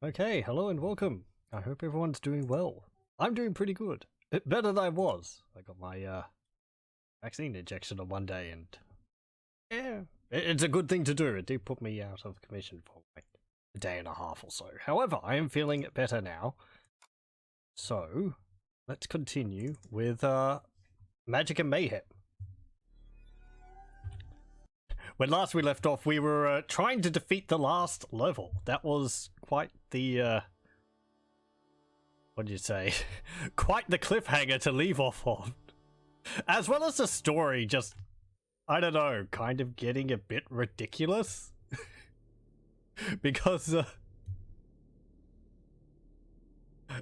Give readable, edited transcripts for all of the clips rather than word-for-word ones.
Okay, hello and welcome. I hope everyone's doing well. I'm doing pretty good. Better than I was. I got my vaccine injection on one day and yeah, it's a good thing to do. It did put me out of commission for like a day and a half or so. However, I am feeling better now. So, let's continue with Magic and Mayhem. When last we left off, we were trying to defeat the last level. That was quite the, what did you say? Quite the cliffhanger to leave off on. As well as the story just, I don't know, kind of getting a bit ridiculous. Because,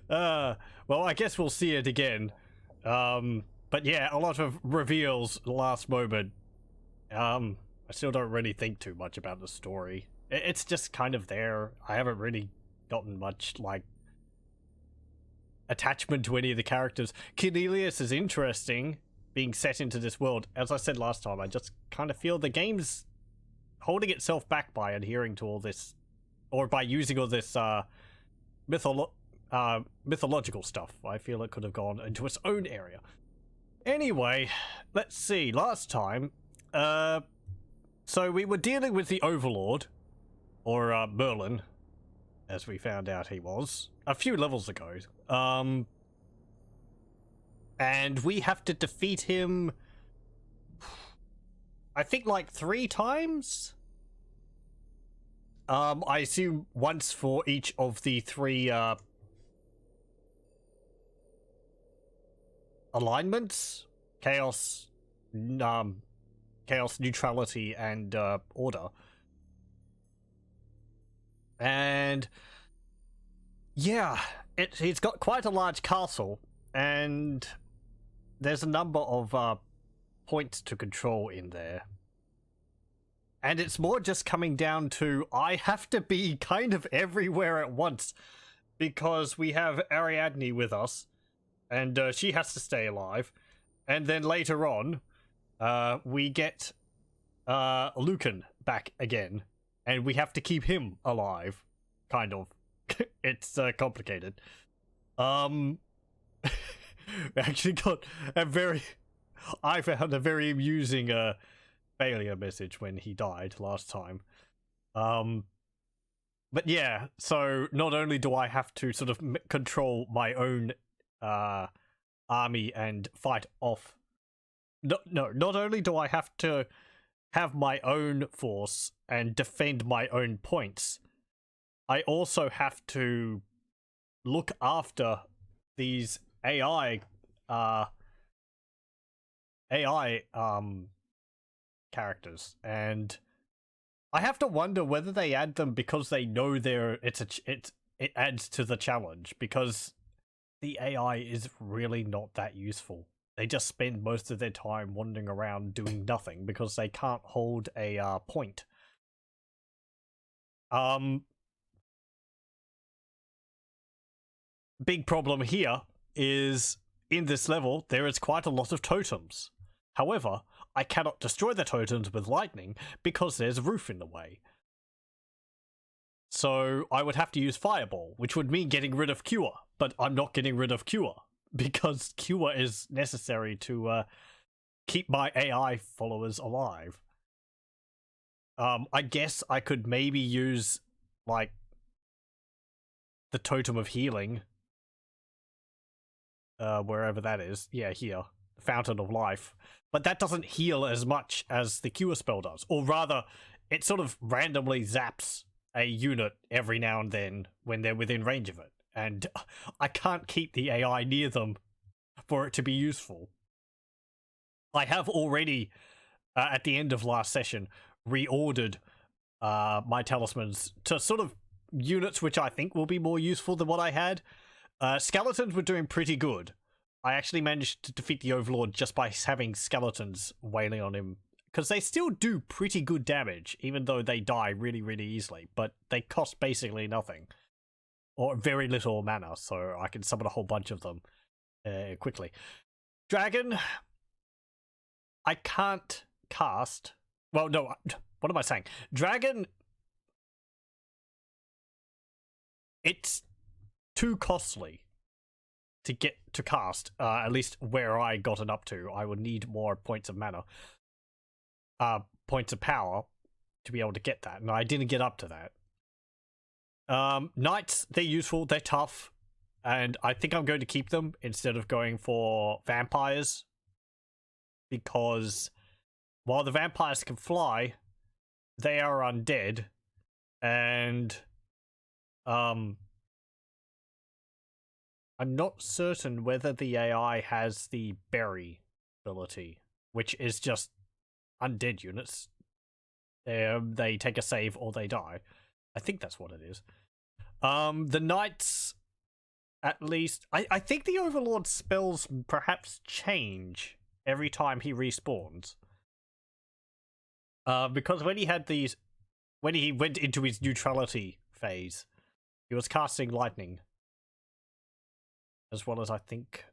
well, I guess we'll see it again. But yeah, a lot of reveals last moment. I still don't really think too much about the story. It's just kind of there. I haven't really gotten much, like, attachment to any of the characters. Cornelius is interesting, being set into this world. As I said last time, I just kind of feel the game's holding itself back by adhering to all this, or by using all this mythological stuff. I feel it could have gone into its own area. Anyway, let's see. Last time, so we were dealing with the Overlord, or Merlin, as we found out he was, a few levels ago. And we have to defeat him, I think like 3 times? I assume once for each of the 3 alignments. Chaos, Chaos, neutrality, and order. And yeah, it's got quite a large castle, and there's a number of points to control in there. And it's more just coming down to, I have to be kind of everywhere at once, because we have Ariadne with us, and she has to stay alive. And then later on, we get Lucan back again, and we have to keep him alive, kind of. It's complicated. We actually got I found a very amusing failure message when he died last time. But yeah, so not only do I have to sort of control my own army and fight off, not only do I have to have my own force and defend my own points, I also have to look after these AI characters, and I have to wonder whether they add them because they know it adds to the challenge, because the AI is really not that useful. They just spend most of their time wandering around doing nothing because they can't hold a point. Big problem here is, in this level, there is quite a lot of totems. However, I cannot destroy the totems with lightning because there's a roof in the way. So I would have to use Fireball, which would mean getting rid of Cure, but I'm not getting rid of Cure, because Cure is necessary to keep my AI followers alive. I guess I could maybe use, like, the Totem of Healing, wherever that is. Yeah, here. Fountain of Life. But that doesn't heal as much as the Cure spell does. Or rather, it sort of randomly zaps a unit every now and then when they're within range of it. And I can't keep the AI near them for it to be useful. I have already, at the end of last session, reordered my talismans to sort of units which I think will be more useful than what I had. Skeletons were doing pretty good. I actually managed to defeat the Overlord just by having skeletons wailing on him, because they still do pretty good damage, even though they die really, really easily, but they cost basically nothing. Or very little mana, so I can summon a whole bunch of them quickly. Dragon, I can't cast... Well, no, what am I saying? Dragon it's too costly to get to cast, at least where I got it up to. I would need more points of mana, points of power to be able to get that, and I didn't get up to that. Knights, they're useful, they're tough, and I think I'm going to keep them instead of going for vampires, because while the vampires can fly, they are undead, and I'm not certain whether the AI has the bury ability, which is just undead units. They take a save or they die. I think that's what it is. The knights, at least, I think the Overlord's spells perhaps change every time he respawns. Because when he went into his neutrality phase, he was casting lightning, as well as, I think,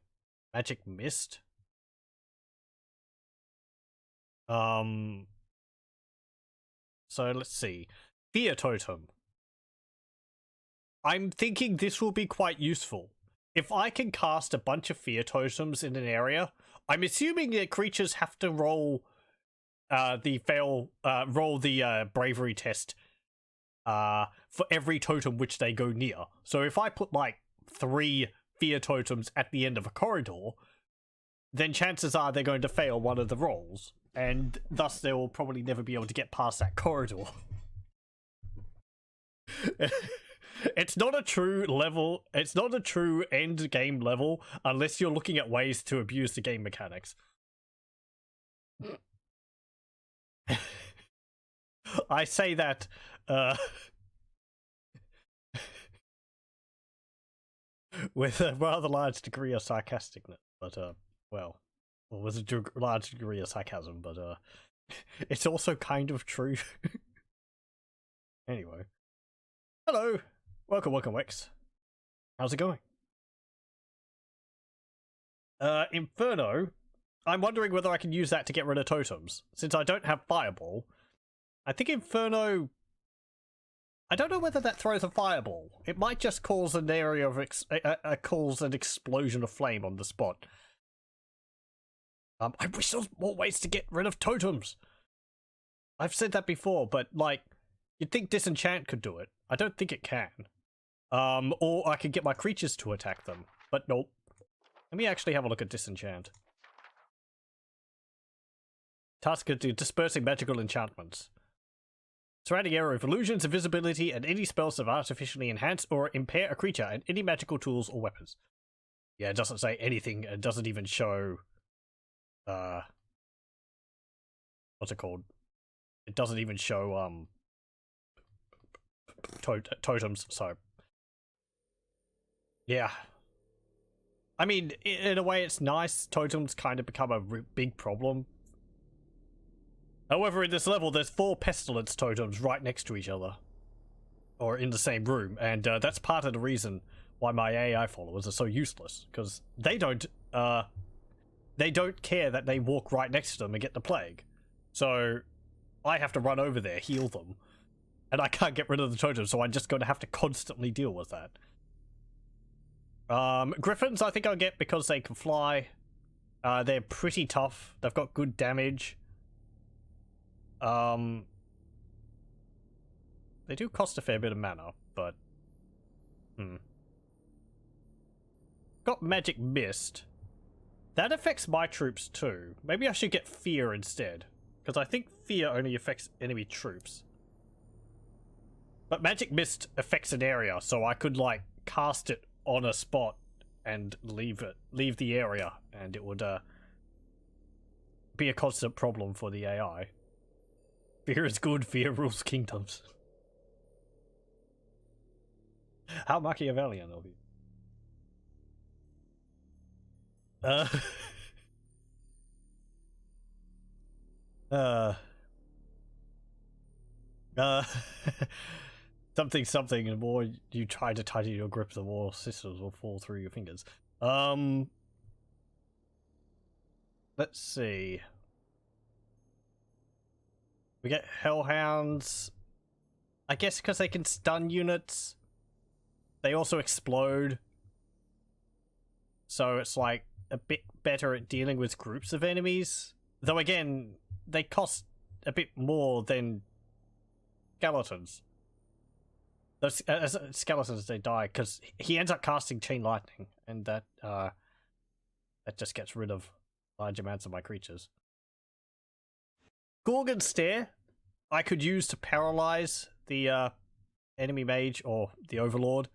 magic mist. So let's see. Fear totem. I'm thinking this will be quite useful. If I can cast a bunch of fear totems in an area, I'm assuming that creatures have to roll the bravery test for every totem which they go near. So if I put like 3 fear totems at the end of a corridor, then chances are they're going to fail one of the rolls, and thus they will probably never be able to get past that corridor. It's not a true level, it's not a true end game level unless you're looking at ways to abuse the game mechanics. I say that with a rather large degree of sarcasticness, but well, with a large degree of sarcasm, but it's also kind of true. Anyway, hello, welcome, Wex. How's it going? Inferno. I'm wondering whether I can use that to get rid of totems, since I don't have Fireball. I think Inferno... I don't know whether that throws a fireball. It might just cause an area of cause an explosion of flame on the spot. I wish there was more ways to get rid of totems. I've said that before, but like, you'd think disenchant could do it. I don't think it can. Or I could get my creatures to attack them, but nope. Let me actually have a look at disenchant. Task of dispersing magical enchantments. Surrounding area of illusions, invisibility, and any spells that artificially enhance or impair a creature and any magical tools or weapons. Yeah, it doesn't say anything. It doesn't even show... what's it called? It doesn't even show, totems, so... Yeah. I mean, in a way it's nice. Totems kind of become a big problem. However, in this level, there's 4 pestilence totems right next to each other. Or in the same room, and that's part of the reason why my AI followers are so useless. Because they don't care that they walk right next to them and get the plague. So, I have to run over there, heal them. And I can't get rid of the totems, so I'm just going to have to constantly deal with that. Griffins I think I'll get because they can fly. They're pretty tough. They've got good damage. They do cost a fair bit of mana, but... Got Magic Mist. That affects my troops too. Maybe I should get Fear instead, because I think Fear only affects enemy troops. But Magic Mist affects an area, so I could, like, cast it on a spot and leave the area, and it would, be a constant problem for the AI. Fear is good, fear rules kingdoms. How Machiavellian of you. Something, and the more you try to tighten your grip, the more systems will fall through your fingers. Let's see. We get Hellhounds. I guess because they can stun units. They also explode. So it's like a bit better at dealing with groups of enemies. Though again, they cost a bit more than skeletons. Those skeletons, they die because he ends up casting chain lightning, and that just gets rid of large amounts of my creatures. Gorgon Stare I could use to paralyze the enemy mage or the overlord.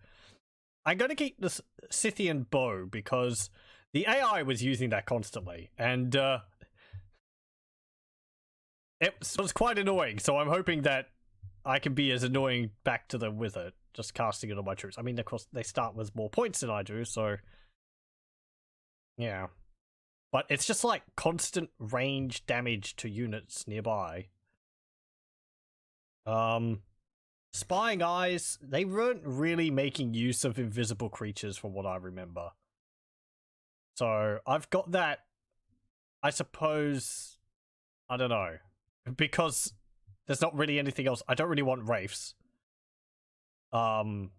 I'm going to keep this Scythian bow because the AI was using that constantly, and it was quite annoying, so I'm hoping that I can be as annoying back to them with it, just casting it on my troops. I mean, of course, they start with more points than I do, so yeah. But it's just like constant range damage to units nearby. Spying Eyes, they weren't really making use of invisible creatures from what I remember. So I've got that, I suppose, I don't know, because there's not really anything else. I don't really want wraiths. Because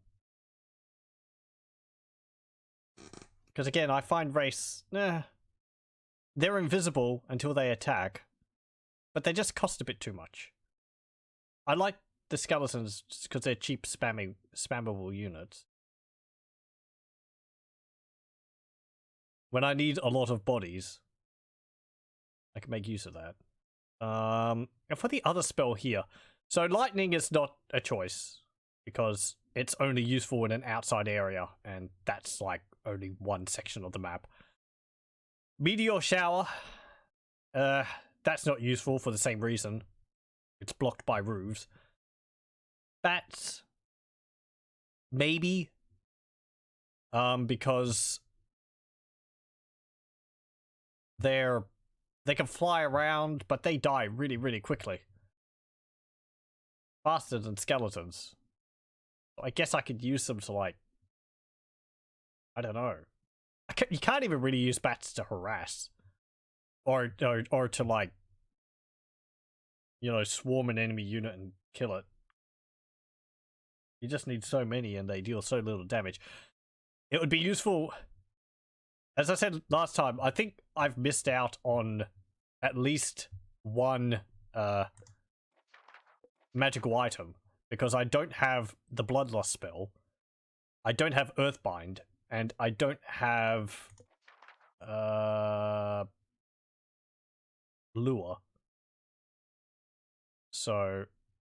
again, I find wraiths, they're invisible until they attack, but they just cost a bit too much. I like the skeletons because they're cheap spammable units. When I need a lot of bodies, I can make use of that. And for the other spell here, so lightning is not a choice because it's only useful in an outside area, and that's like only one section of the map. Meteor Shower, that's not useful for the same reason. It's blocked by roofs. Bats, maybe, because they can fly around, but they die really, really quickly. Faster than skeletons. I guess I could use them to, like, I don't know. You can't even really use bats to harass. Or to, like, you know, swarm an enemy unit and kill it. You just need so many and they deal so little damage. It would be useful, as I said last time, I think I've missed out on at least one magical item, because I don't have the Bloodlust spell, I don't have Earthbind, and I don't have Lure. So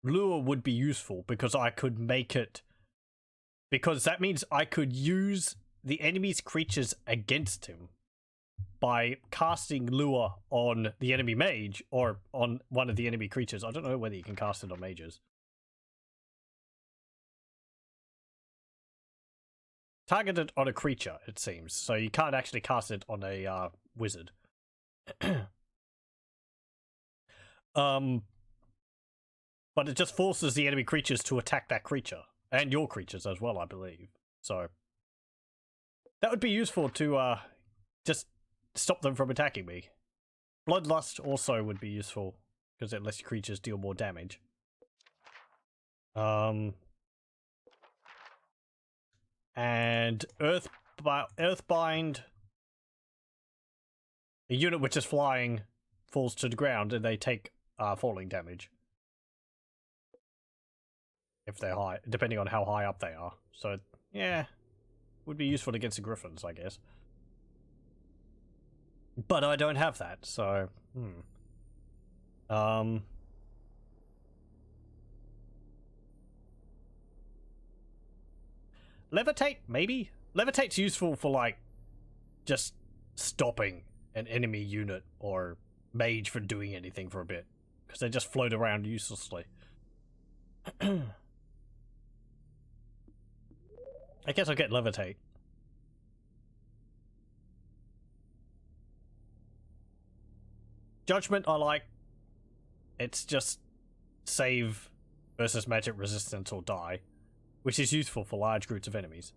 Lure would be useful because I could make it, because that means I could use the enemy's creatures against him by casting Lure on the enemy mage or on one of the enemy creatures. I don't know whether you can cast it on mages. Targeted on a creature, it seems. So you can't actually cast it on a wizard. But it just forces the enemy creatures to attack that creature. And your creatures as well, I believe. So that would be useful to just stop them from attacking me. Bloodlust also would be useful because it lets creatures deal more damage. And Earthbind, a unit which is flying falls to the ground and they take falling damage. If they're high, depending on how high up they are. So, yeah, would be useful against the Griffins, I guess. But I don't have that, so, Levitate, maybe? Levitate's useful for, like, just stopping an enemy unit or mage from doing anything for a bit. Because they just float around uselessly. I guess I'll get Levitate. Judgment I like. It's just save versus magic resistance or die, which is useful for large groups of enemies.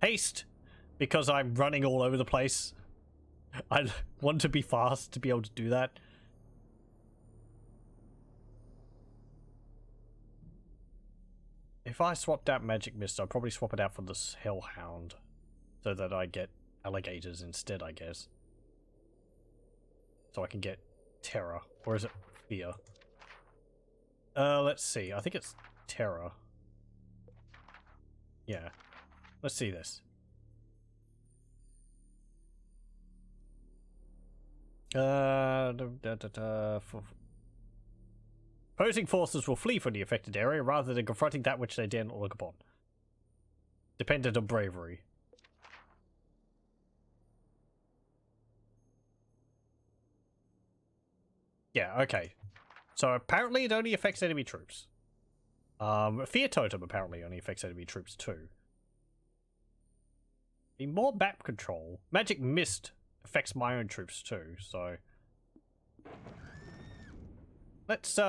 Haste, because I'm running all over the place. I want to be fast to be able to do that. If I swapped out Magic Mist, I'd probably swap it out for this Hellhound. So that I get alligators instead, I guess. So I can get Terror. Or is it Fear? Let's see. I think it's Terror. Yeah. Let's see this. Opposing forces will flee from the affected area rather than confronting that which they dare not look upon. Dependent on bravery. Yeah, okay. So apparently it only affects enemy troops. Fear Totem apparently only affects enemy troops too. The more map control. Magic Mist affects my own troops too, so... Let's,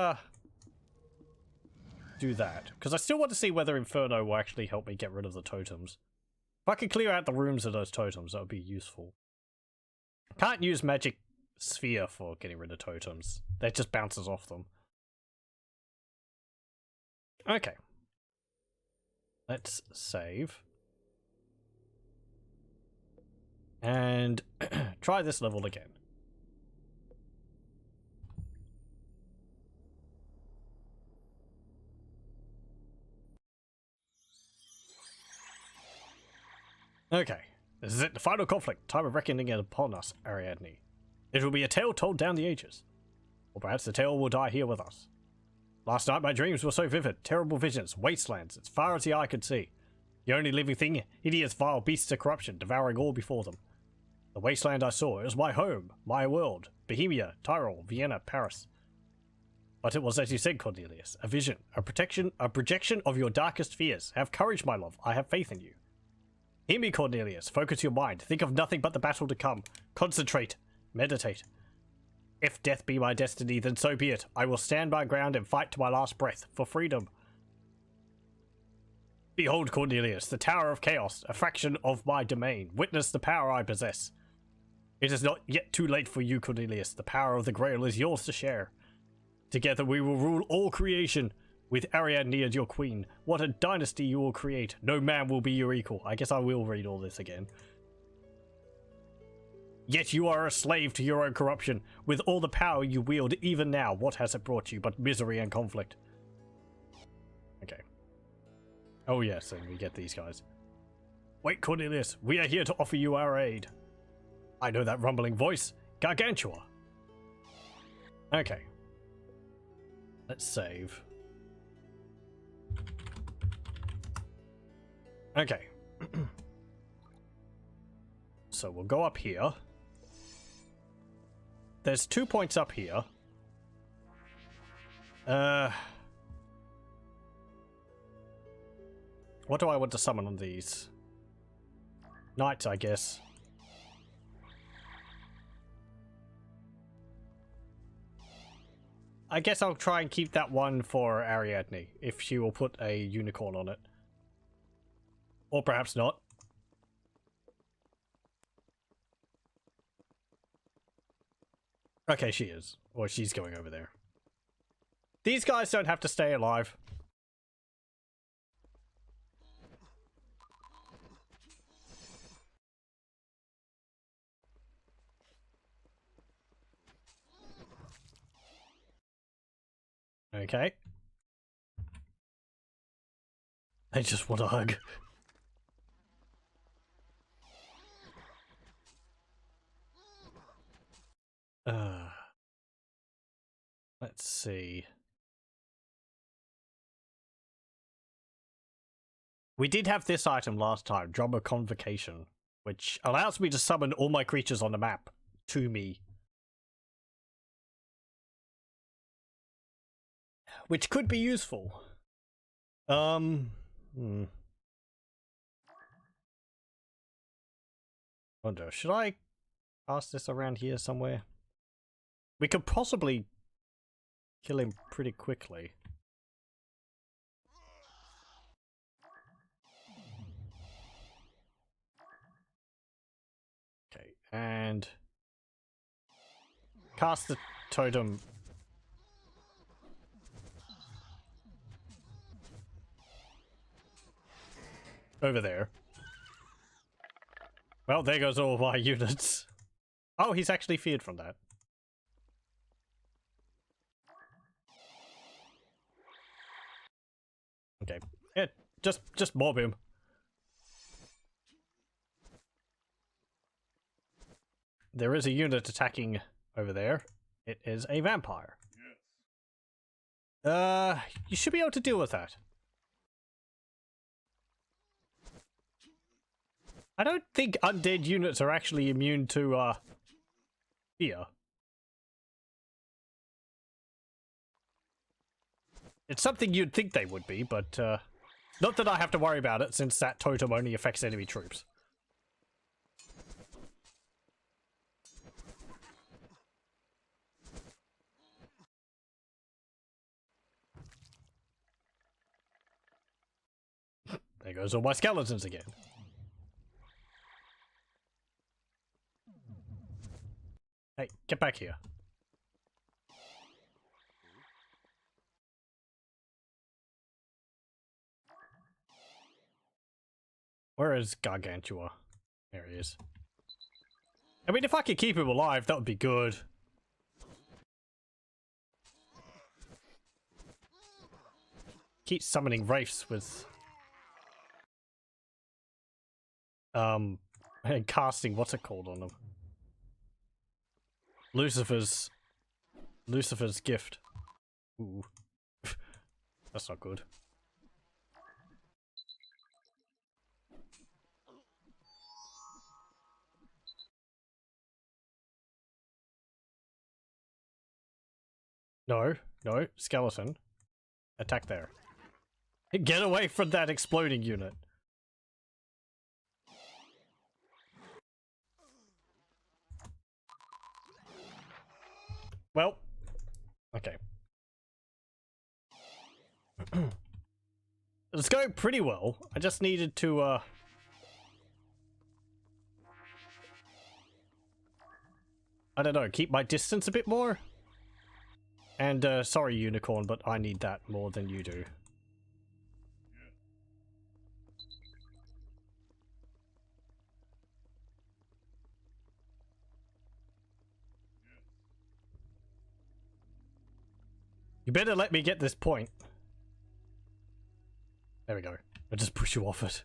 do that. Because I still want to see whether Inferno will actually help me get rid of the totems. If I can clear out the rooms of those totems, that would be useful. Can't use Magic Sphere for getting rid of totems. That just bounces off them. Okay. Let's save. And try this level again. Okay, this is it, the final conflict. Time of reckoning is upon us, Ariadne. It will be a tale told down the ages. Or perhaps the tale will die here with us. Last night my dreams were so vivid, terrible visions, wastelands, as far as the eye could see. The only living thing, hideous vile beasts of corruption, devouring all before them. The wasteland I saw, it was my home, my world, Bohemia, Tyrol, Vienna, Paris. But it was as you said, Cornelius, a vision, a projection of your darkest fears. Have courage, my love, I have faith in you. Hear me, Cornelius, focus your mind, think of nothing but the battle to come. Concentrate, meditate. If death be my destiny, then so be it. I will stand my ground and fight to my last breath, for freedom. Behold, Cornelius, the Tower of Chaos, a fraction of my domain. Witness the power I possess. It is not yet too late for you, Cornelius. The power of the Grail is yours to share. Together we will rule all creation, with Ariadne as your queen. What a dynasty you will create. No man will be your equal. I guess I will read all this again. Yet you are a slave to your own corruption. With all the power you wield even now, what has it brought you but misery and conflict? Okay. Oh yes, and we get these guys. Wait, Cornelius, we are here to offer you our aid. I know that rumbling voice. Gargantua. Okay. Let's save. Okay. So we'll go up here. There's 2 points up here. What do I want to summon on these? Knights, I guess. I guess I'll try and keep that one for Ariadne, if she will put a unicorn on it. Or perhaps not. Okay, she is. Or she's going over there. These guys don't have to stay alive. Okay. I just want a hug. Let's see. We did have this item last time, Drum of Convocation, which allows me to summon all my creatures on the map to me. Which could be useful. Wonder, should I pass this around here somewhere? We could possibly kill him pretty quickly. Okay, and cast the totem. over there. Well, there goes all my units. Oh, he's actually feared from that. Okay. Yeah, just mob him. There is a unit attacking over there. It is a vampire. You should be able to deal with that. I don't think undead units are actually immune to, fear. It's something you'd think they would be, but, not that I have to worry about it, since that totem only affects enemy troops. There goes all my skeletons again. Hey, get back here. Where is Gargantua? There he is. I mean, if I could keep him alive, that would be good. Keep summoning wraiths with... and casting, what's it called on them? Lucifer's gift. Ooh. That's not good. No, skeleton. Attack there. Get away from that exploding unit. Well, okay. It's going pretty well. I just needed to, I don't know, keep my distance a bit more? And, sorry, Unicorn, but I need that more than you do. You better let me get this point. There we go. I'll just push you off it.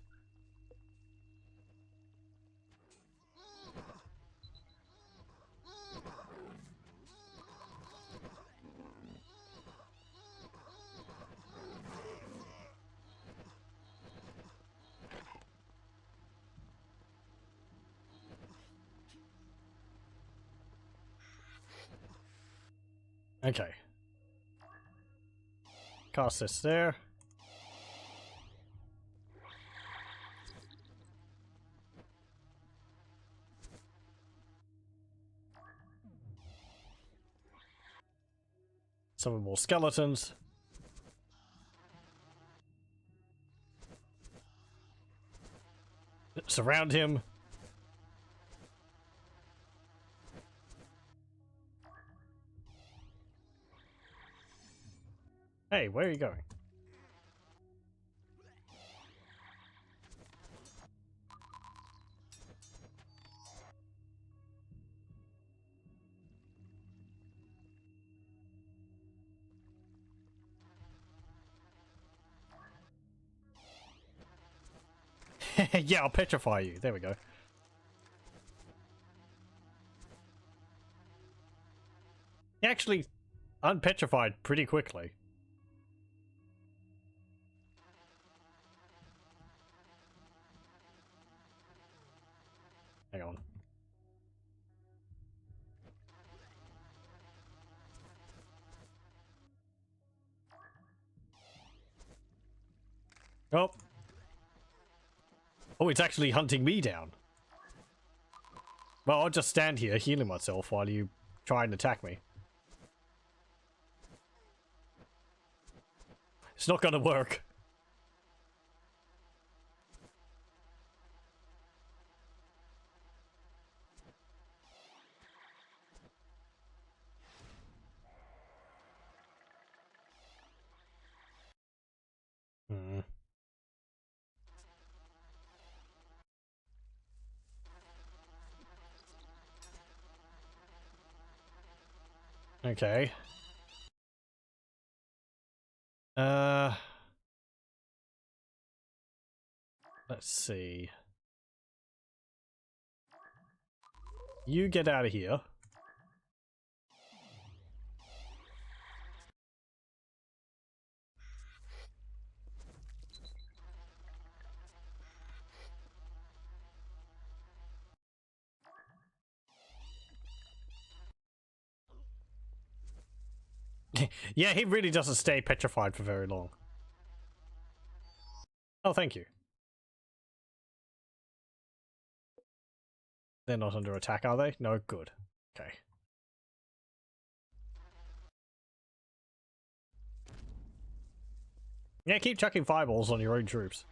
Okay. Cast this there. Some more skeletons. Surround him. Hey, where are you going? Yeah, I'll petrify you. There we go. He actually unpetrified pretty quickly. Hang on. Oh. Oh, it's actually hunting me down. Well, I'll just stand here healing myself while you try and attack me. It's not gonna work. Hmm. Okay. Let's see. You get out of here. Yeah, he really doesn't stay petrified for very long. Oh, thank you. They're not under attack, are they? No, good. Okay. Yeah, keep chucking fireballs on your own troops.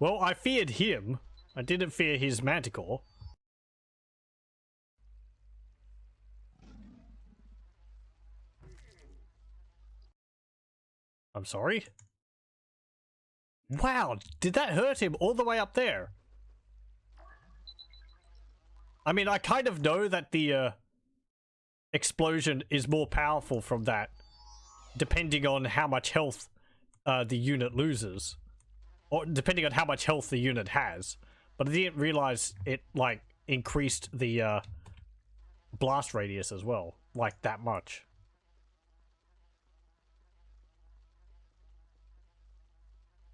Well, I feared him. I didn't fear his manticore. I'm sorry? Wow, did that hurt him all the way up there? I mean, I kind of know that the explosion is more powerful from that, depending on how much health the unit loses. Or depending on how much health the unit has. But I didn't realize it, like, increased the blast radius as well. Like, that much.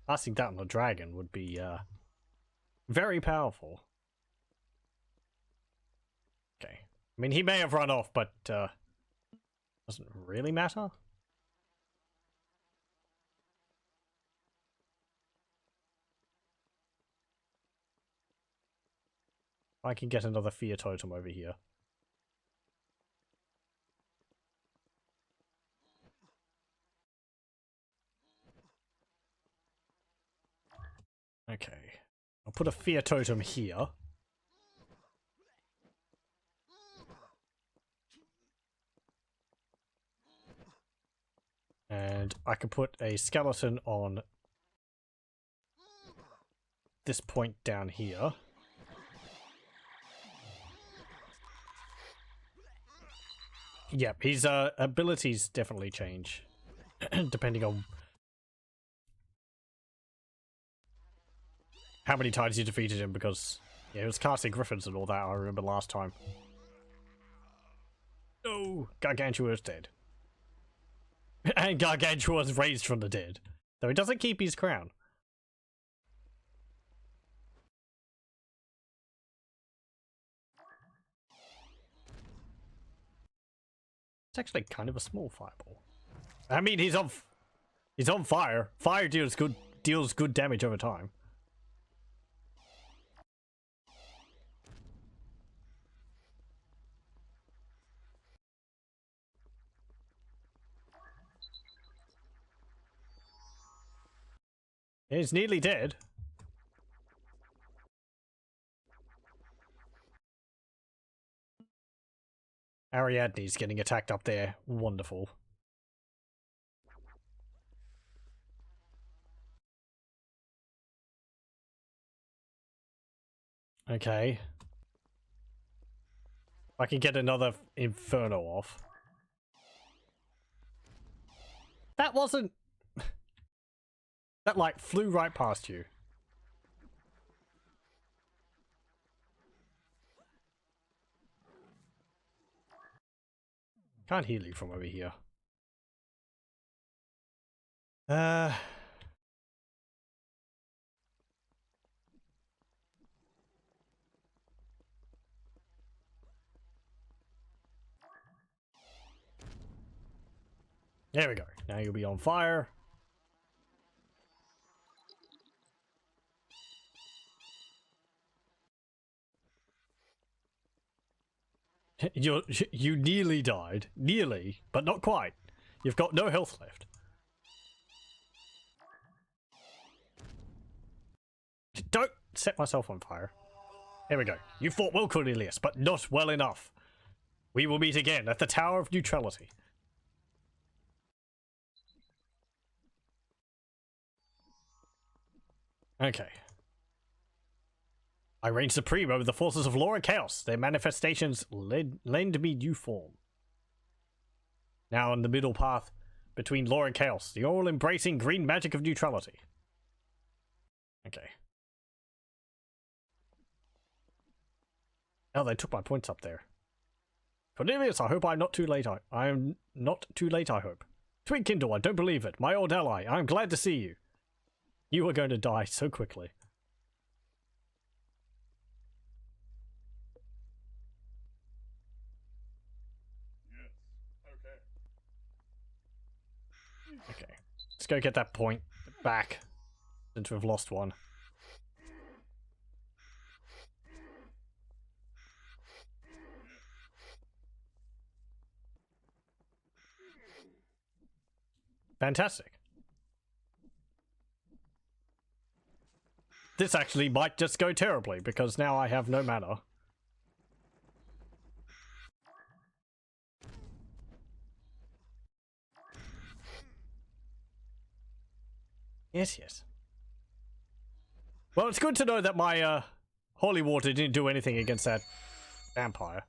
Casting that on a dragon would be very powerful. Okay. I mean, he may have run off, but doesn't really matter. I can get another fear totem over here. Okay. I'll put a fear totem here. And I can put a skeleton on this point down here. Yep, his abilities definitely change depending on how many times you defeated him, because yeah, he was casting Griffins and all that, I remember last time. No, Gargantua is dead. And Gargantua was raised from the dead, though he doesn't keep his crown. It's actually kind of a small fireball. I mean, he's on fire. Fire deals good damage over time. He's nearly dead. Ariadne's getting attacked up there. Wonderful. Okay. I can get another Inferno off. That wasn't... That, like, flew right past you. Can't heal you from over here. There we go. Now you'll be on fire. You nearly died. Nearly, but not quite. You've got no health left. Don't set myself on fire. Here we go. You fought well, Cornelius, but not well enough. We will meet again at the Tower of Neutrality. Okay. I reign supreme over the forces of law and chaos. Their manifestations lend me new form. Now on the middle path between law and chaos, the all-embracing green magic of neutrality. Okay. Oh, they took my points up there. Cornelius, I hope I'm not too late. I am not too late, I hope. Twin Kindle, I don't believe it. My old ally, I'm glad to see you. You are going to die so quickly. Okay. Let's go get that point back, since we've lost one. Fantastic. This actually might just go terribly, because now I have no mana. Yes, yes. Well, it's good to know that my holy water didn't do anything against that vampire.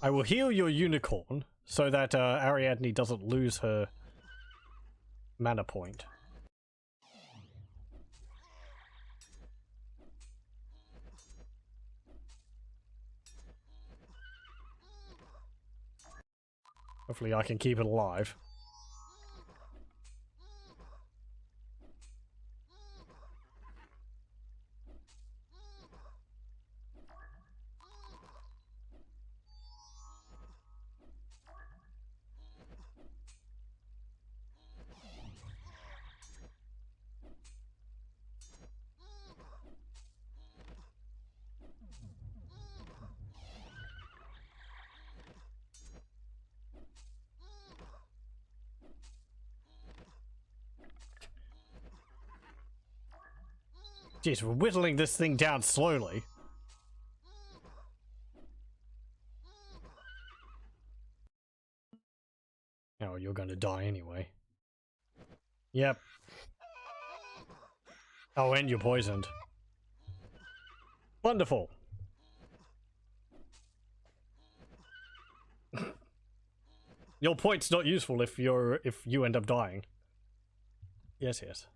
I will heal your unicorn so that Ariadne doesn't lose her mana point. Hopefully I can keep it alive. Jeez, we're whittling this thing down slowly. Oh, you're gonna die anyway. Yep. Oh, and you're poisoned. Wonderful. Your point's not useful if you end up dying. Yes, yes.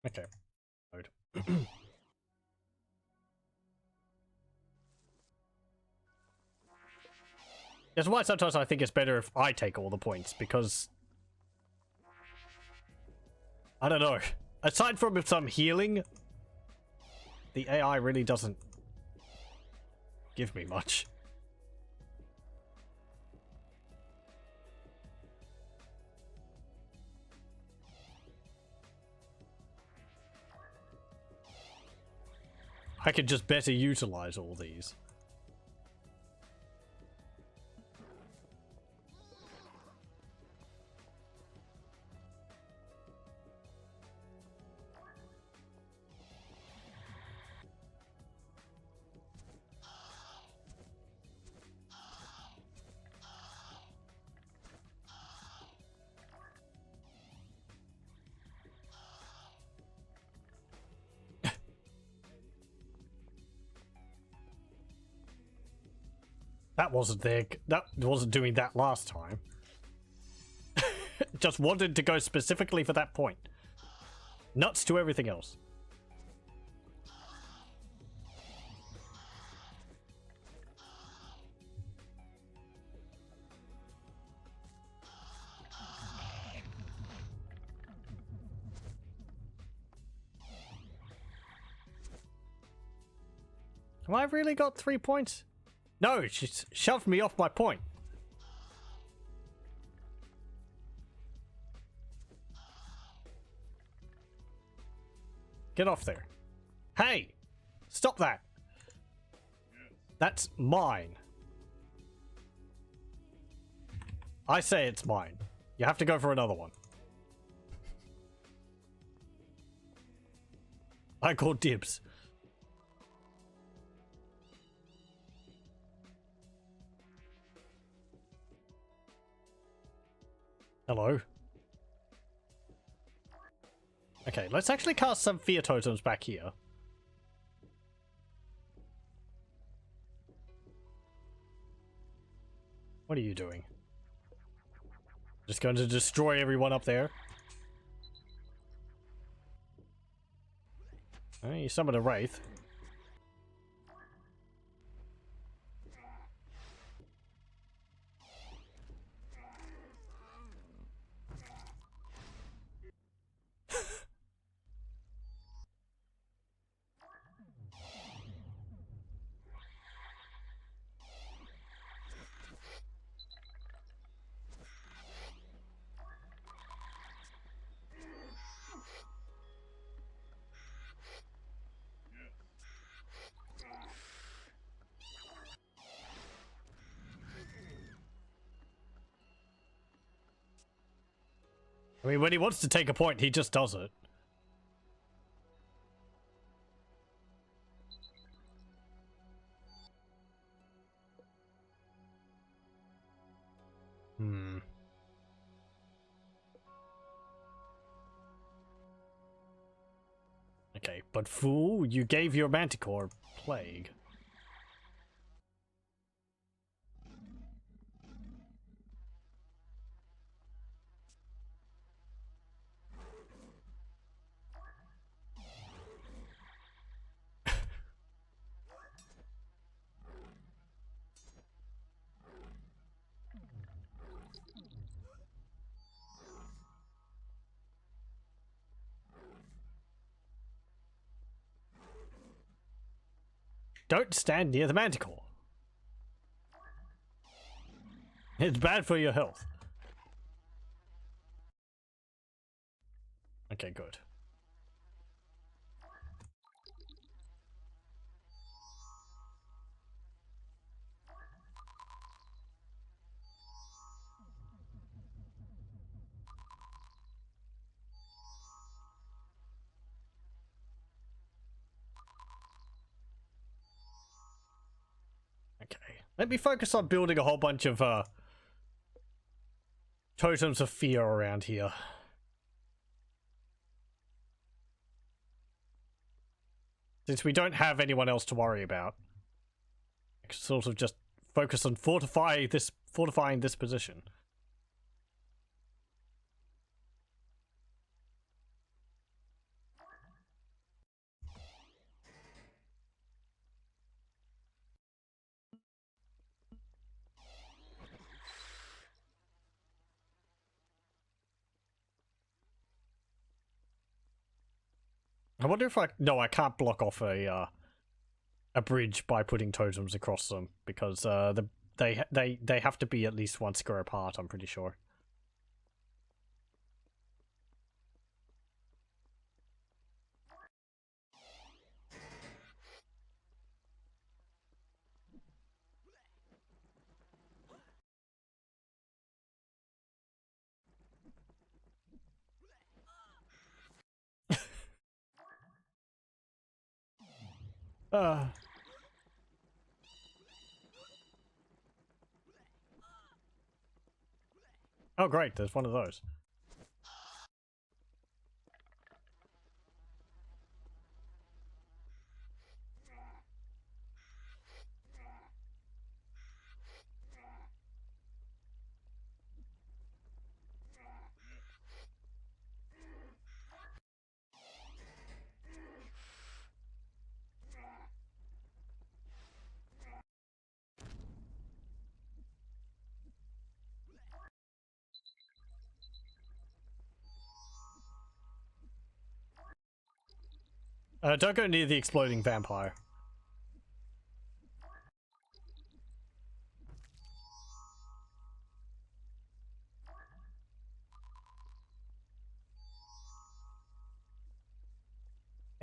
Okay. That's why sometimes I think it's better if I take all the points, because I don't know. Aside from some healing, the AI really doesn't give me much. I could just better utilize all these. That wasn't there. That wasn't doing that last time. Just wanted to go specifically for that point. Nuts to everything else. Have I really got 3 points? No, she shoved me off my point. Get off there. Hey! Stop that! That's mine. I say it's mine. You have to go for another one. I call dibs. Hello. Okay, let's actually cast some fear totems back here. What are you doing? Just going to destroy everyone up there? Oh, you summoned a wraith. I mean, when he wants to take a point, he just does it. Okay, but fool, you gave your manticore plague. Don't stand near the manticore. It's bad for your health. Okay, good. Okay, let me focus on building a whole bunch of totems of fear around here. Since we don't have anyone else to worry about, I can sort of just focus on fortifying this position. I wonder if no, I can't block off a bridge by putting totems across them because they have to be at least one square apart, I'm pretty sure. Oh great, there's one of those. Don't go near the exploding vampire.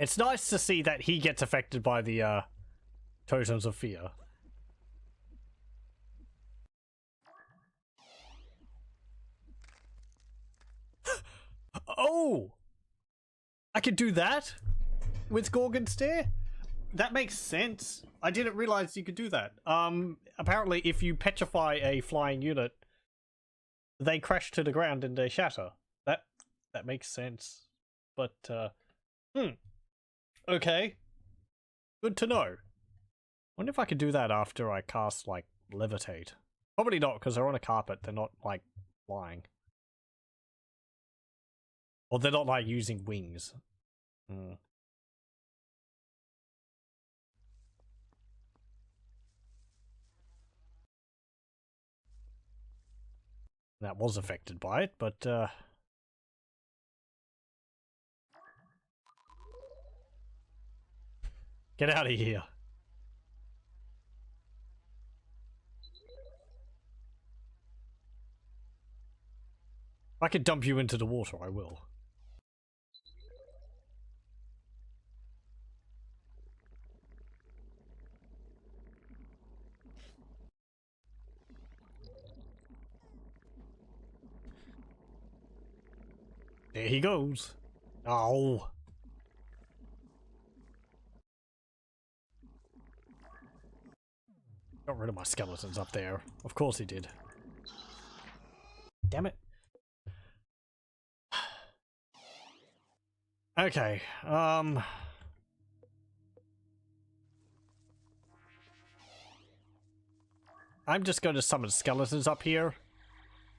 It's nice to see that he gets affected by the totems of fear. Oh! I could do that? With Gorgon Stare? That makes sense. I didn't realize you could do that. Apparently if you petrify a flying unit, they crash to the ground and they shatter. That makes sense. But, okay. Good to know. Wonder if I could do that after I cast, like, Levitate. Probably not, because they're on a carpet. They're not, like, flying. Or they're not, like, using wings. That was affected by it, but, get out of here. If I could dump you into the water, I will. There he goes. Oh. Got rid of my skeletons up there. Of course he did. Damn it. Okay, I'm just going to summon skeletons up here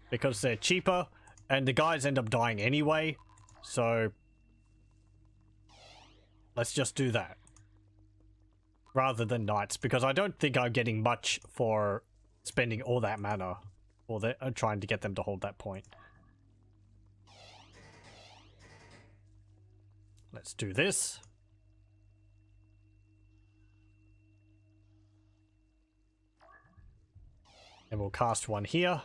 because they're cheaper and the guys end up dying anyway, so let's just do that rather than knights, because I don't think I'm getting much for spending all that mana or trying to get them to hold that point. Let's do this. And we'll cast one here.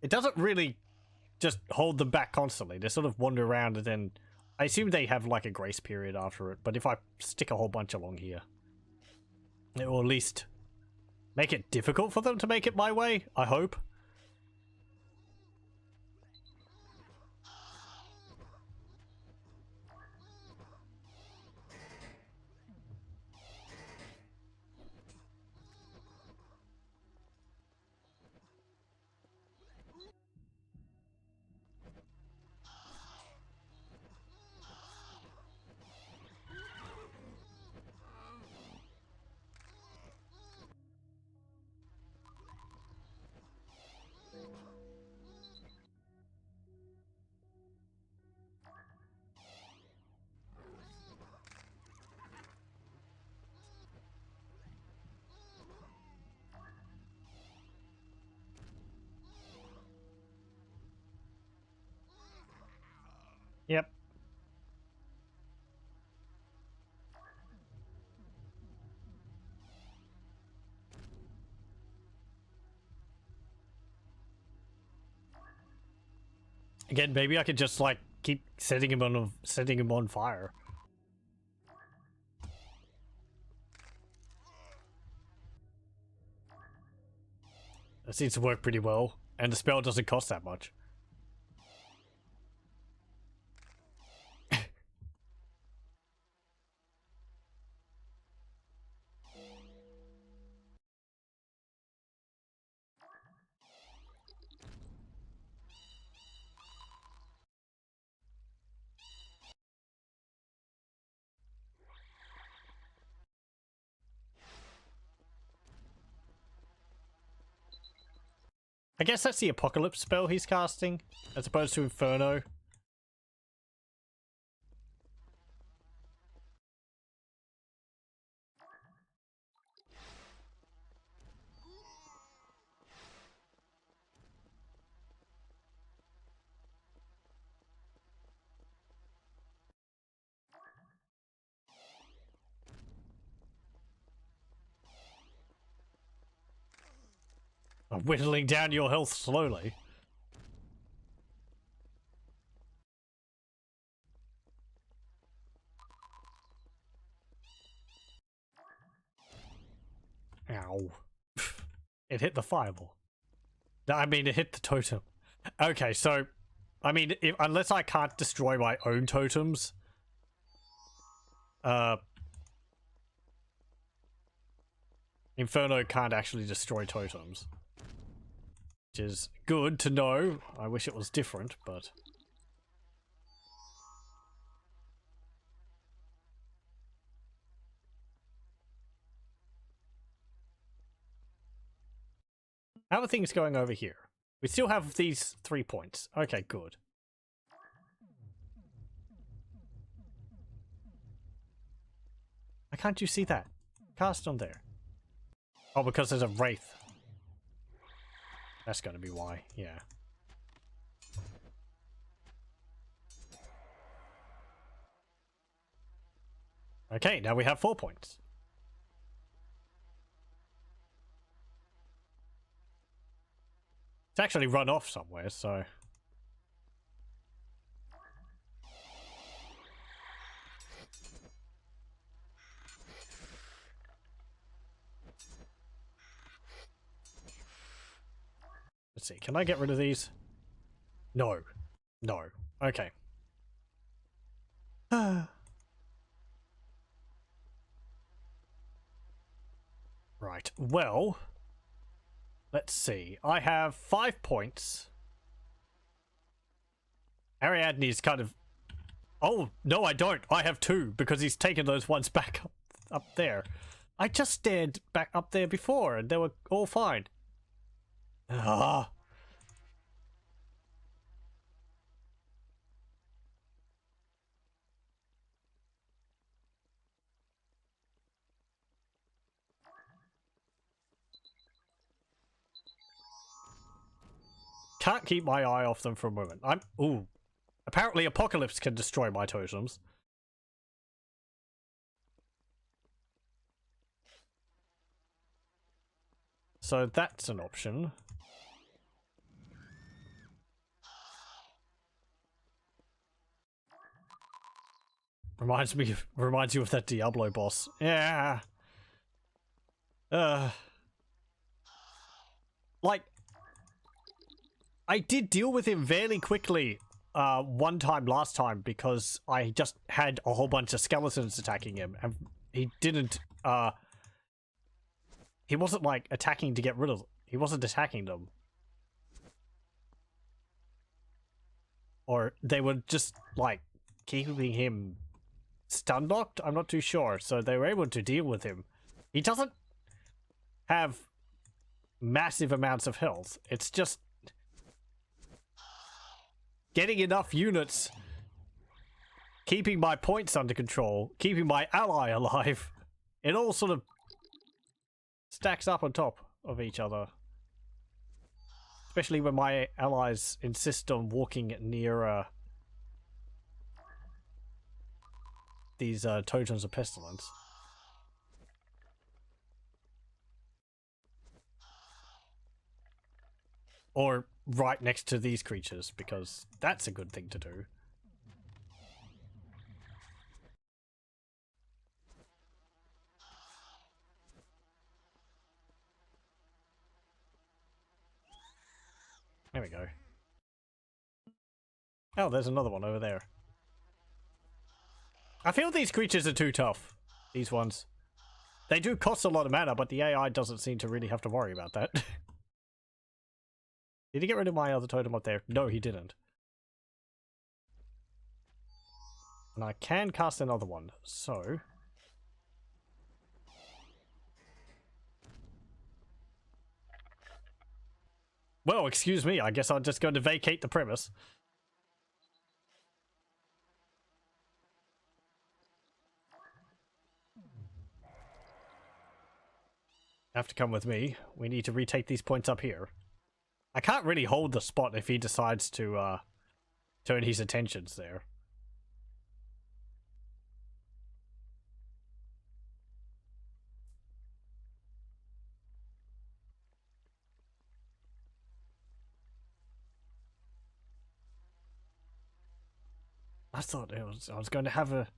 It doesn't really just hold them back constantly. They sort of wander around and then... I assume they have like a grace period after it, but if I stick a whole bunch along here, it will at least make it difficult for them to make it my way, I hope. Yep. Again, maybe I could just like keep setting him on fire. That seems to work pretty well, and the spell doesn't cost that much. I guess that's the Apocalypse spell he's casting, as opposed to Inferno. I'm whittling down your health slowly. Ow. It hit the fireball. I mean, it hit the totem. Okay, so, I mean, unless I can't destroy my own totems, Inferno can't actually destroy totems. Which is good to know. I wish it was different, but... How are things going over here? We still have these 3 points. Okay, good. Why can't you see that? Cast on there. Oh, because there's a wraith. That's gonna be why, yeah. Okay, now we have 4 points. It's actually run off somewhere, so... Let's see, can I get rid of these? No. No. Okay. Right, well... Let's see. I have 5 points. Ariadne's kind of... Oh, no I don't. I have 2, because he's taken those ones back up there. I just stared back up there before, and they were all fine. Ah. Can't keep my eye off them for a moment. Ooh. Apparently Apocalypse can destroy my totems. So that's an option. Reminds you of that Diablo boss. Yeah. Like, I did deal with him fairly quickly one time last time because I just had a whole bunch of skeletons attacking him and he didn't he wasn't like attacking to get rid of them. He wasn't attacking them. Or they were just like keeping him stun locked? I'm not too sure. So they were able to deal with him. He doesn't have massive amounts of health. It's just getting enough units, keeping my points under control, keeping my ally alive. It all sort of stacks up on top of each other. Especially when my allies insist on walking near these totems of pestilence. Or right next to these creatures, because that's a good thing to do. There we go. Oh, there's another one over there. I feel these creatures are too tough. These ones. They do cost a lot of mana, but the AI doesn't seem to really have to worry about that. Did he get rid of my other totem up there? No, he didn't. And I can cast another one, so... Well, excuse me, I guess I'm just going to vacate the premise. Have to come with me. We need to retake these points up here. I can't really hold the spot if he decides to turn his attentions there. I thought I was going to have a...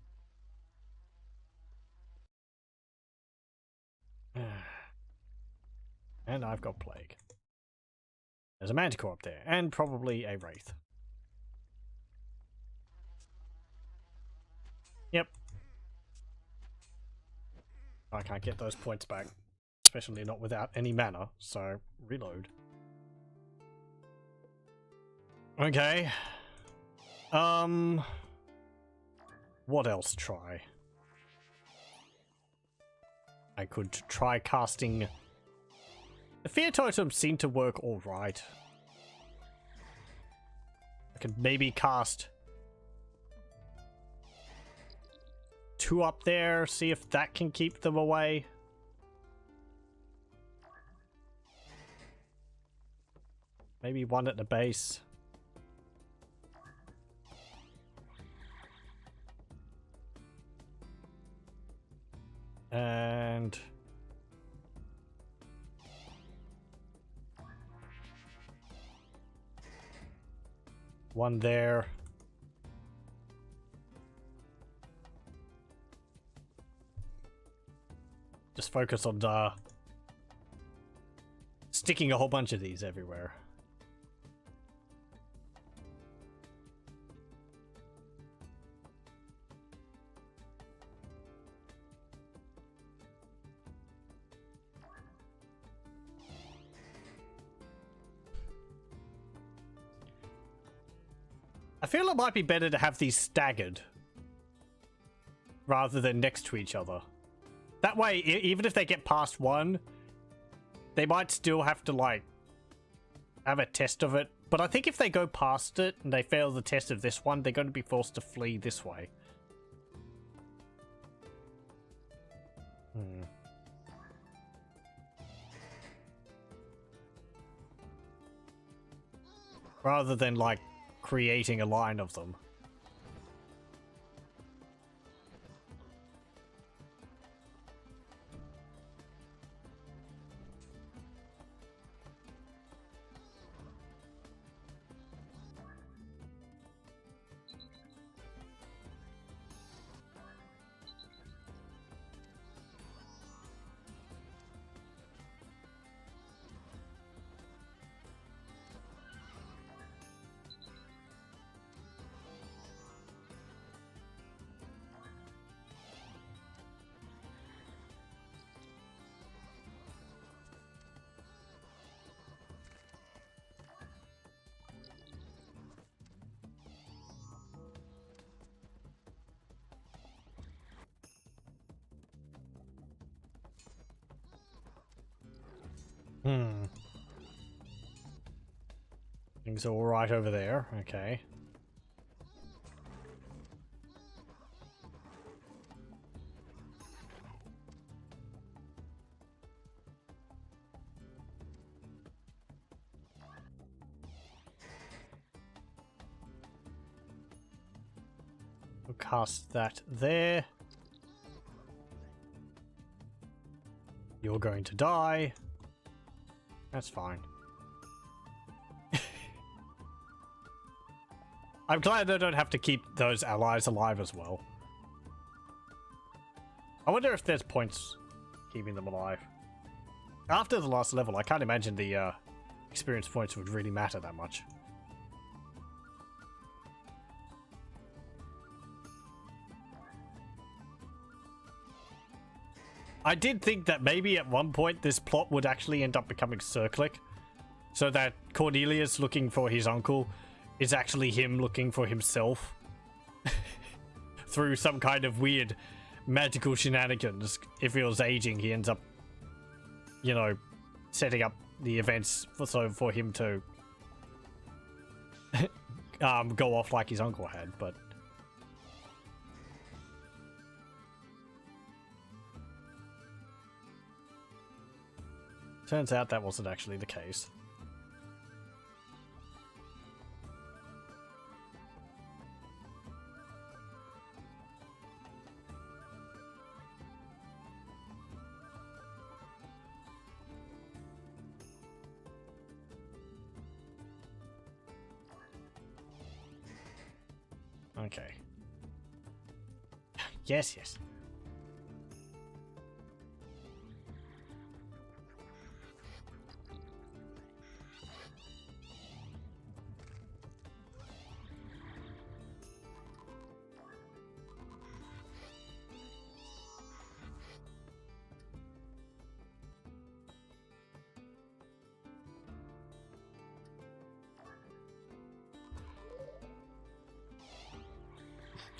And I've got plague. There's a manticore up there, and probably a wraith. Yep. I can't get those points back. Especially not without any mana, so reload. Okay. What else try? I could try casting... The fear totem seemed to work alright. I could maybe cast 2 up there, see if that can keep them away. Maybe 1 at the base. And... one there. Just focus on sticking a whole bunch of these everywhere. I feel it might be better to have these staggered rather than next to each other. That way, even if they get past one, they might still have to, like, have a test of it. But I think if they go past it and they fail the test of this one, they're going to be forced to flee this way. Rather than, like, creating a line of them. Things are all right over there. Okay. We'll cast that there. You're going to die. That's fine. I'm glad they don't have to keep those allies alive as well. I wonder if there's points keeping them alive. After the last level, I can't imagine the experience points would really matter that much. I did think that maybe at one point this plot would actually end up becoming cyclic, so that Cornelius looking for his uncle is actually him looking for himself through some kind of weird magical shenanigans. If he was aging, he ends up, you know, setting up the events for him to go off like his uncle had, but turns out that wasn't actually the case. Okay. Yes, yes.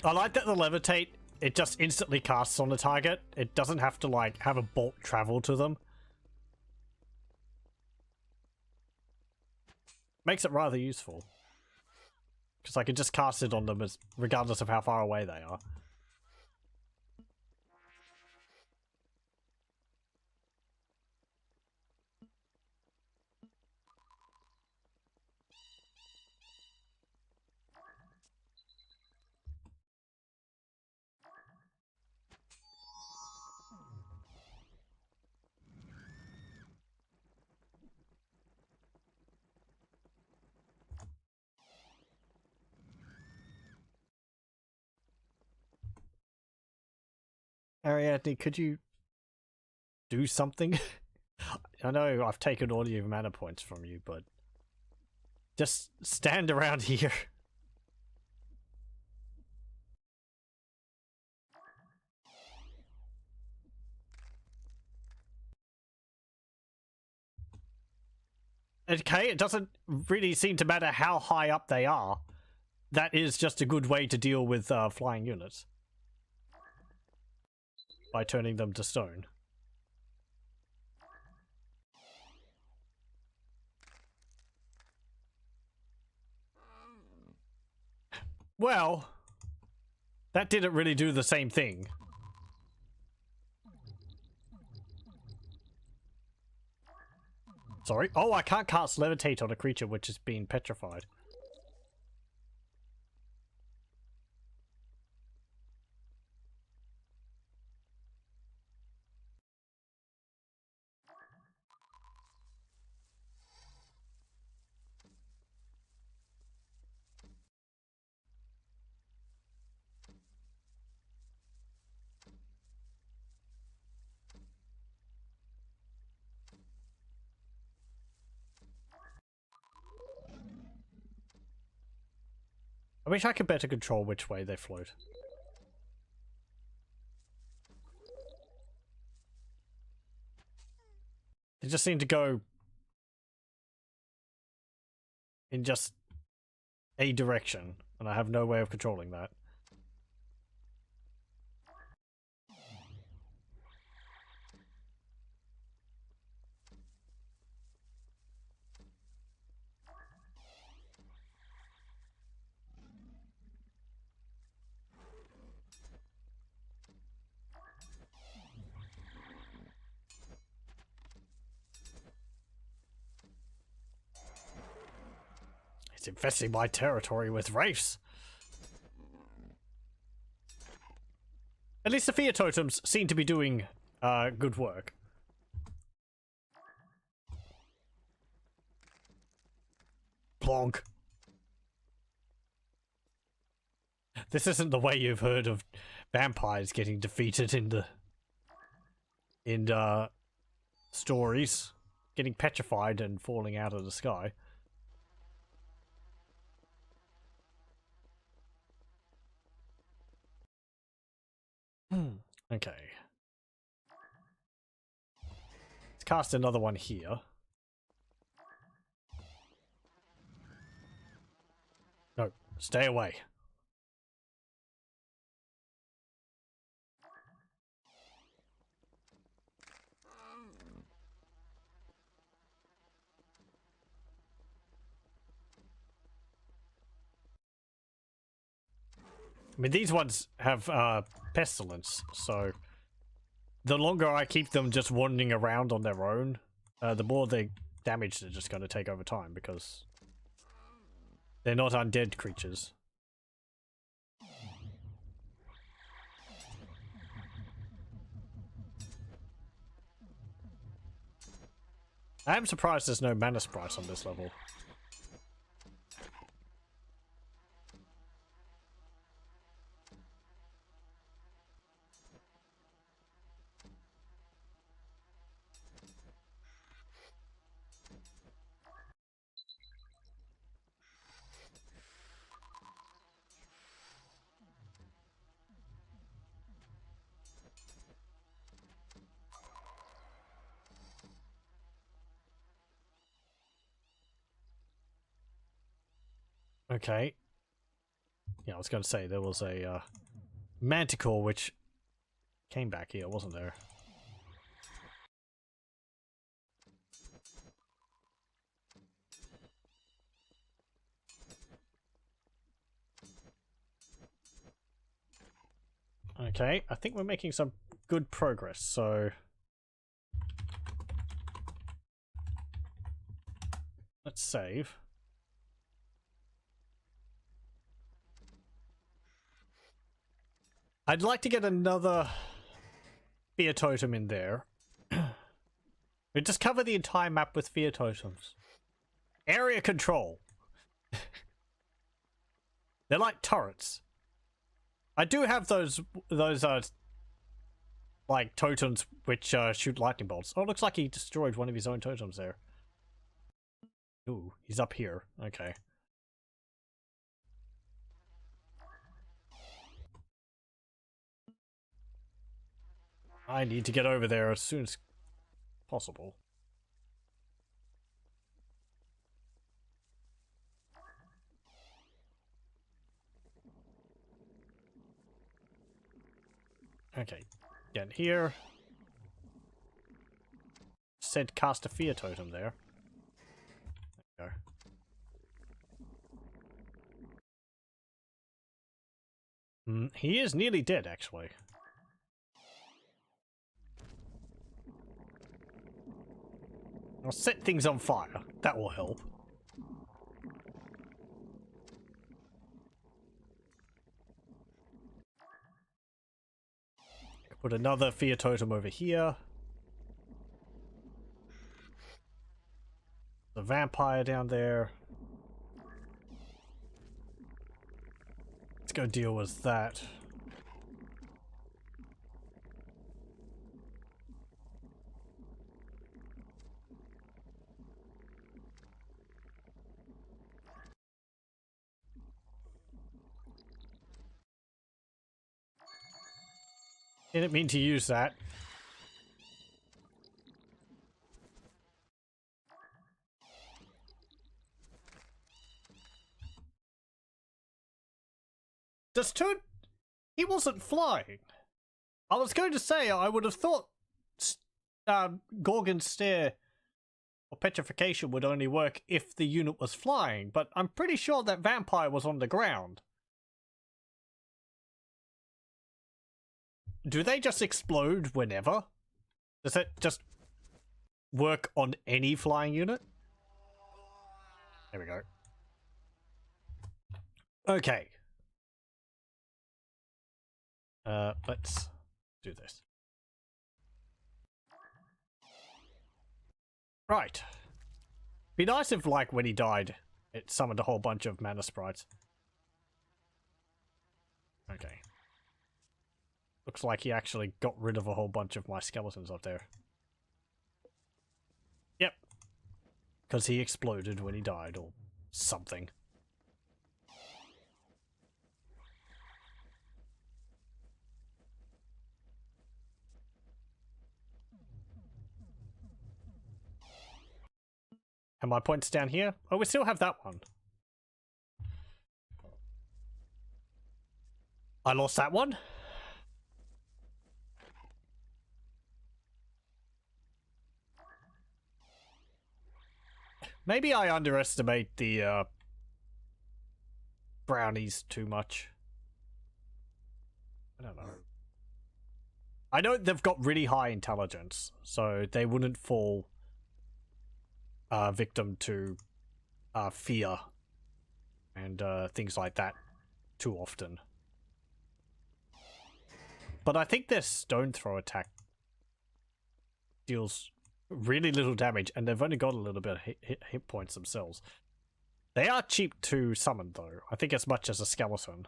I like that the levitate, it just instantly casts on the target. It doesn't have to, like, have a bolt travel to them. Makes it rather useful. Because I can just cast it on them as regardless of how far away they are. Ariadne, could you do something? I know I've taken all your mana points from you, but just stand around here. Okay, it doesn't really seem to matter how high up they are. That is just a good way to deal with flying units. By turning them to stone. Well, that didn't really do the same thing. Sorry. Oh, I can't cast levitate on a creature which has been petrified. I wish I could better control which way they float. They just seem to go in just a direction, and I have no way of controlling that. It's infesting my territory with wraiths. At least the fear totems seem to be doing good work. Plonk. This isn't the way you've heard of vampires getting defeated in stories, getting petrified and falling out of the sky. Okay. Let's cast another one here. No, stay away. I mean, these ones have pestilence, so the longer I keep them just wandering around on their own, the more the damage they're just going to take over time, because they're not undead creatures. I am surprised there's no mana sprites on this level. Okay. Yeah, I was going to say there was a manticore which came back here, wasn't there? Okay, I think we're making some good progress, so let's save. I'd like to get another fear totem in there. We just cover the entire map with fear totems. Area control. They're like turrets. I do have those like totems which shoot lightning bolts. Oh, it looks like he destroyed one of his own totems there. Ooh, he's up here. Okay. I need to get over there as soon as possible. Okay, get here. Said cast a fear totem there. There we go. He is nearly dead, actually. I'll set things on fire. That will help. Put another fear totem over here. The vampire down there. Let's go deal with that. Didn't mean to use that. Does Toad... He wasn't flying. I was going to say, I would have thought Gorgon's Stare or Petrification would only work if the unit was flying, but I'm pretty sure that vampire was on the ground. Do they just explode whenever? Does it just work on any flying unit? There we go. Okay. Let's do this. Right. Be nice if, like, when he died, it summoned a whole bunch of mana sprites. Okay. Looks like he actually got rid of a whole bunch of my skeletons up there. Yep. Because he exploded when he died, or something. And my points down here? Oh, we still have that one. I lost that one? Maybe I underestimate the brownies too much. I don't know. I know they've got really high intelligence, so they wouldn't fall victim to fear and things like that too often. But I think their stone throw attack deals really little damage, and they've only got a little bit of hit points themselves. They are cheap to summon, though. I think as much as a skeleton.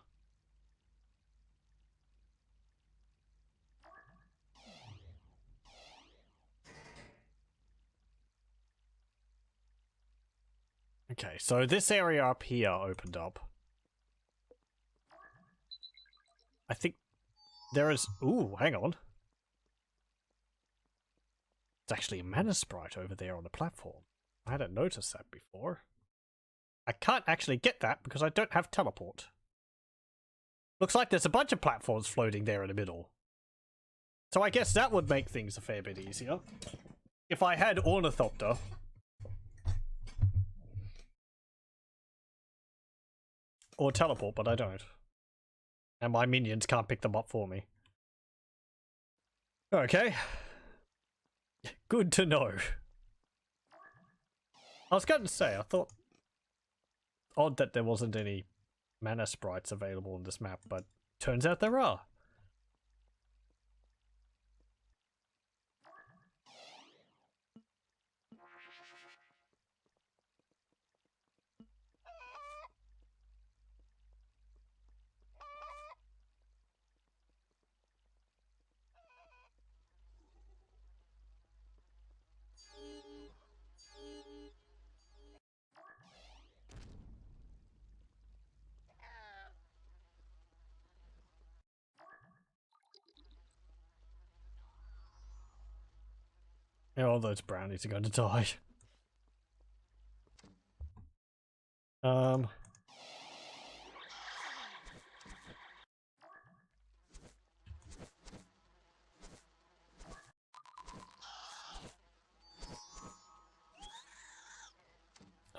Okay, so this area up here opened up. I think there is... Ooh, hang on. It's actually a mana sprite over there on the platform. I hadn't noticed that before. I can't actually get that because I don't have teleport. Looks like there's a bunch of platforms floating there in the middle. So I guess that would make things a fair bit easier. If I had Ornithopter. Or teleport, but I don't. And my minions can't pick them up for me. Okay. Good to know. I was going to say, I thought... Odd that there wasn't any mana sprites available on this map, but turns out there are. All those brownies are going to die.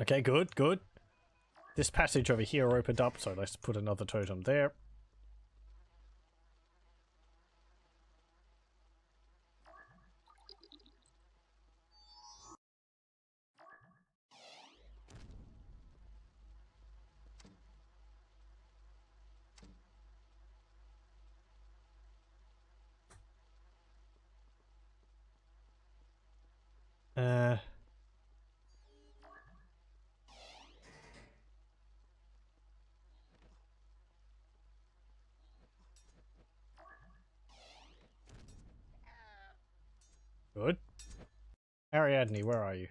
Okay, good, good. This passage over here opened up, so let's put another totem there. Good. Ariadne, where are you?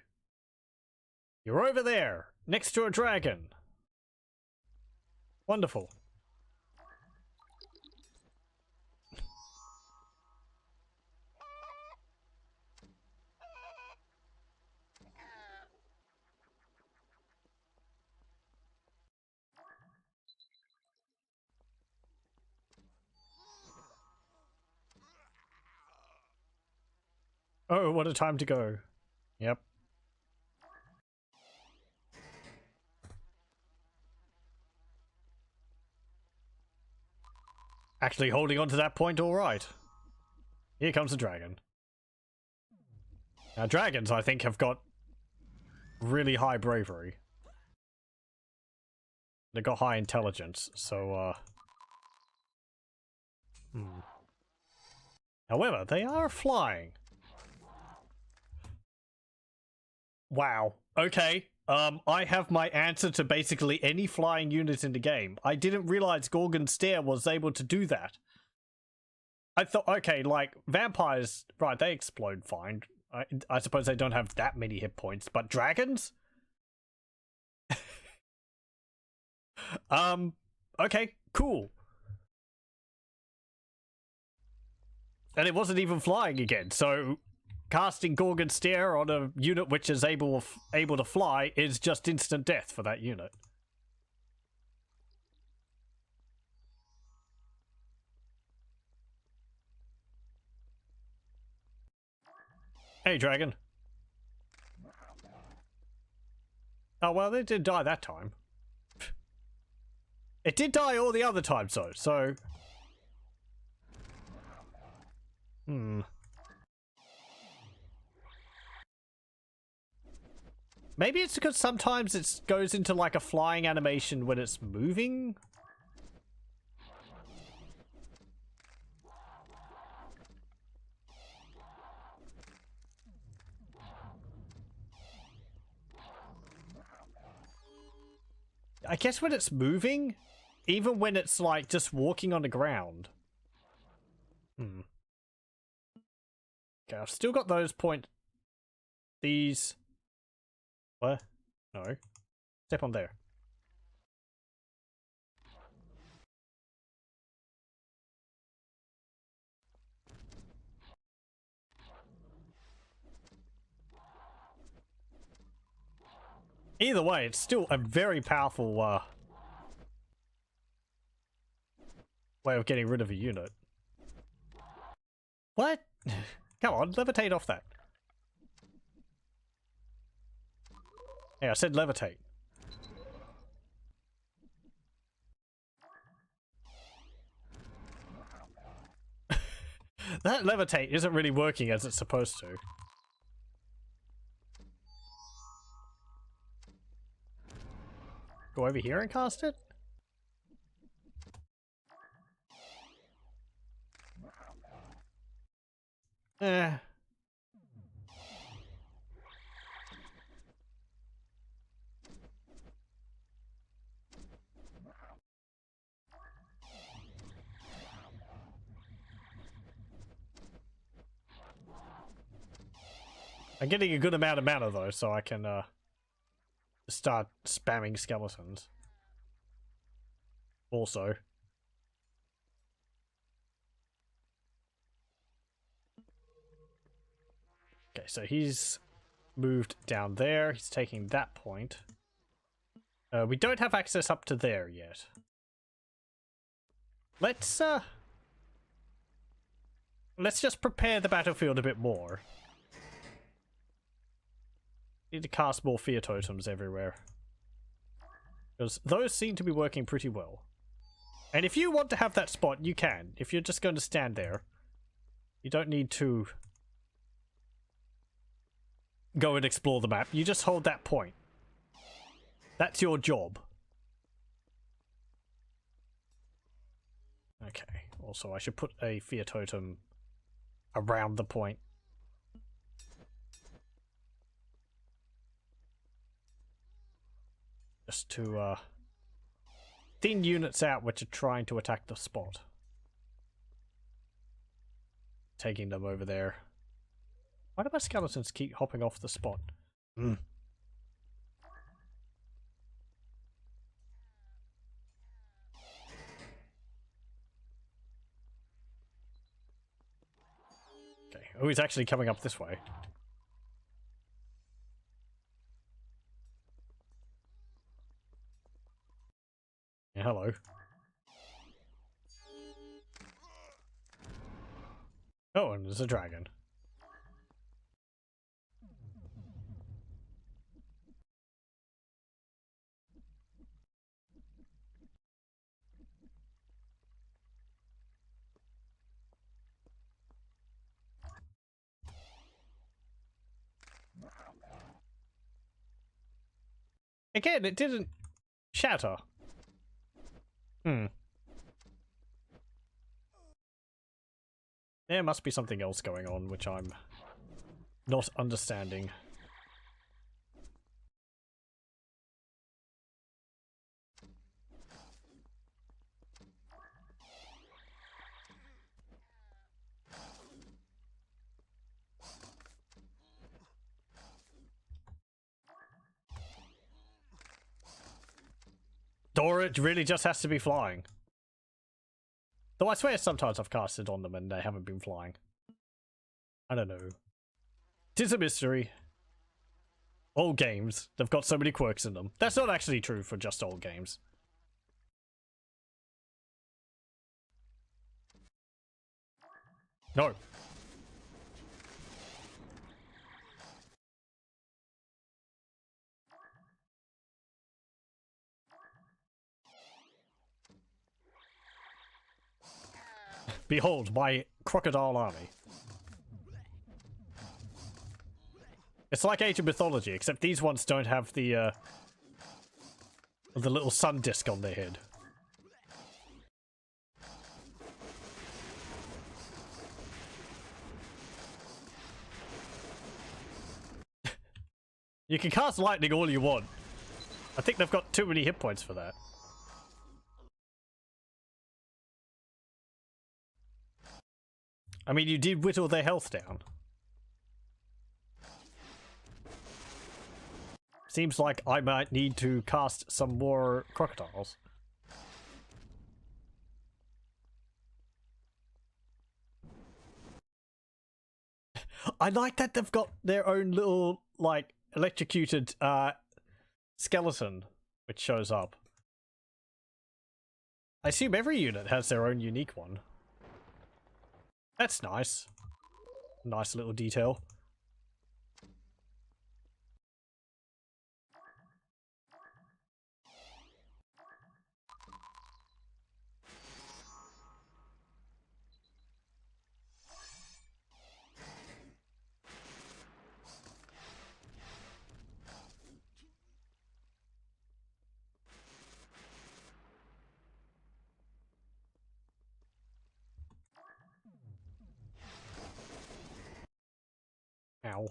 You're over there, next to a dragon. Wonderful. Oh, what a time to go. Yep. Actually holding on to that point all right. Here comes the dragon. Now dragons, I think, have got really high bravery. They've got high intelligence, so However, they are flying. Wow. Okay. I have my answer to basically any flying unit in the game. I didn't realize Gorgon's Stare was able to do that. I thought, okay, like, vampires, right, they explode fine. I suppose they don't have that many hit points, but dragons? Okay, cool. And it wasn't even flying again, so casting Gorgon's Stare on a unit which is able to fly is just instant death for that unit. Hey, dragon. Oh, well, it did die that time. It did die all the other times, though, so... Maybe it's because sometimes it goes into like a flying animation when it's moving? I guess when it's moving, even when it's like just walking on the ground. Okay, I've still got those these. What? No. Step on there. Either way, it's still a very powerful way of getting rid of a unit. What? Come on, levitate off that. Yeah, I said levitate. That levitate isn't really working as it's supposed to. Go over here and cast it? Eh. I'm getting a good amount of mana though, so I can start spamming skeletons. Also. Okay, so he's moved down there. He's taking that point. We don't have access up to there yet. Let's just prepare the battlefield a bit more. Need to cast more fear totems everywhere. Because those seem to be working pretty well. And if you want to have that spot, you can. If you're just going to stand there, you don't need to go and explore the map. You just hold that point. That's your job. Okay. Also, I should put a fear totem around the point. Just to thin units out which are trying to attack the spot. Taking them over there. Why do my skeletons keep hopping off the spot? Okay, oh, he's actually coming up this way. Yeah, hello. Oh, and there's a dragon. Again, it didn't shatter. There must be something else going on which I'm not understanding. Or it really just has to be flying. Though I swear sometimes I've casted on them and they haven't been flying. I don't know. 'Tis a mystery. Old games, they've got so many quirks in them. That's not actually true for just old games. No. Behold, my crocodile army. It's like Age of Mythology, except these ones don't have the little sun disc on their head. You can cast lightning all you want. I think they've got too many hit points for that. I mean, you did whittle their health down. Seems like I might need to cast some more crocodiles. I like that they've got their own little, like, electrocuted skeleton which shows up. I assume every unit has their own unique one. That's nice. Nice little detail. Ow.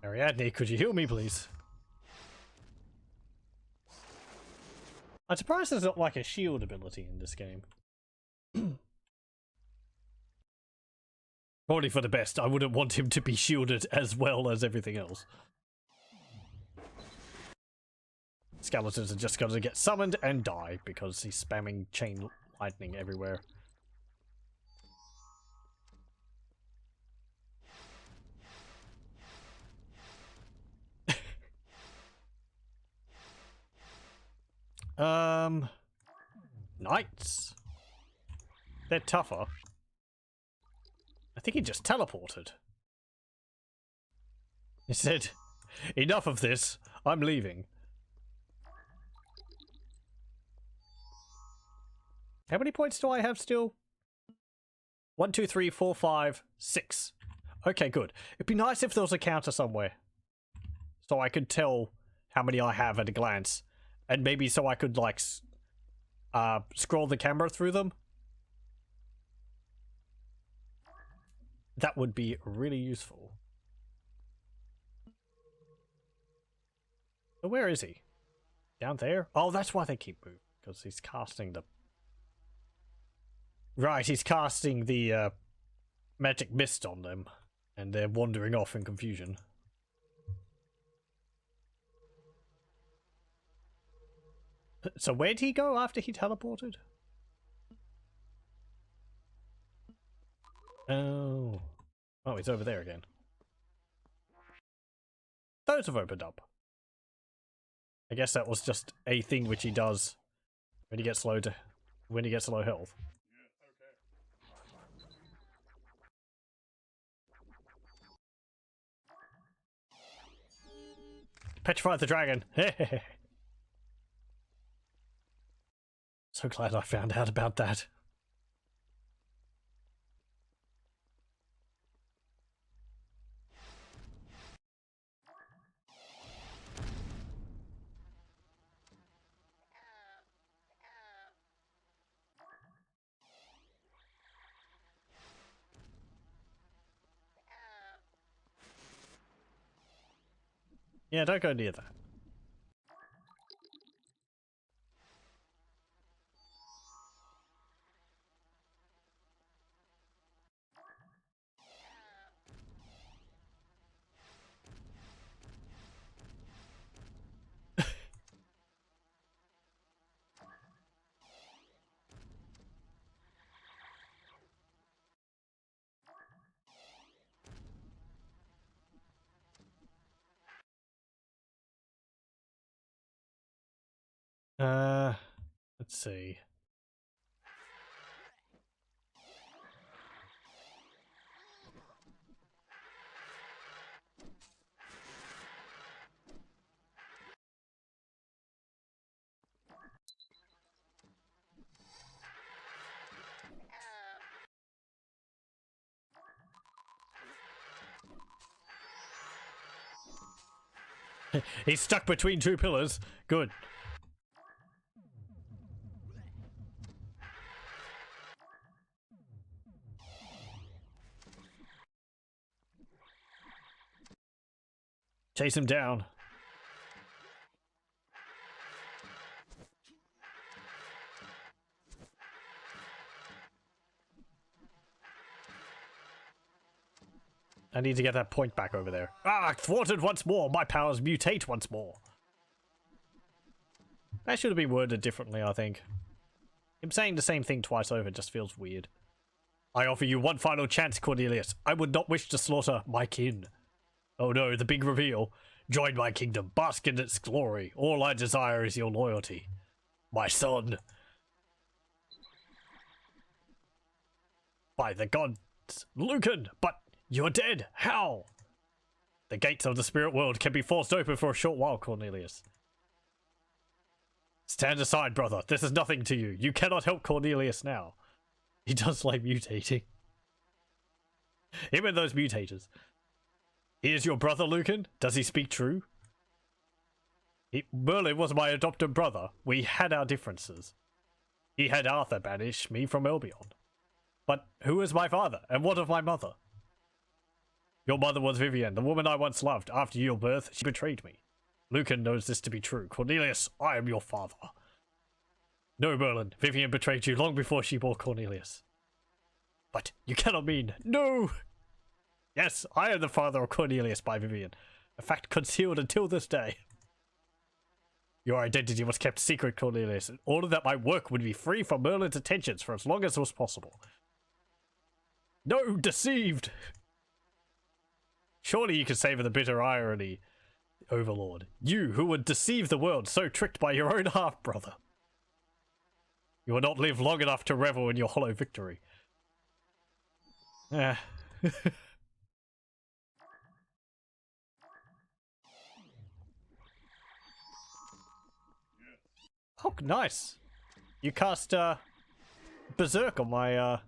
Ariadne, could you heal me, please? I'm surprised there's not like a shield ability in this game. Probably for the best. I wouldn't want him to be shielded as well as everything else. Skeletons are just going to get summoned and die because he's spamming chain lightning everywhere. Knights. They're tougher. I think he just teleported. He said, enough of this, I'm leaving. How many points do I have still? 1, 2, 3, 4, 5, 6. Okay, good. It'd be nice if there was a counter somewhere. So I could tell how many I have at a glance. And maybe so I could, like, scroll the camera through them. That would be really useful. So where is he? Down there? Oh, that's why they keep moving. Because he's casting the... Right, he's casting the magic mist on them. And they're wandering off in confusion. So where'd he go after he teleported? Oh. Oh, he's over there again. Those have opened up. I guess that was just a thing which he does when he gets low health. Petrify the dragon. So glad I found out about that. Yeah, don't go near that. Let's see. He's stuck between two pillars. Good. Chase him down. I need to get that point back over there. Ah, thwarted once more. My powers mutate once more. That should have been worded differently, I think. Him saying the same thing twice over just feels weird. I offer you one final chance, Cornelius. I would not wish to slaughter my kin. Oh no, the big reveal. Join my kingdom, bask in its glory. All I desire is your loyalty. My son. By the gods, Lucan, but you're dead. How? The gates of the spirit world can be forced open for a short while, Cornelius. Stand aside, brother. This is nothing to you. You cannot help Cornelius now. He does like mutating. Him and those mutators. He is your brother, Lucan? Does he speak true? Merlin was my adopted brother. We had our differences. He had Arthur banish me from Albion. But who is my father, and what of my mother? Your mother was Vivian, the woman I once loved. After your birth, she betrayed me. Lucan knows this to be true. Cornelius, I am your father. No, Merlin. Vivian betrayed you long before she bore Cornelius. But you cannot mean... No! Yes, I am the father of Cornelius by Vivian. A fact concealed until this day. Your identity was kept secret, Cornelius, in order that my work would be free from Merlin's attentions for as long as was possible. No, deceived! Surely you can savor the bitter irony, Overlord. You, who would deceive the world, so tricked by your own half-brother. You will not live long enough to revel in your hollow victory. Oh, nice. You cast Berserk on my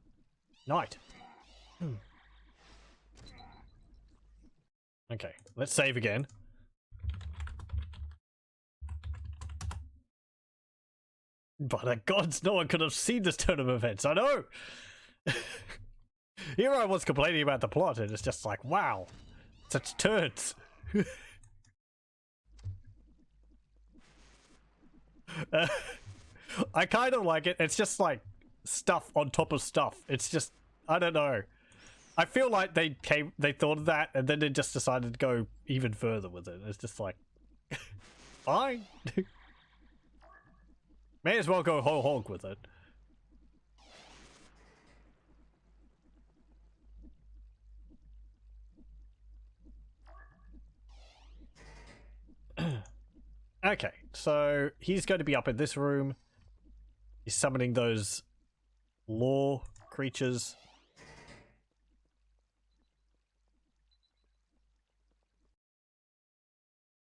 knight. Okay, let's save again. By the gods, no one could have seen this turn of events. I know. Here I was complaining about the plot, and it's just like, wow, such turds. I kind of like it. It's just like stuff on top of stuff. It's just, I don't know. I feel like they thought of that, and then they just decided to go even further with it. It's just like, fine. May as well go whole hog with it. Okay, so he's going to be up in this room. He's summoning those law creatures.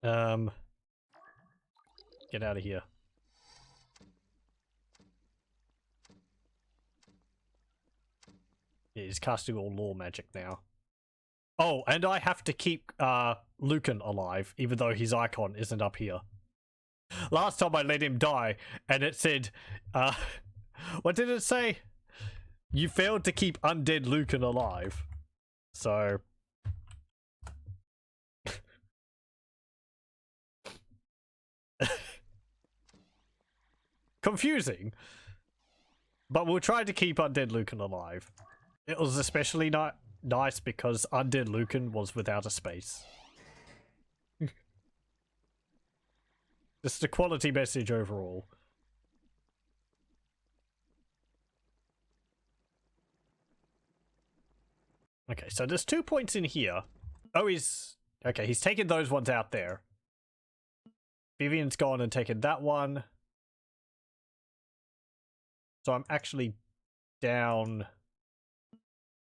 Get out of here. Yeah, he's casting all law magic now. Oh, and I have to keep Lucan alive, even though his icon isn't up here. Last time I let him die, and it said, what did it say? You failed to keep undead Lucan alive. So... confusing. But we'll try to keep undead Lucan alive. It was especially nice because undead Lucan was without a space. Just a quality message overall. Okay, so there's 2 points in here. Oh, he's... okay, he's taken those ones out there. Vivian's gone and taken that one. So I'm actually down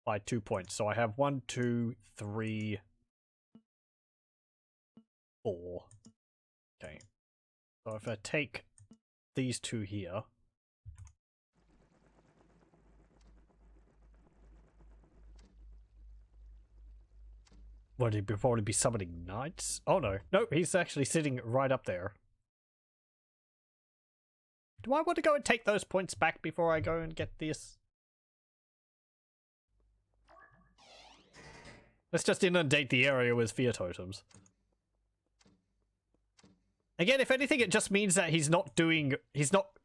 by 2 points. So I have 1, 2, 3, 4. Okay. So if I take these two here. Would he probably be summoning knights? Oh no. No, he's actually sitting right up there. Do I want to go and take those points back before I go and get this? Let's just inundate the area with fear totems. Again, if anything, it just means that he's not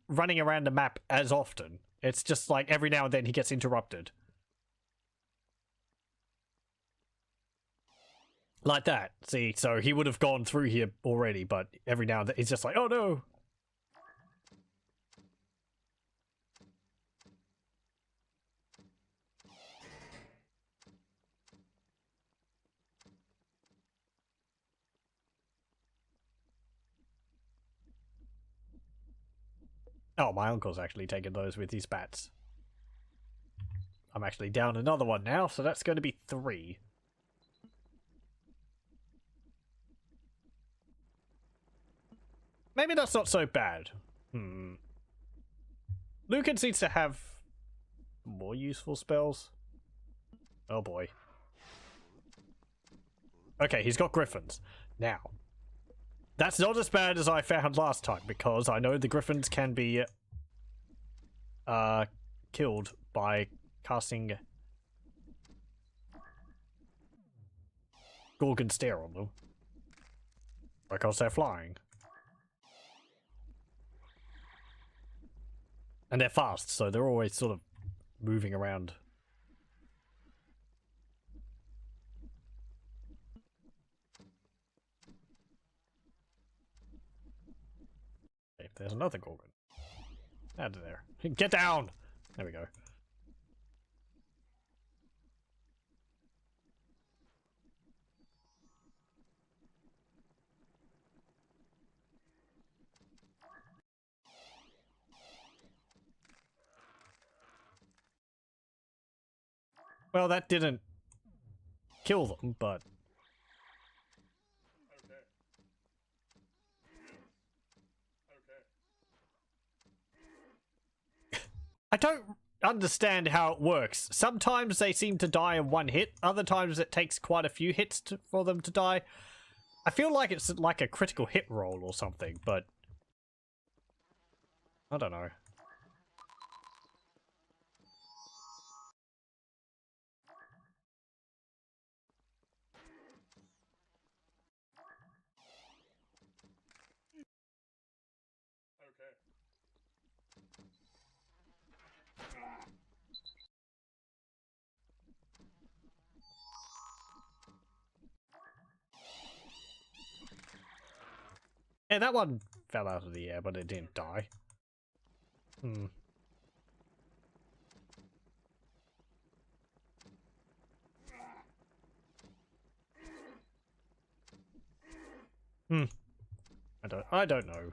running around the map as often. It's just like every now and then he gets interrupted. Like that. See, so he would have gone through here already, but every now and then he's just like, oh no! Oh, my uncle's actually taken those with his bats. I'm actually down another one now, so that's going to be 3. Maybe that's not so bad. Lucan seems to have more useful spells. Oh boy. Okay, he's got Griffins. Now, that's not as bad as I found last time, because I know the Griffins can be killed by casting Gorgon Stare on them. Because they're flying. And they're fast, so they're always sort of moving around. Okay, there's another Gorgon. Out of there. Get down! There we go. Well, that didn't kill them, but... I don't understand how it works. Sometimes they seem to die in one hit, other times it takes quite a few hits for them to die. I feel like it's like a critical hit roll or something, but... I don't know. Yeah, that one fell out of the air, but it didn't die. I don't know.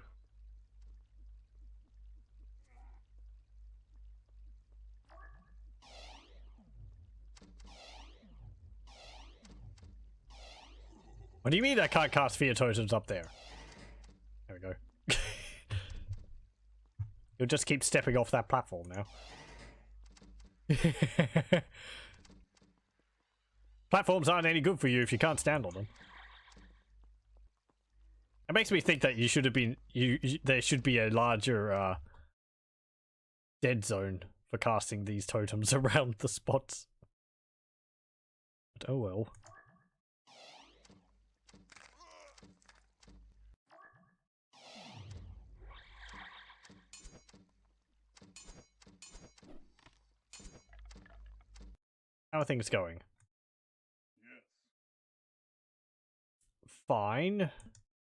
What do you mean I can't cast Fear Totems up there? There we go. You'll just keep stepping off that platform now. Platforms aren't any good for you if you can't stand on them. It makes me think that you should have been... there should be a larger dead zone for casting these totems around the spots. But oh well. How are things going? Yes. Fine.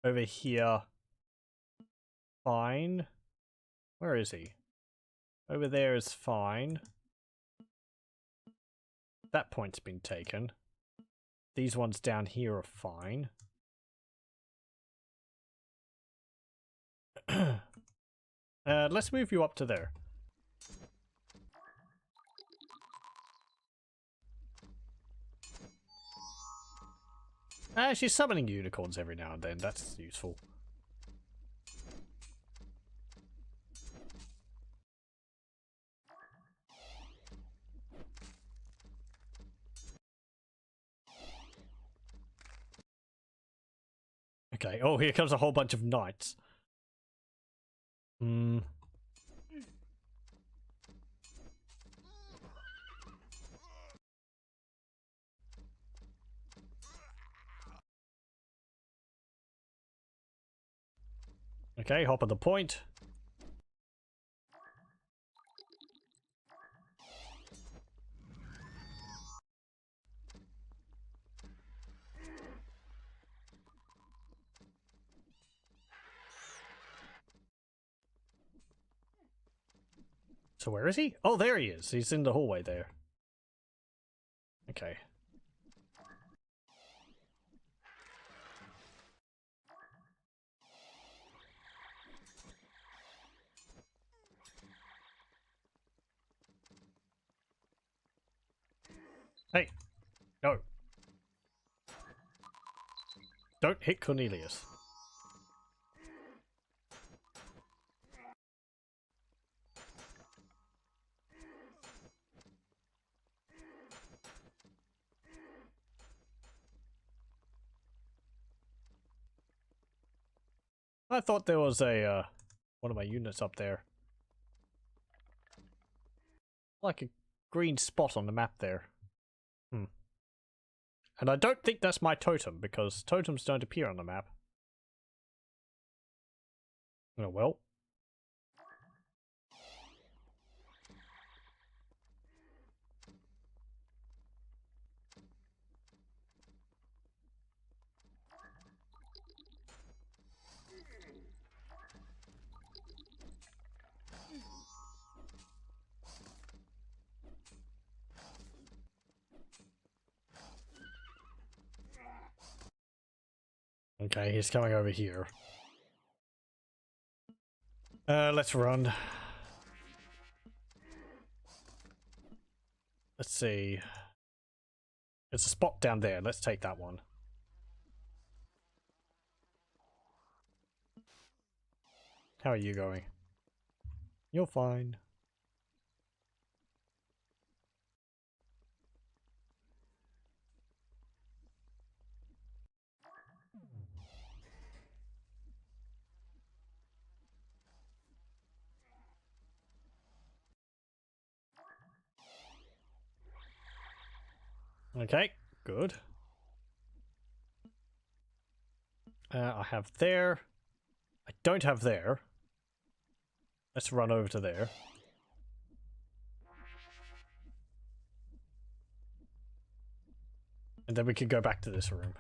Over here. Fine. Where is he? Over there is fine. That point's been taken. These ones down here are fine. Let's move you up to there. She's summoning unicorns every now and then. That's useful. Okay. Oh, here comes a whole bunch of knights. Okay, hop on the point. So where is he? Oh, there he is. He's in the hallway there. Okay. Hey! No! Don't hit Cornelius. I thought there was a, one of my units up there. Like a green spot on the map there. Hmm. And I don't think that's my totem, because totems don't appear on the map. Oh well. Okay, he's coming over here. Let's run. Let's see. There's a spot down there. Let's take that one. How are you going? You're fine. Okay, good. I have there. I don't have there. Let's run over to there. And then we can go back to this room.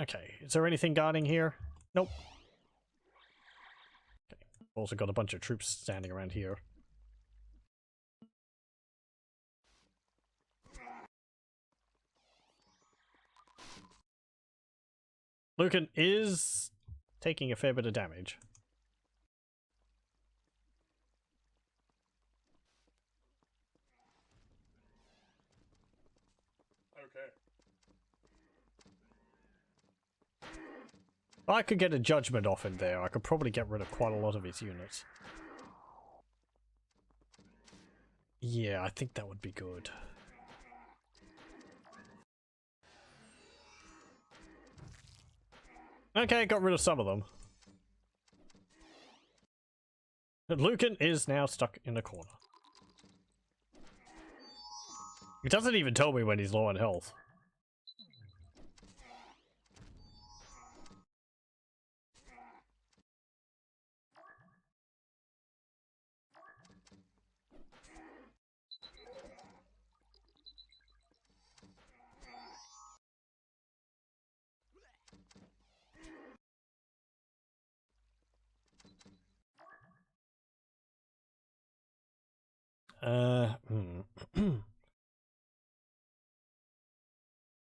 Okay, is there anything guarding here? Nope. Okay, also got a bunch of troops standing around here. Lucan is taking a fair bit of damage. I could get a judgment off in there. I could probably get rid of quite a lot of his units. Yeah, I think that would be good. Okay, got rid of some of them. But Lucan is now stuck in the corner. He doesn't even tell me when he's low on health.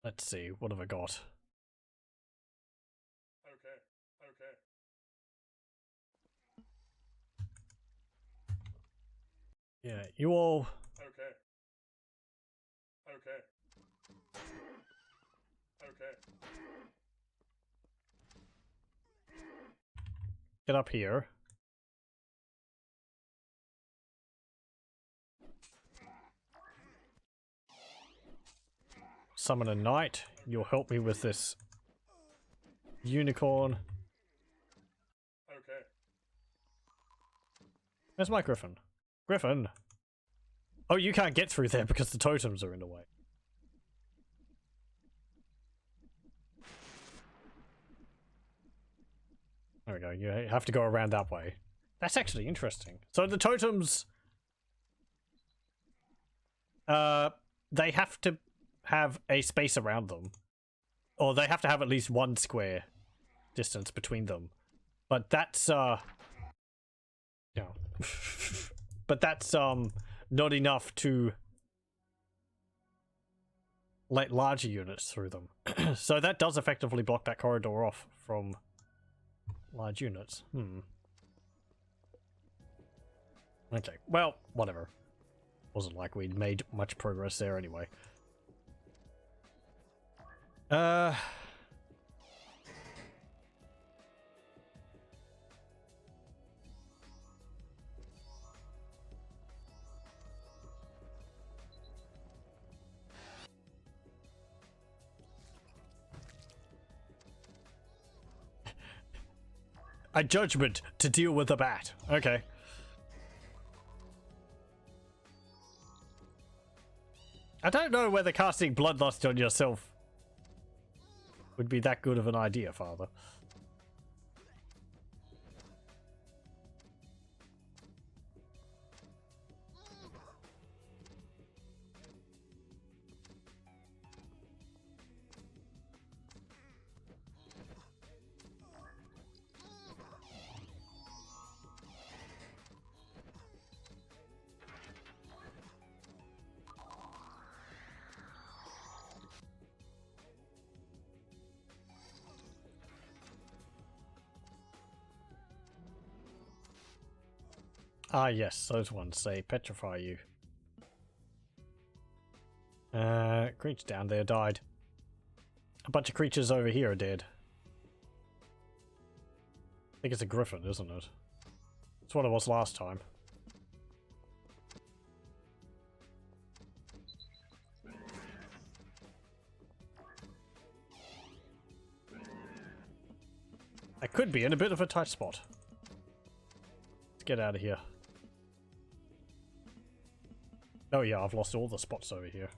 Let's see, what have I got? Yeah, you all... Get up here. Summon a knight. You'll help me with this unicorn. Where's my griffin? Griffin! Oh, you can't get through there because the totems are in the way. There we go. You have to go around that way. That's actually interesting. So the totems... they have to have a space around them. Or they have to have at least one square distance between them. But that's no. But that's not enough to let larger units through them. So that does effectively block that corridor off from large units. Okay, well, whatever. Wasn't like we'd made much progress there anyway. A judgment to deal with a bat. Okay. I don't know whether casting Bloodlust on yourself would be that good of an idea, Father. Ah, yes, those ones, they petrify you. Creature down there died. A bunch of creatures over here are dead. I think it's a griffin, isn't it? That's what it was last time. I could be in a bit of a tight spot. Let's get out of here. Oh yeah, I've lost all the spots over here.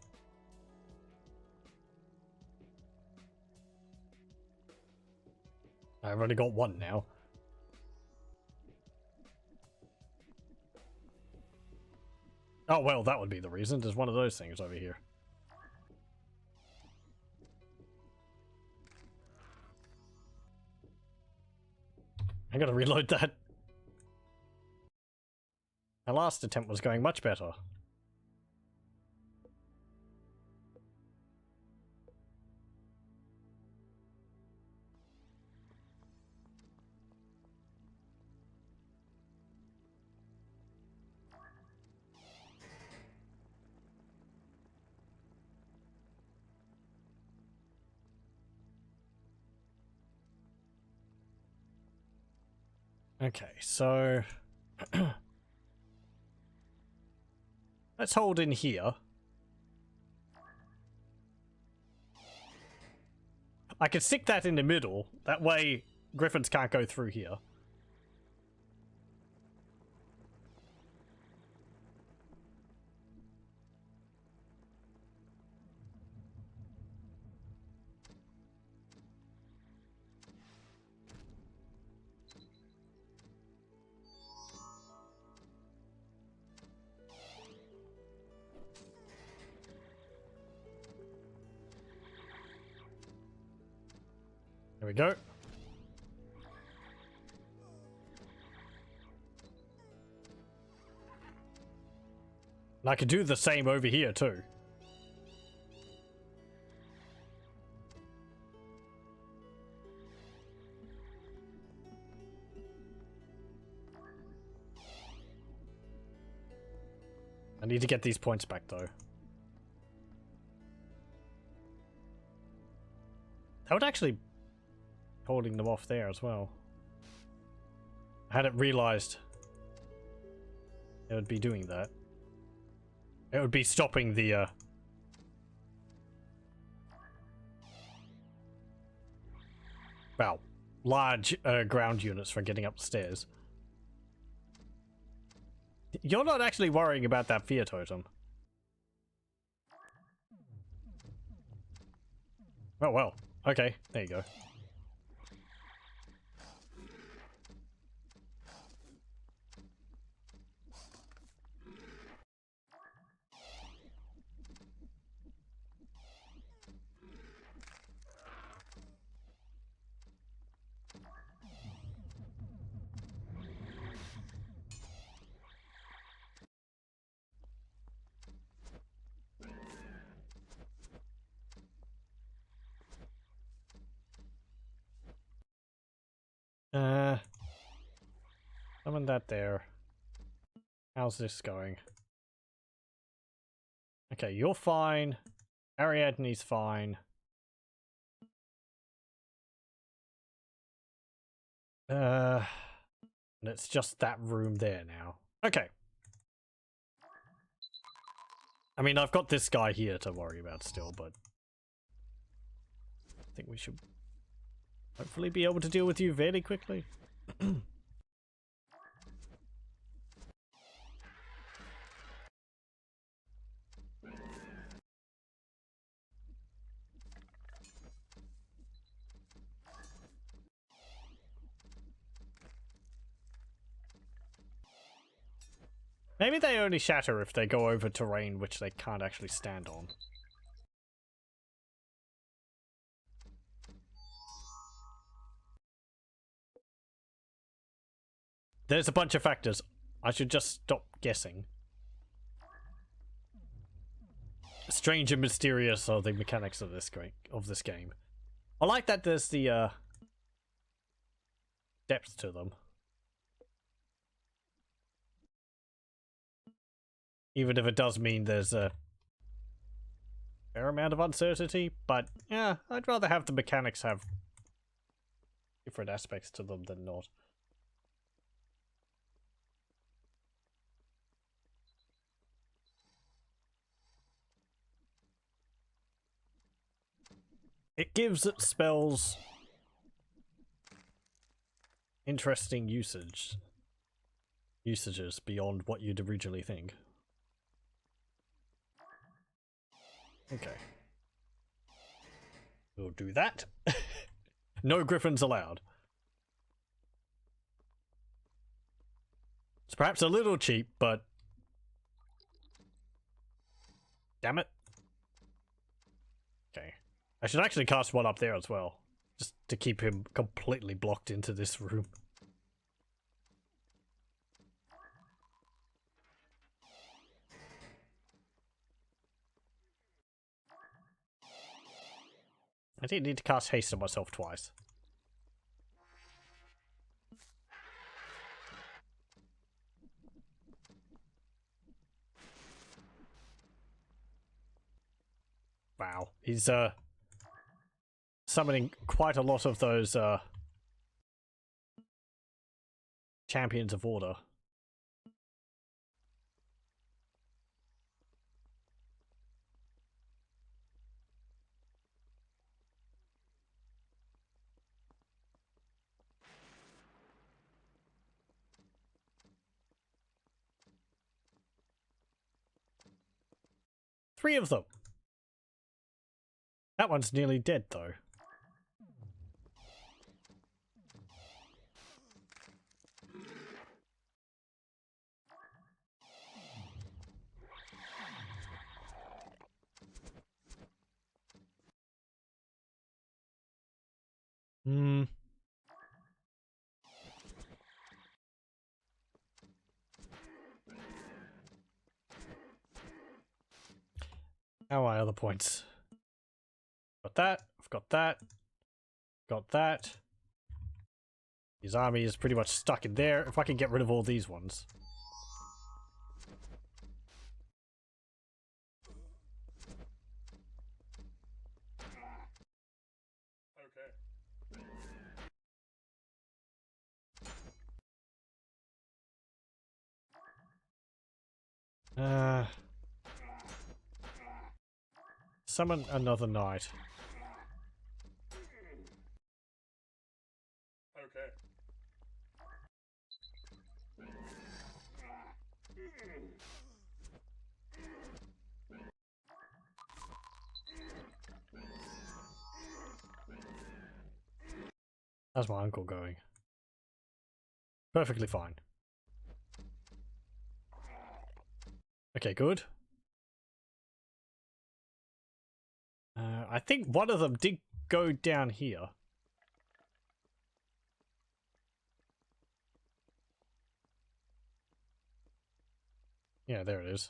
I've only got one now. Oh well, that would be the reason. There's one of those things over here. I gotta reload that. My last attempt was going much better. Okay, so let's hold in here. I could stick that in the middle. That way Griffins can't go through here. There we go. And I could do the same over here too. I need to get these points back though. That would actually holding them off there as well. I hadn't realized it would be doing that. It would be stopping the well, large ground units from getting up the stairs. You're not actually worrying about that fear totem. Oh well, okay, there you go. summon that there. How's this going? Okay, you're fine. Ariadne's fine. And it's just that room there now. Okay. I mean, I've got this guy here to worry about still, but I think we should hopefully be able to deal with you fairly quickly. Maybe they only shatter if they go over terrain which they can't actually stand on. There's a bunch of factors. I should just stop guessing. Strange and mysterious are the mechanics of this game. I like that there's the depth to them. Even if it does mean there's a fair amount of uncertainty, but yeah, I'd rather have the mechanics have different aspects to them than not. It gives it spells interesting usages beyond what you'd originally think. Okay. We'll do that. No Griffins allowed. It's perhaps a little cheap, but damn it. Okay. I should actually cast one up there as well, just to keep him completely blocked into this room. I didn't need to cast haste on myself twice. Wow, he's summoning quite a lot of those champions of order. Three of them. That one's nearly dead, though. Hmm. How are my other points? Got that. I've got that. Got that. His army is pretty much stuck in there. If I can get rid of all these ones. Okay. Summon another knight. Okay. How's my uncle going? Perfectly fine. Okay, good. I think one of them did go down here. Yeah, there it is.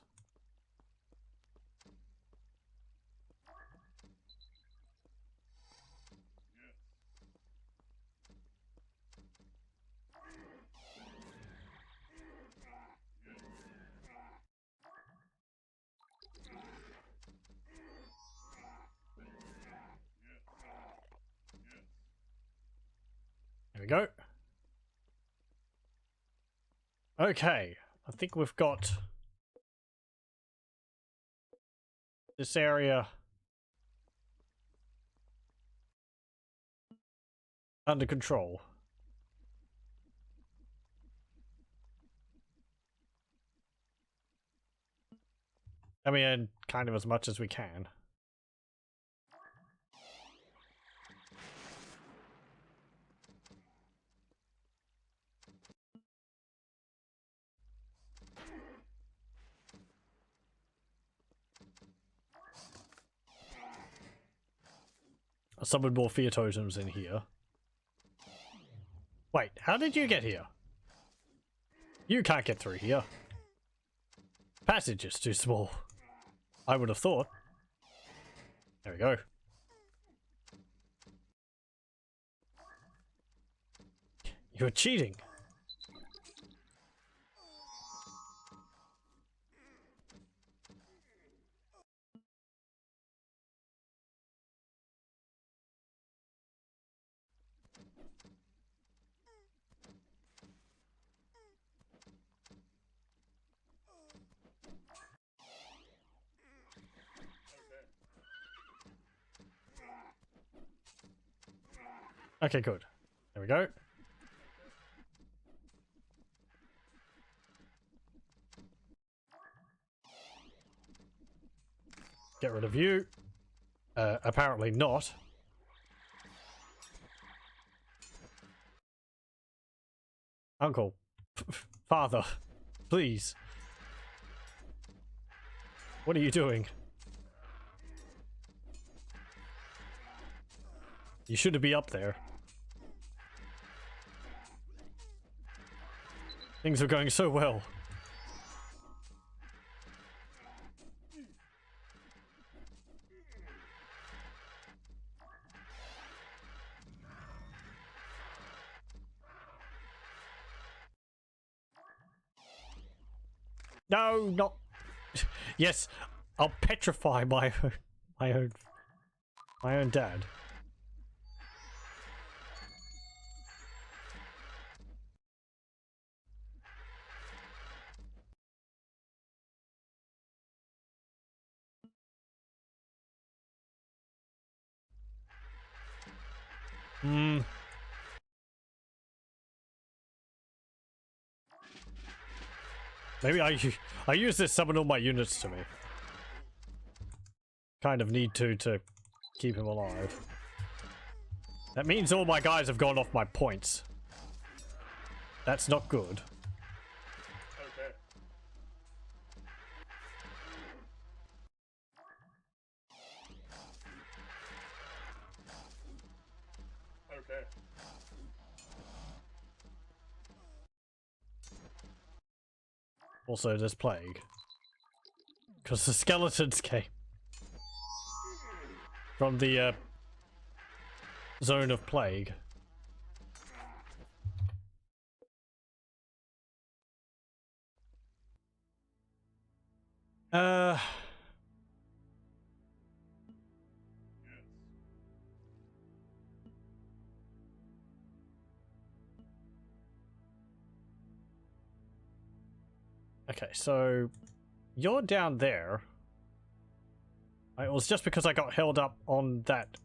go. Okay, I think we've got this area under control. I mean, kind of as much as we can. I summoned more fear totems in here. Wait, how did you get here? You can't get through here. Passage is too small. I would have thought. There we go. You're cheating. Okay, good. There we go. Get rid of you. Apparently not. Uncle. Father. Please. What are you doing? You shouldn't be up there. Things are going so well. No, not. Yes, I'll petrify my own dad. Maybe I use this summon all my units to me. Kind of need to keep him alive. That means all my guys have gone off my points. That's not good. Okay. Okay. Also, there's plague. Because the skeletons came from the zone of plague. Okay, so you're down there. It was just because I got held up on that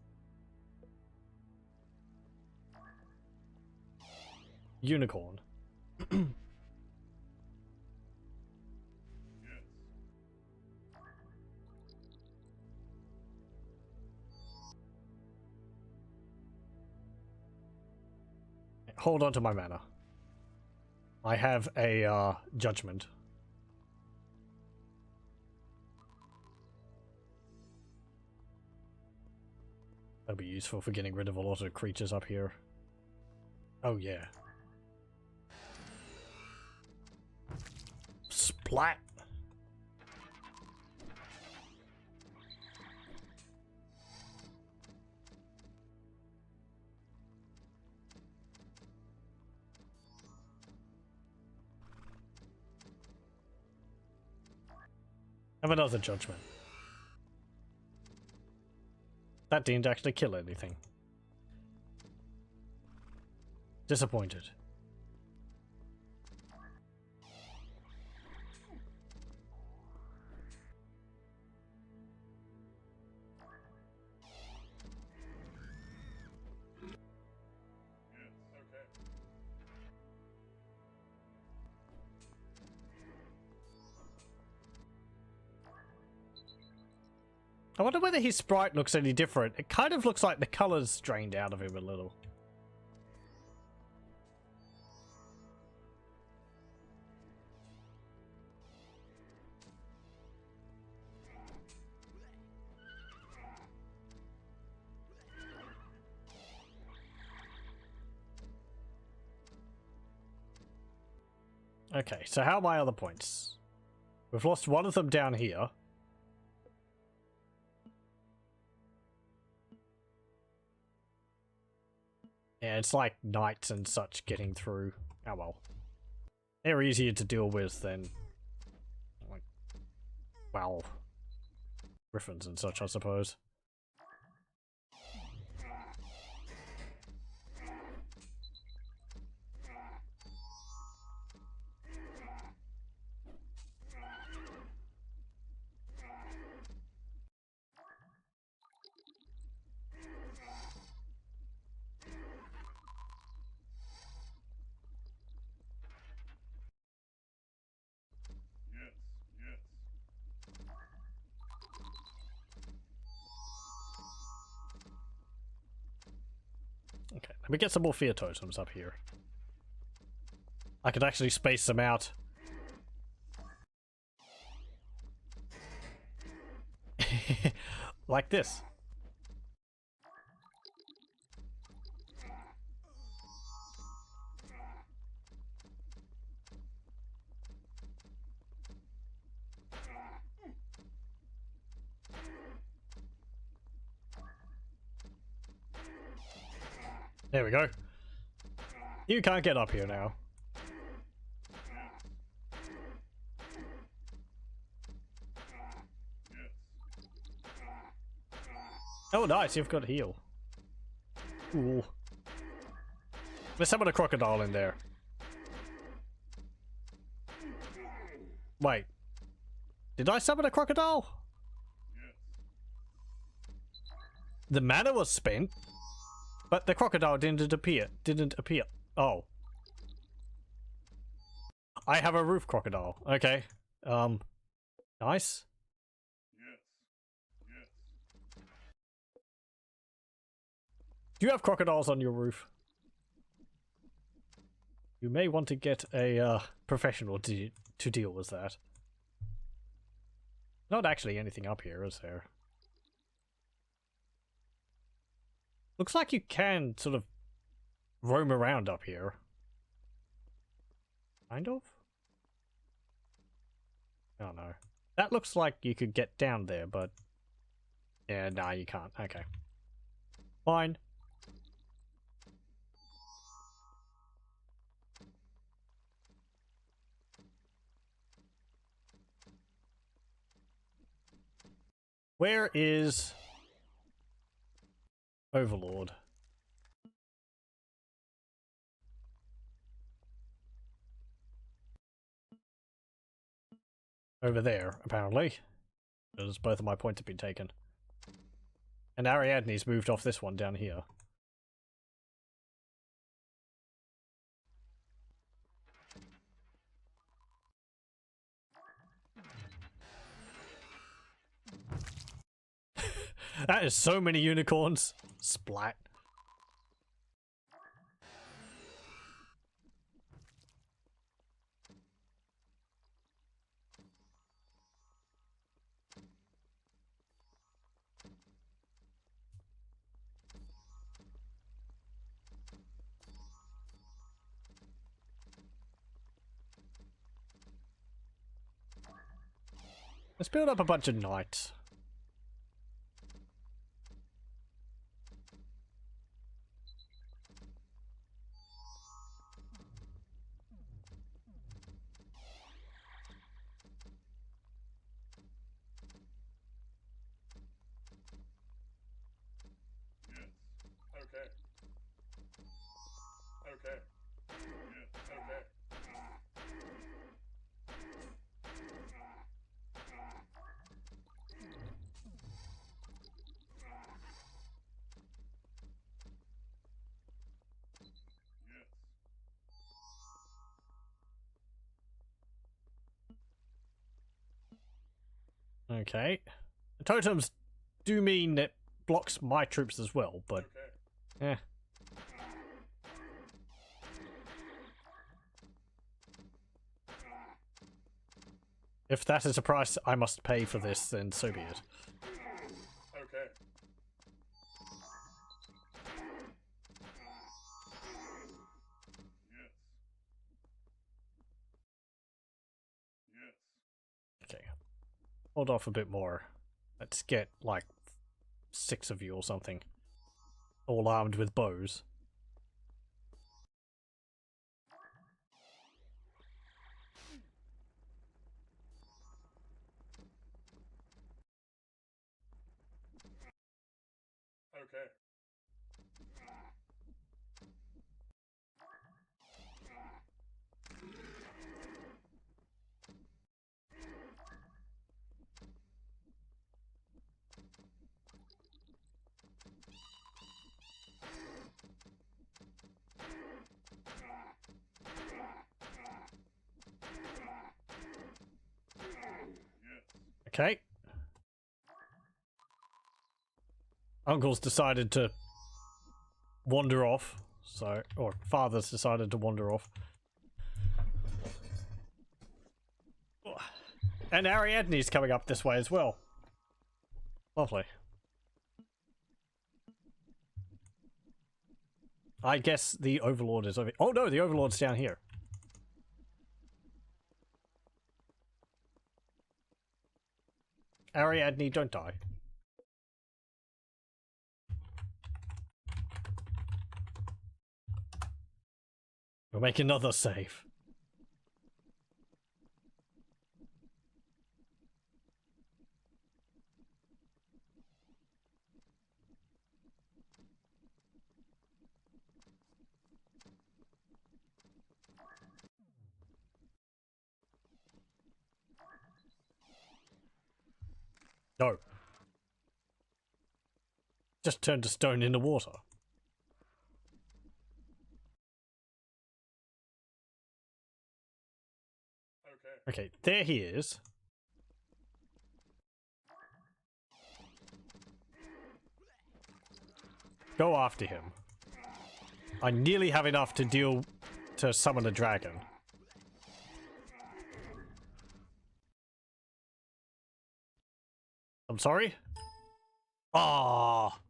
unicorn. Hold on to my mana. I have a judgment. That'll be useful for getting rid of a lot of creatures up here. Oh yeah. Splat! Have another judgment. That didn't actually kill anything. Disappointed. I wonder whether his sprite looks any different. It kind of looks like the colors drained out of him a little. Okay, so how are my other points? We've lost one of them down here. Yeah, it's like knights and such getting through. Oh well. They're easier to deal with than, like, well, Griffins and such, I suppose. Okay, let me get some more fear totems up here. I could actually space them out. Like this. There we go. You can't get up here now. Oh, nice. You've got heal. Ooh. Let's summon a crocodile in there. Wait. Did I summon a crocodile? The mana was spent, but the crocodile didn't appear. Oh. I have a roof crocodile. Okay. Nice. Do you have crocodiles on your roof? You may want to get a professional to deal with that. Not actually anything up here, is there? Looks like you can sort of roam around up here. Kind of? I don't know. That looks like you could get down there, but... yeah, nah, you can't. Okay. Fine. Where is Overlord? Over there, apparently. Because both of my points have been taken. And Ariadne's moved off this one down here. That is so many unicorns. Splat. Let's build up a bunch of knights. Okay. Yeah. Okay. Okay. The totems do mean it blocks my troops as well, but Okay. eh. If that is a price I must pay for this, then so be it. Okay. Yes. Yes. Okay. Hold off a bit more. Let's get like 6 of you or something. All armed with bows. Okay. Okay. Uncle's decided to wander off, so, or father's decided to wander off. And Ariadne's coming up this way as well. Lovely. I guess the Overlord is over. Oh no, the Overlord's down here. Ariadne, don't die. We'll make another save. No. Just turned to stone in the water. Okay. Okay, there he is. Go after him. I nearly have enough to summon a dragon. I'm sorry? Ah,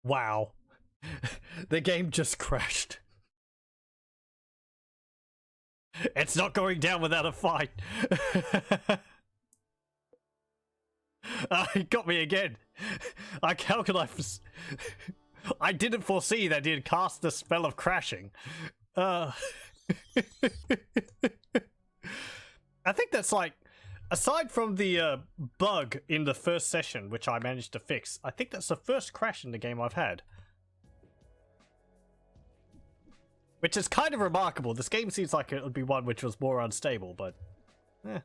wow. The game just crashed. It's not going down without a fight. It got me again. Like, how could I... I didn't foresee that he'd cast the spell of crashing. I think that's like... Aside from the bug in the first session, which I managed to fix, I think that's the first crash in the game I've had. Which is kind of remarkable. This game seems like it would be one which was more unstable, but... eh.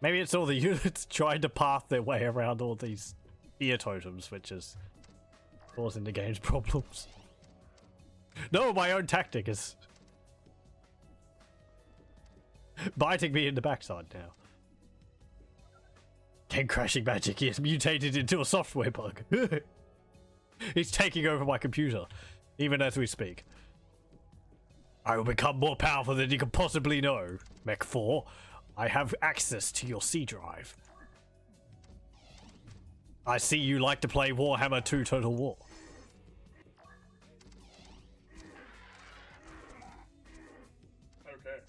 Maybe it's all the units trying to path their way around all these fear totems, which is causing the game's problems. No, my own tactic is biting me in the backside now. Game crashing magic, he has mutated into a software bug. He's taking over my computer, even as we speak. I will become more powerful than you can possibly know, Mech 4. I have access to your C drive. I see you like to play Warhammer 2 Total War. Okay.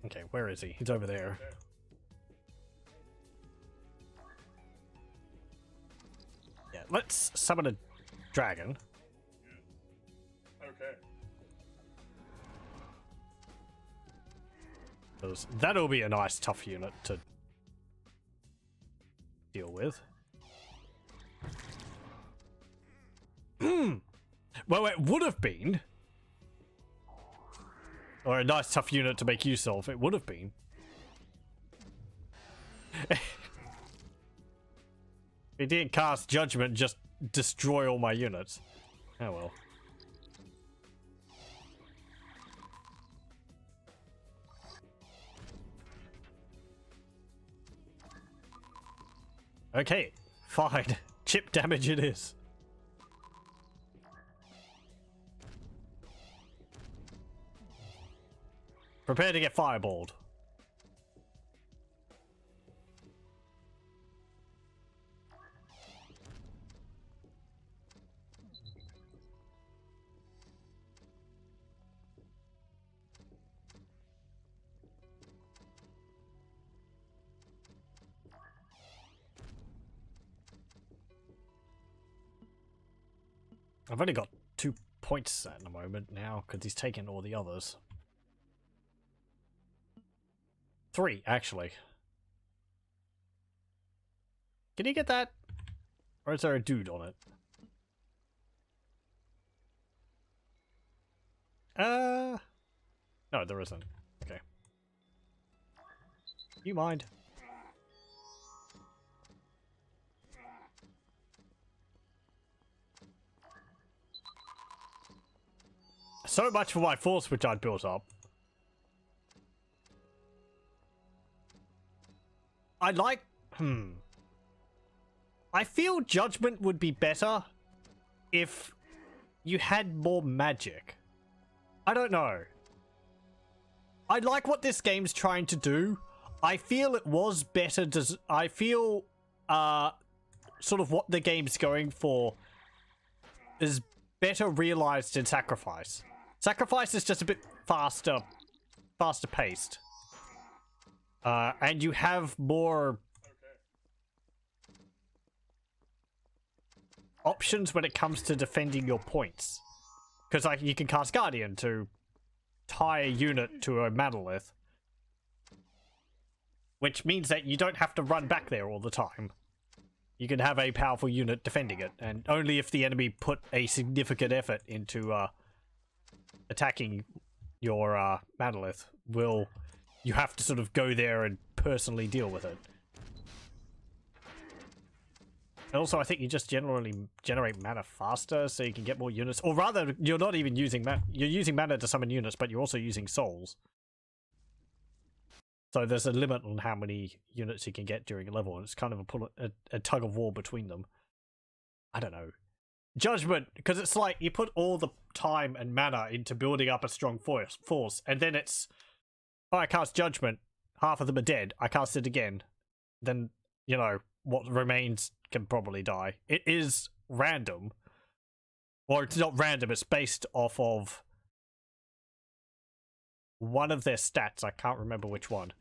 Okay, where is he? He's over there. Okay. Yeah, let's summon a dragon. Okay. That'll be a nice tough unit to with. Well, it would have been. Or a nice tough unit to make use of. It would have been. If it didn't cast Judgment, just destroy all my units. Oh well. Okay, fine. Chip damage it is. Prepare to get fireballed. I've only got 2 points at the moment now because he's taken all the others. 3, actually. Can you get that? Or is there a dude on it? No, there isn't. Okay. You mind? So much for my force which I'd built up. I like... I feel Judgment would be better if you had more magic. I don't know. I like what this game's trying to do. I feel it was better... I feel sort of what the game's going for is better realized in Sacrifice. Sacrifice is just a bit faster paced. And you have more options when it comes to defending your points. Because like you can cast Guardian to tie a unit to a monolith. Which means that you don't have to run back there all the time. You can have a powerful unit defending it. And only if the enemy put a significant effort into attacking your monolith will you have to sort of go there and personally deal with it. And also, I think you just generally generate mana faster, so you can get more units. Or rather, you're not even using mana. You're using mana to summon units, but you're also using souls. So there's a limit on how many units you can get during a level, and it's kind of a tug of war between them. I don't know. Judgment, because it's like you put all the time and mana into building up a strong force, and then it's, oh, I cast Judgment, half of them are dead, I cast it again, then, you know, what remains can probably die. It is random. Or it's not random, it's based off of one of their stats, I can't remember which one.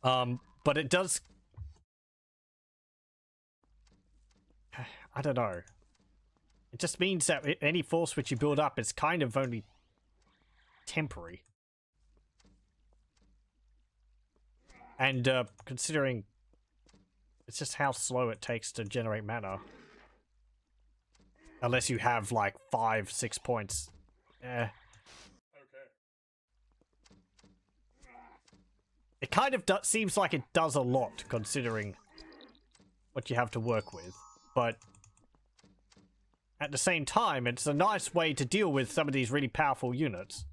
But it does... I don't know. It just means that any force which you build up is kind of only temporary. And considering it's just how slow it takes to generate mana. Unless you have like 5-6 points. Okay. It kind of seems like it does a lot considering what you have to work with. But at the same time, it's a nice way to deal with some of these really powerful units.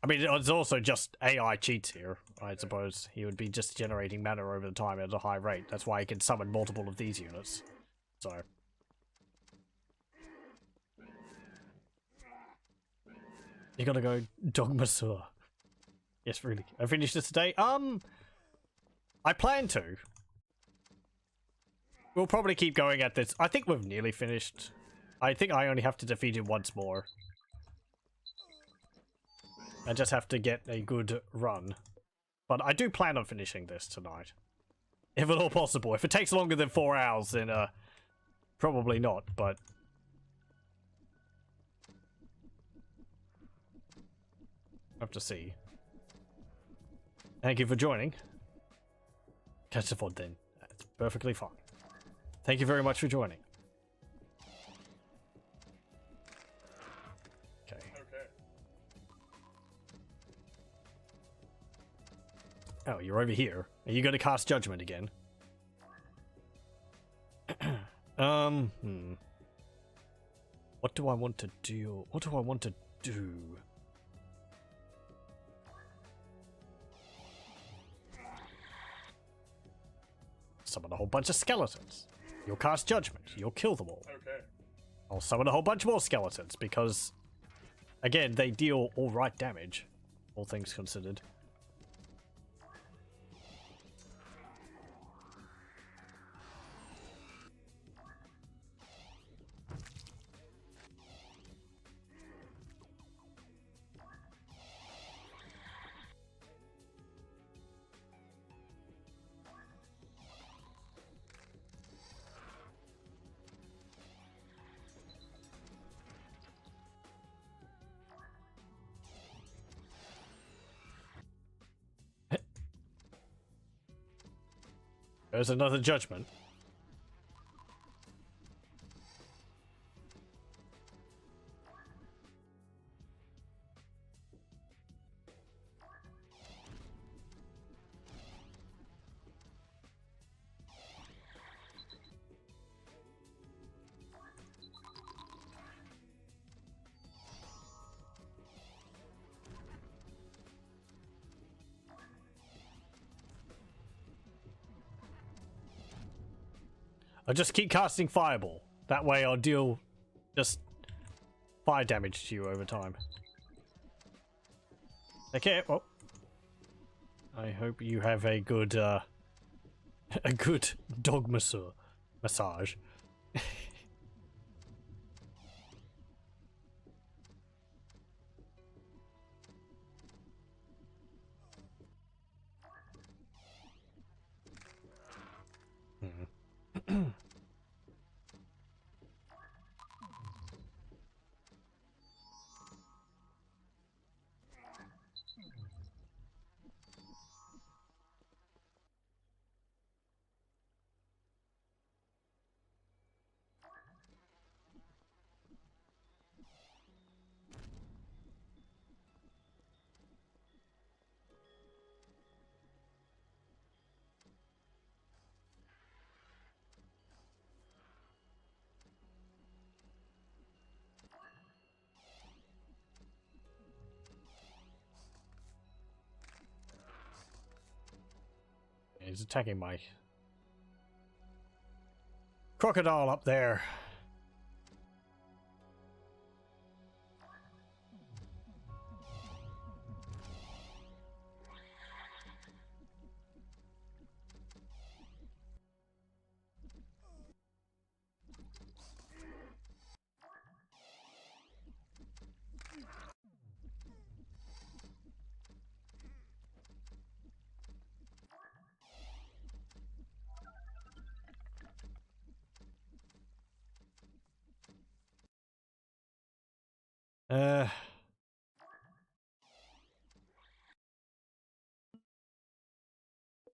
I mean, it's also just AI cheats here, I suppose. He would be just generating mana over the time at a high rate. That's why he can summon multiple of these units. So. You gotta go Dogmasaur. Yes, really. I finished this today. I plan to. We'll probably keep going at this. I think we've nearly finished. I think I only have to defeat him once more. I just have to get a good run. But I do plan on finishing this tonight. If at all possible. If it takes longer than 4 hours, then probably not, but... have to see. Thank you for joining. Catch the VOD then. That's perfectly fine. Thank you very much for joining. Okay. Okay. Oh, you're over here. Are you going to cast Judgment again? What do I want to do? What do I want to do? Summon a whole bunch of skeletons. You'll cast Judgment. You'll kill them all. Okay. I'll summon a whole bunch more skeletons because, again, they deal alright damage, all things considered. There's another Judgment. I'll just keep casting Fireball. That way I'll deal just fire damage to you over time. Okay, well. I hope you have a good dog massage. He's attacking my crocodile up there.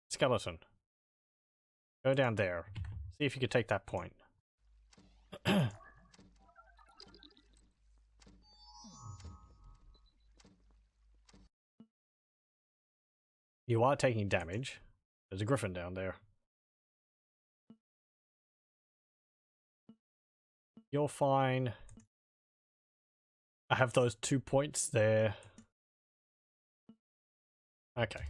Skeleton. Go down there. See if you can take that point. You are taking damage. There's a griffin down there. You're fine. I have those 2 points there. Okay.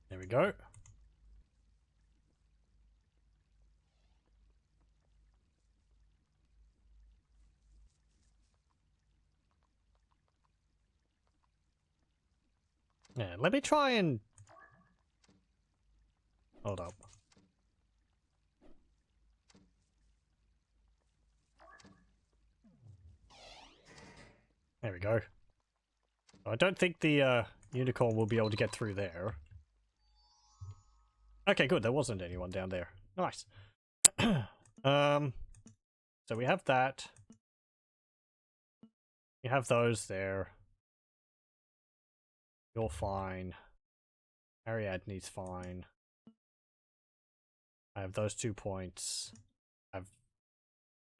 There we go. Yeah, let me try and Hold up. There we go. I don't think the unicorn will be able to get through there. Okay, good. There wasn't anyone down there. Nice. So we have that. We have those there. You're fine. Ariadne's fine. I have those 2 points.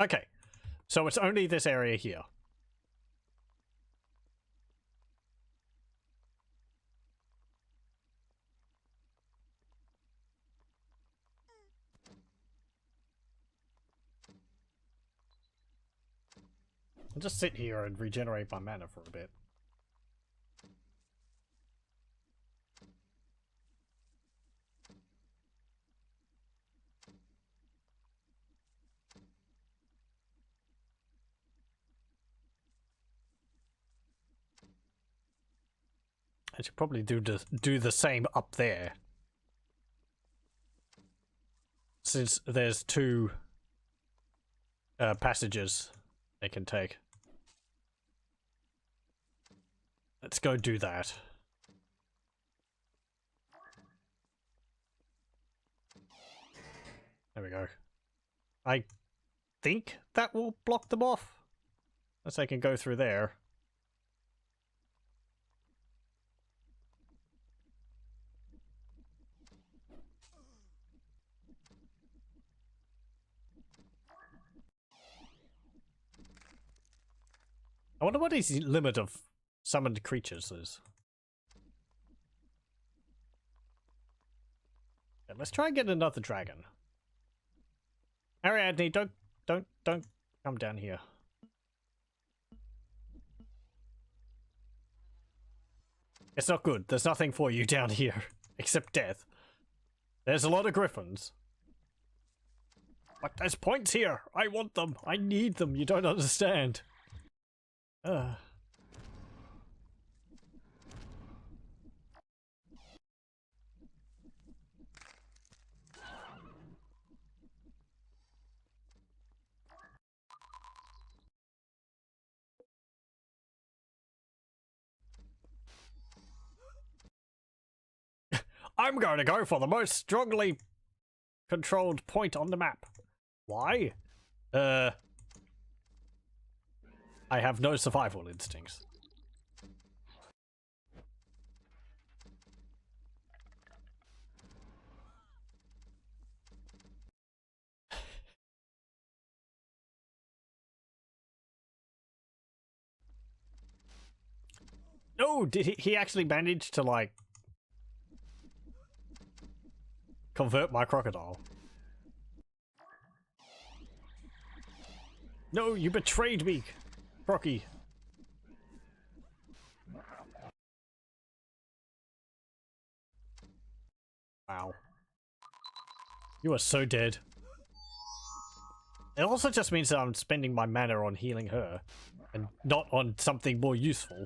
Okay. So it's only this area here. I'll just sit here and regenerate my mana for a bit. I should probably do the same up there, since there's 2 passages they can take. Let's go do that. There we go. I think that will block them off, unless I can go through there. I wonder what his limit of summoned creatures is. Yeah, let's try and get another dragon. Ariadne, don't come down here. It's not good. There's nothing for you down here except death. There's a lot of griffins. But there's points here. I want them. I need them. You don't understand. I'm going to go for the most strongly controlled point on the map. Why? I have no survival instincts. No, did he actually manage to, like, convert my crocodile? No, you betrayed me, Crocky. Wow. You are so dead. It also just means that I'm spending my mana on healing her, and not on something more useful.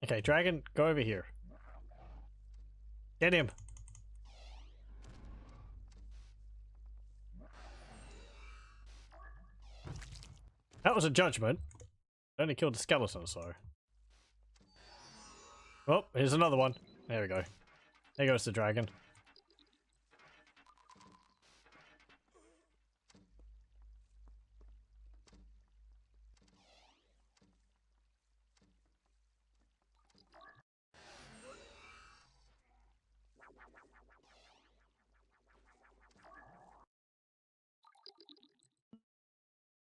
Okay, dragon, go over here. Get him. That was a judgment. I only killed the skeleton, so. Oh, here's another one. There we go. There goes the dragon.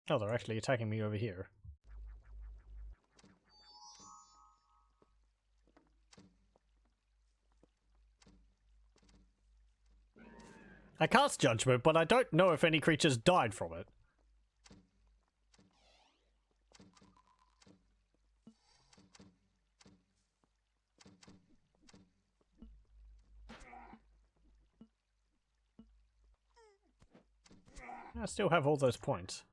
Oh, they're actually attacking me over here. I cast Judgment, but I don't know if any creatures died from it. I still have all those points.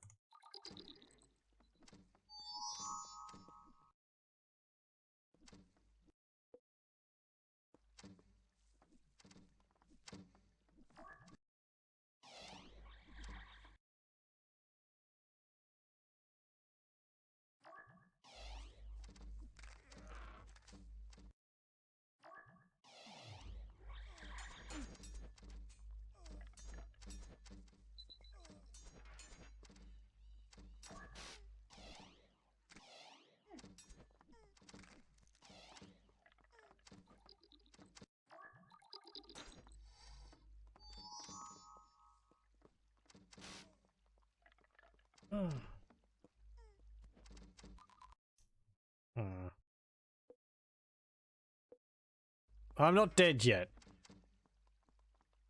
I'm not dead yet.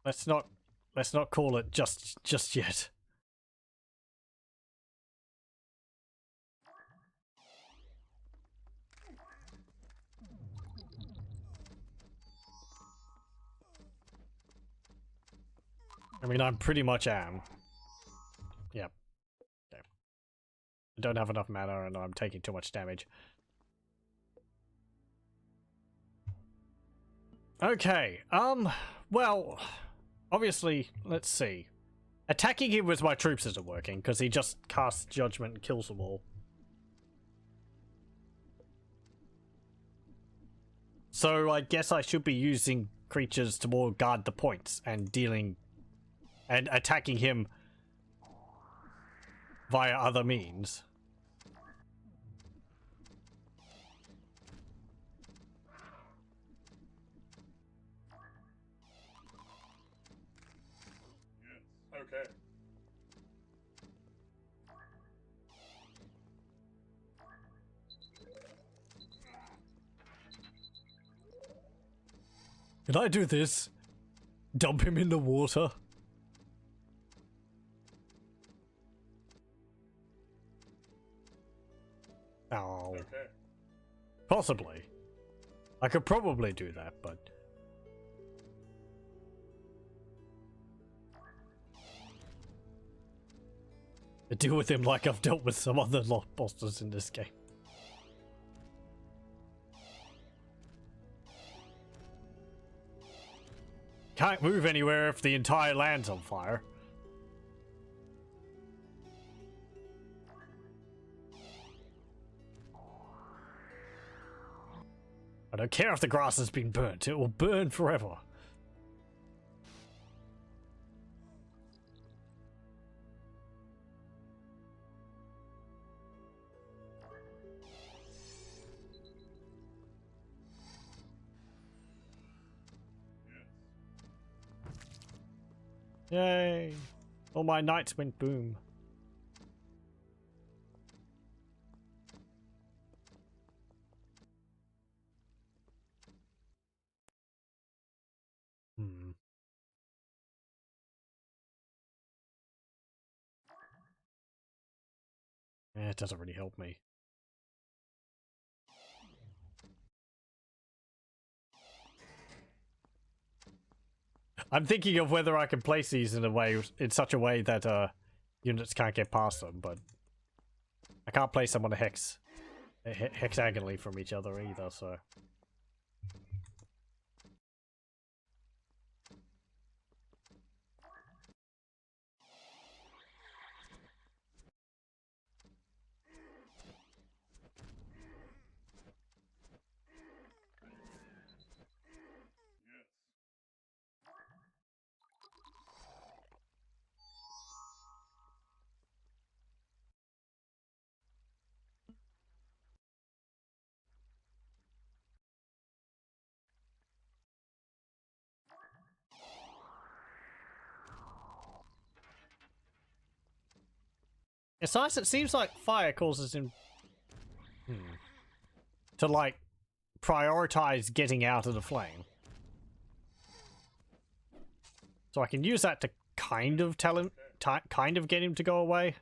Let's not call it just yet. I mean, I'm pretty much am. Yep. Okay. I don't have enough mana and I'm taking too much damage. Okay, well, obviously, let's see. Attacking him with my troops isn't working, because he just casts Judgment and kills them all. So I guess I should be using creatures to more guard the points and dealing and attacking him via other means. Okay. Can I do this? Dump him in the water? Oh. Okay. Possibly. I could probably do that, but... I deal with him like I've dealt with some other lot bosses in this game. Can't move anywhere if the entire land's on fire. I don't care if the grass has been burnt, it will burn forever. Yay! All my knights went boom. It doesn't really help me. I'm thinking of whether I can place these in such a way that units can't get past them, but I can't place them on a hexagonally from each other either, so. It's nice, it seems like fire causes him to, like, prioritize getting out of the flame. So I can use that to kind of tell him, kind of get him to go away.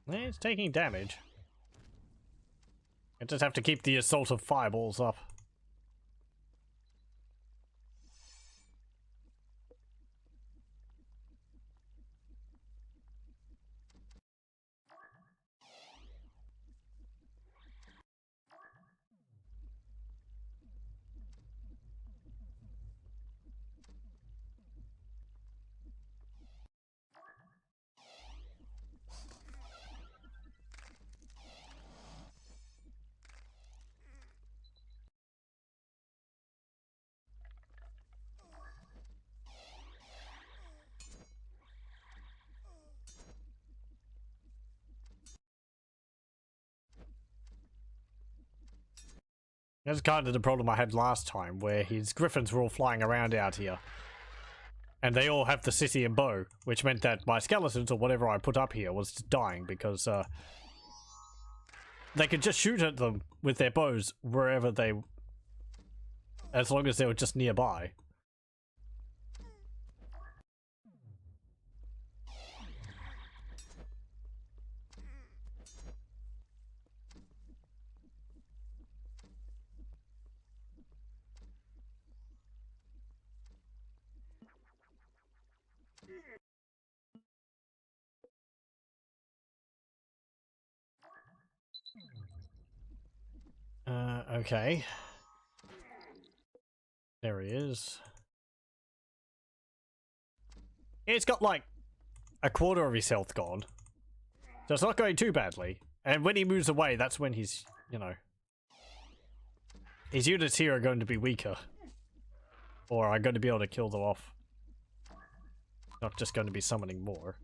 It's taking damage. I just have to keep the assault of fireballs up. That's kind of the problem I had last time, where his griffins were all flying around out here. And they all have the Scythian bow, which meant that my skeletons, or whatever I put up here, was dying because they could just shoot at them with their bows wherever they... as long as they were just nearby. Okay. There he is. It's got like a quarter of his health gone. So it's not going too badly. And when he moves away, that's when he's, you know... his units here are going to be weaker. Or are going to be able to kill them off. Not just going to be summoning more.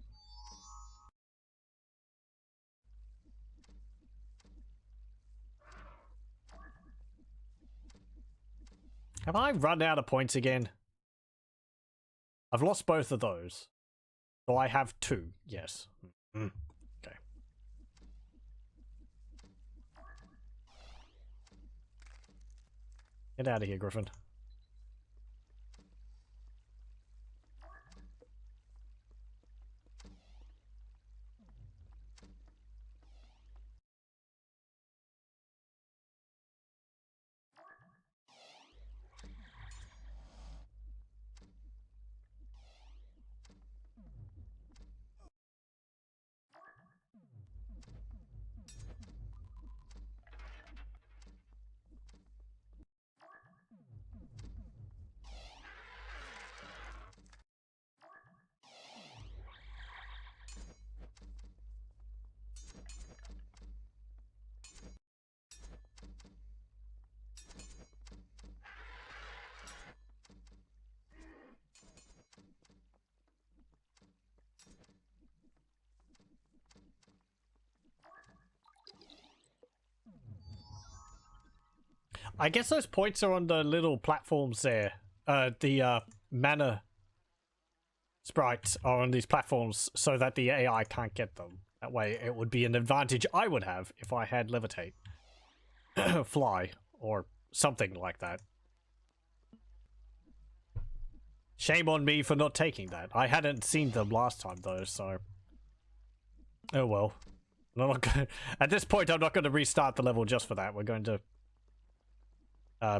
Have I run out of points again? I've lost both of those. So I have 2, yes. Okay. Get out of here, Griffin. I guess those points are on the little platforms there. The mana sprites are on these platforms so that the AI can't get them. That way it would be an advantage I would have if I had levitate. Fly, or something like that. Shame on me for not taking that. I hadn't seen them last time though, so... oh well. I'm not gonna... at this point I'm not going to restart the level just for that. We're going to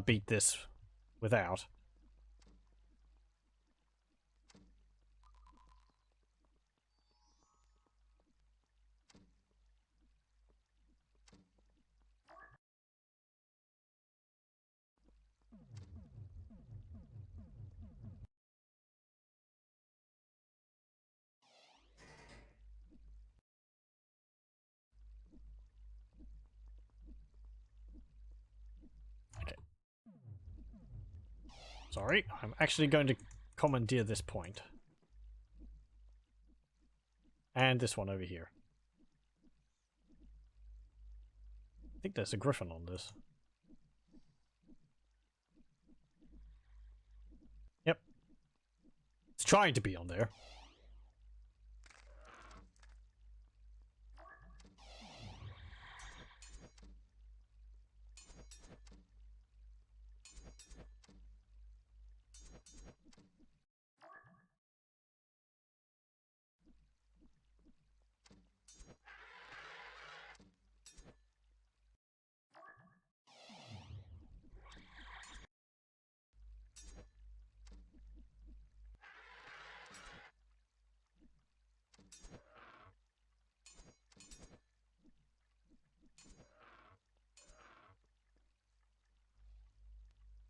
beat this without. Sorry, I'm actually going to commandeer this point. And this one over here. I think there's a griffin on this. Yep. It's trying to be on there.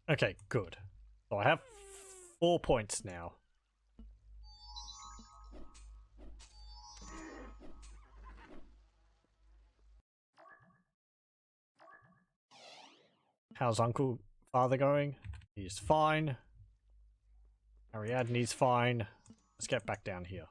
Okay, good. So I have 4 points now. How's father going? He's fine. Ariadne's fine. Let's get back down here.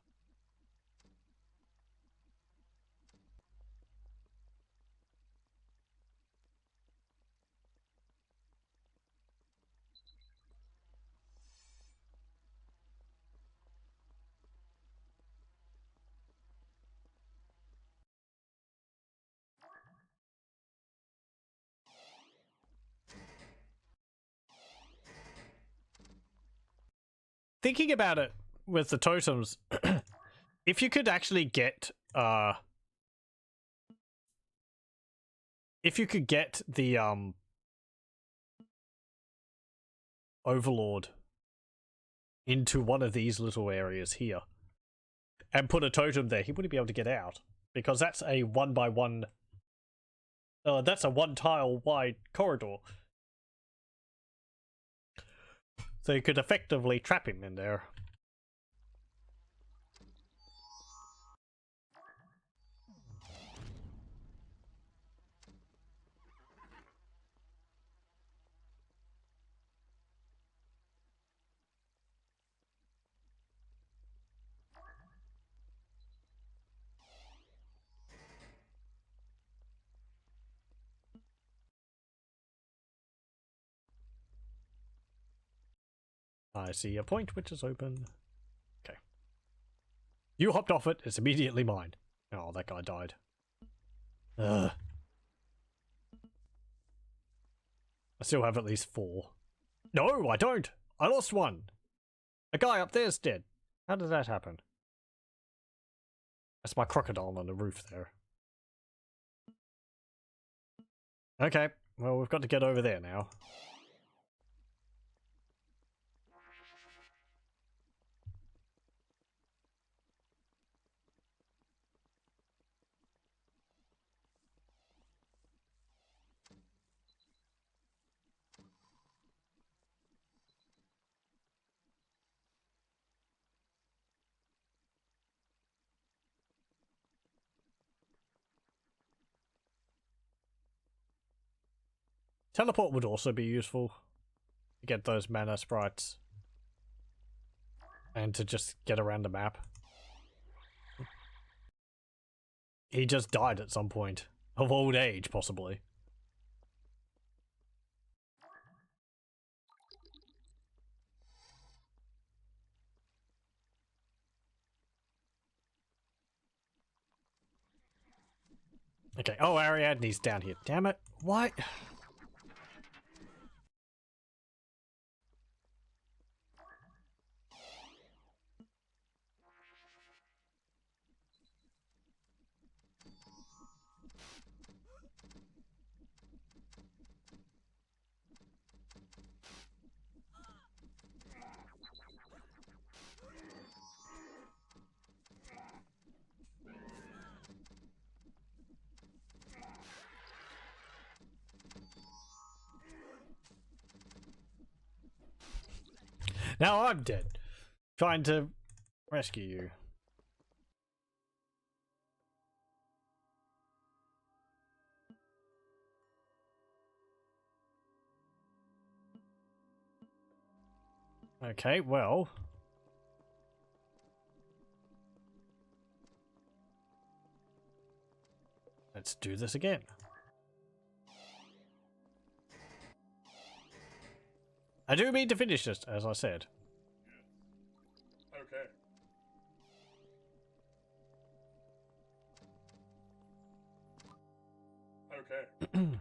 Thinking about it with the totems, if you could actually get if you could get the Overlord into one of these little areas here and put a totem there, he wouldn't be able to get out because that's a 1x1 that's a 1 tile wide corridor. So you could effectively trap him in there. I see a point which is open. Okay. You hopped off it, it's immediately mine. Oh, that guy died. Ugh. I still have at least 4. No, I don't! I lost 1! A guy up there's dead. How did that happen? That's my crocodile on the roof there. Okay, well we've got to get over there now. Teleport would also be useful to get those mana sprites and to just get around the map. He just died at some point of old age, possibly. Okay, oh, Ariadne's down here. Damn it. What? Now I'm dead. Trying to rescue you. Okay, well. Let's do this again. I do mean to finish this, as I said. Okay. Okay. Hmm.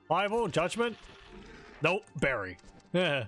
5 judgment? Nope, berry. Yeah.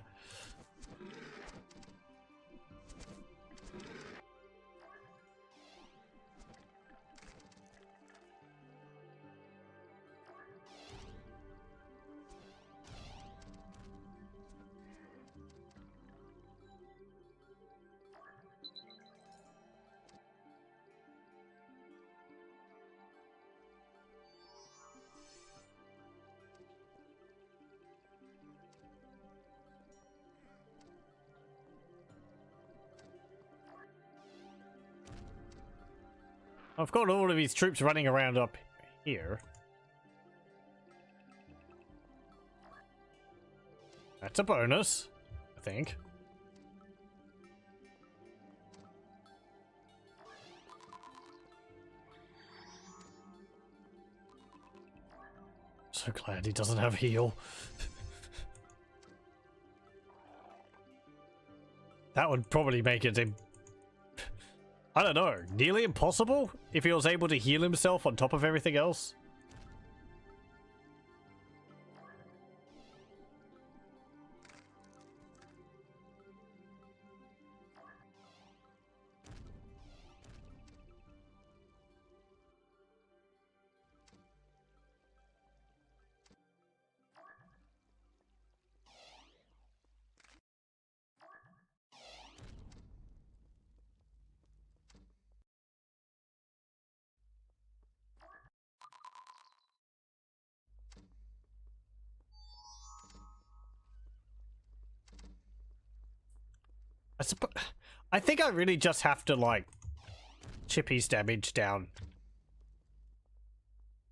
I've got all of these troops running around up here. That's a bonus, I think. So glad he doesn't have heal. That would probably make it I don't know, nearly impossible if he was able to heal himself on top of everything else. I think I really just have to, like, chip his damage down.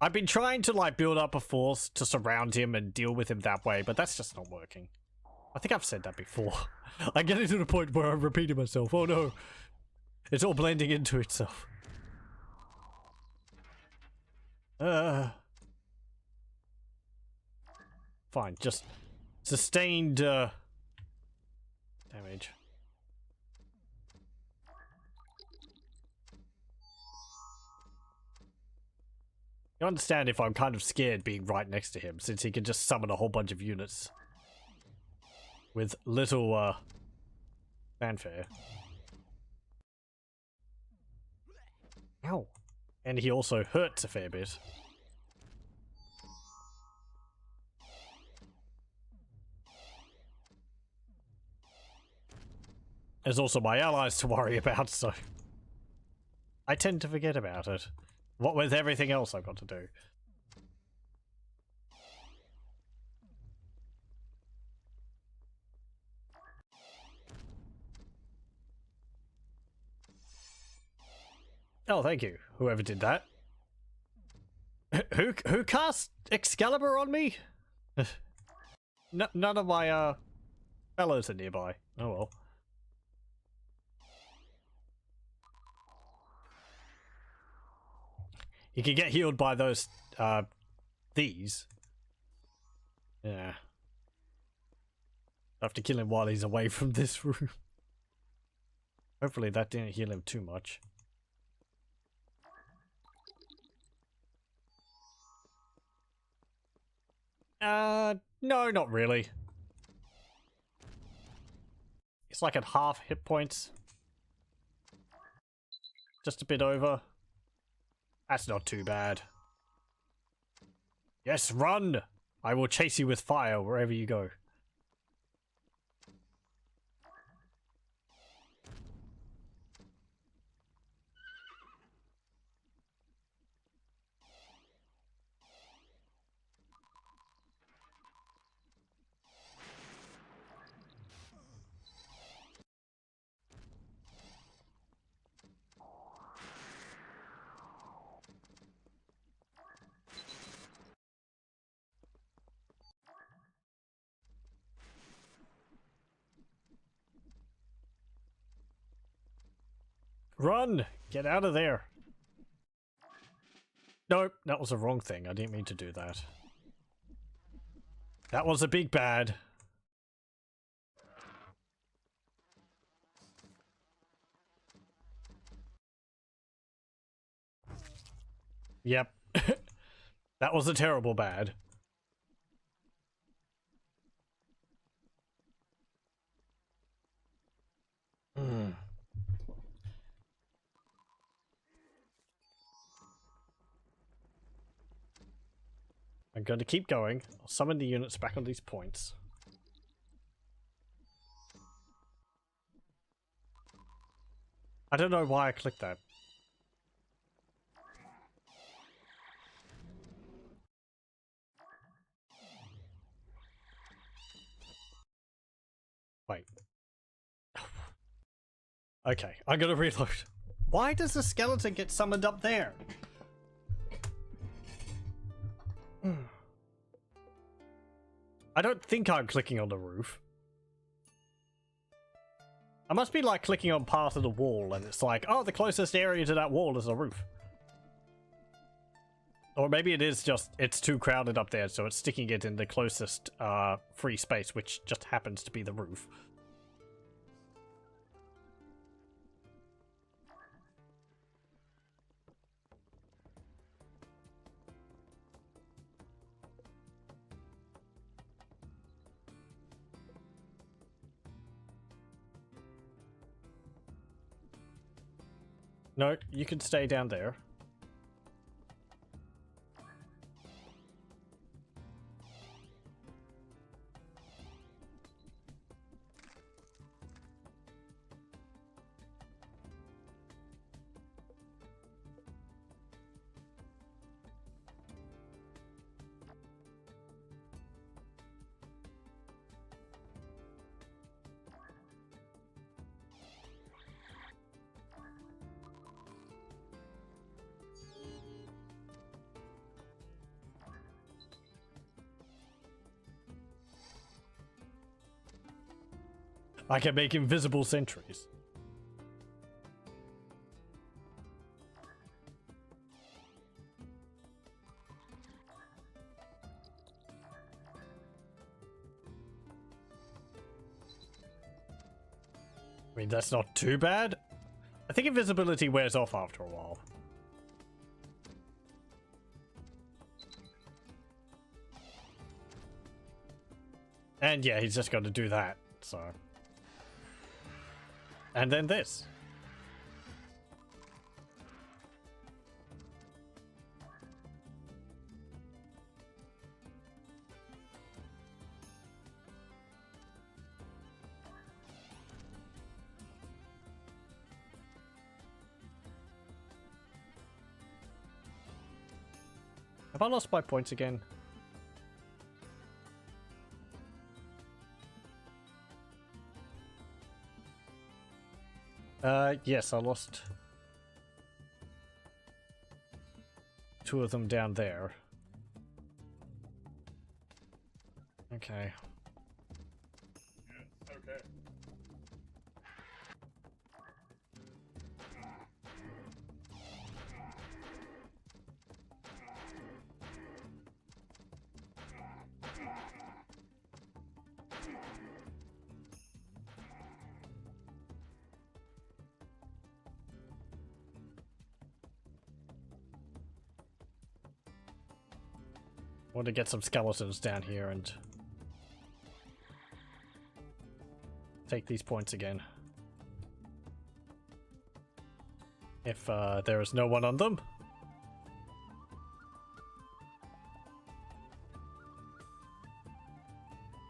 I've been trying to, like, build up a force to surround him and deal with him that way, but that's just not working. I think I've said that before. I'm getting to the point where I'm repeating myself. Oh no. It's all blending into itself. Fine, just sustained, damage. You understand if I'm kind of scared being right next to him, since he can just summon a whole bunch of units with little, fanfare. Ow. And he also hurts a fair bit. There's also my allies to worry about, so I tend to forget about it. What with everything else I've got to do. Oh, thank you, whoever did that. Who cast Excalibur on me? None of my fellows are nearby. Oh well. You can get healed by those, these. Yeah. I have to kill him while he's away from this room. Hopefully that didn't heal him too much. No, not really. It's like at half hit points. Just a bit over. That's not too bad. Yes, run! I will chase you with fire wherever you go. Run! Get out of there! Nope, that was the wrong thing. I didn't mean to do that. That was a big bad. Yep. That was a terrible bad. I'm going to keep going. I'll summon the units back on these points. I don't know why I clicked that. Wait. Okay, I'm gonna reload. Why does the skeleton get summoned up there? I don't think I'm clicking on the roof. I must be like clicking on part of the wall and it's like, oh, the closest area to that wall is a roof. Or maybe it is just, it's too crowded up there, so it's sticking it in the closest free space, which just happens to be the roof. No, you can stay down there. I can make invisible sentries. I mean, that's not too bad. I think invisibility wears off after a while. And yeah, he's just going to do that, so... And then this. Have I lost my points again? Yes, I lost 2 of them down there. Okay. Yeah, okay. want to get some skeletons down here and take these points again. If there is no one on them.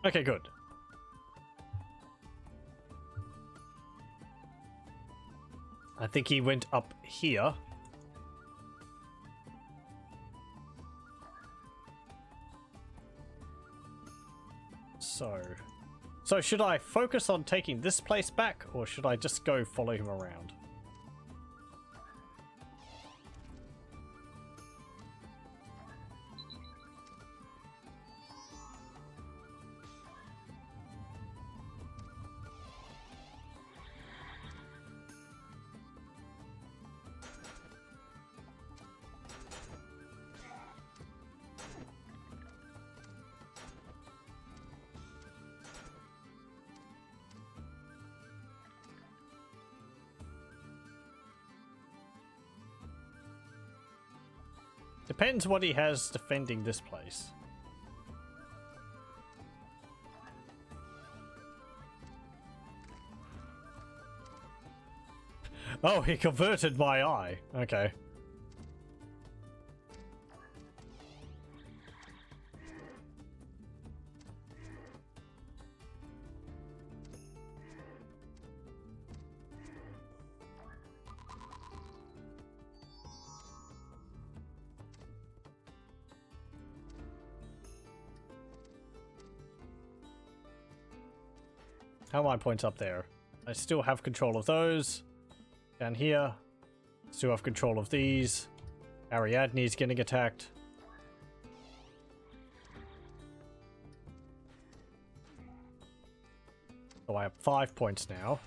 Okay, good. I think he went up here. So should I focus on taking this place back, or should I just go follow him around? Depends what he has defending this place. Oh, he converted my eye. Okay. How are my points up there? I still have control of those. Down here. Still have control of these. Ariadne's getting attacked. So I have 5 points now.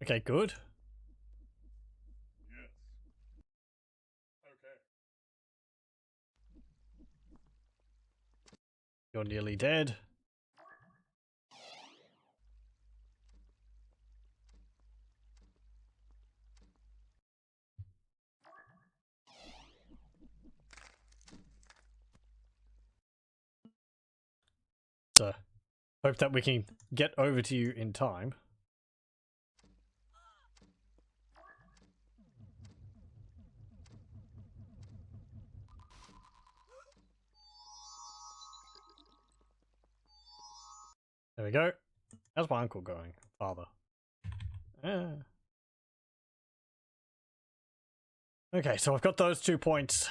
Okay, good. Yes. Okay. You're nearly dead. So, hope that we can get over to you in time. There we go. How's my uncle going? Father. Okay, so I've got those 2 points.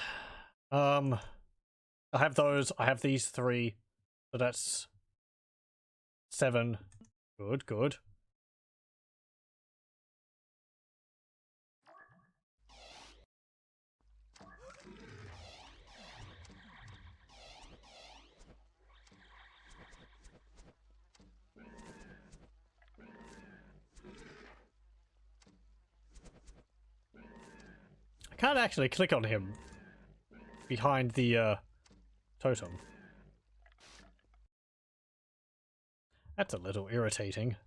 I have those. I have these 3. So that's 7. Good, good. I can't actually click on him behind the totem. That's a little irritating.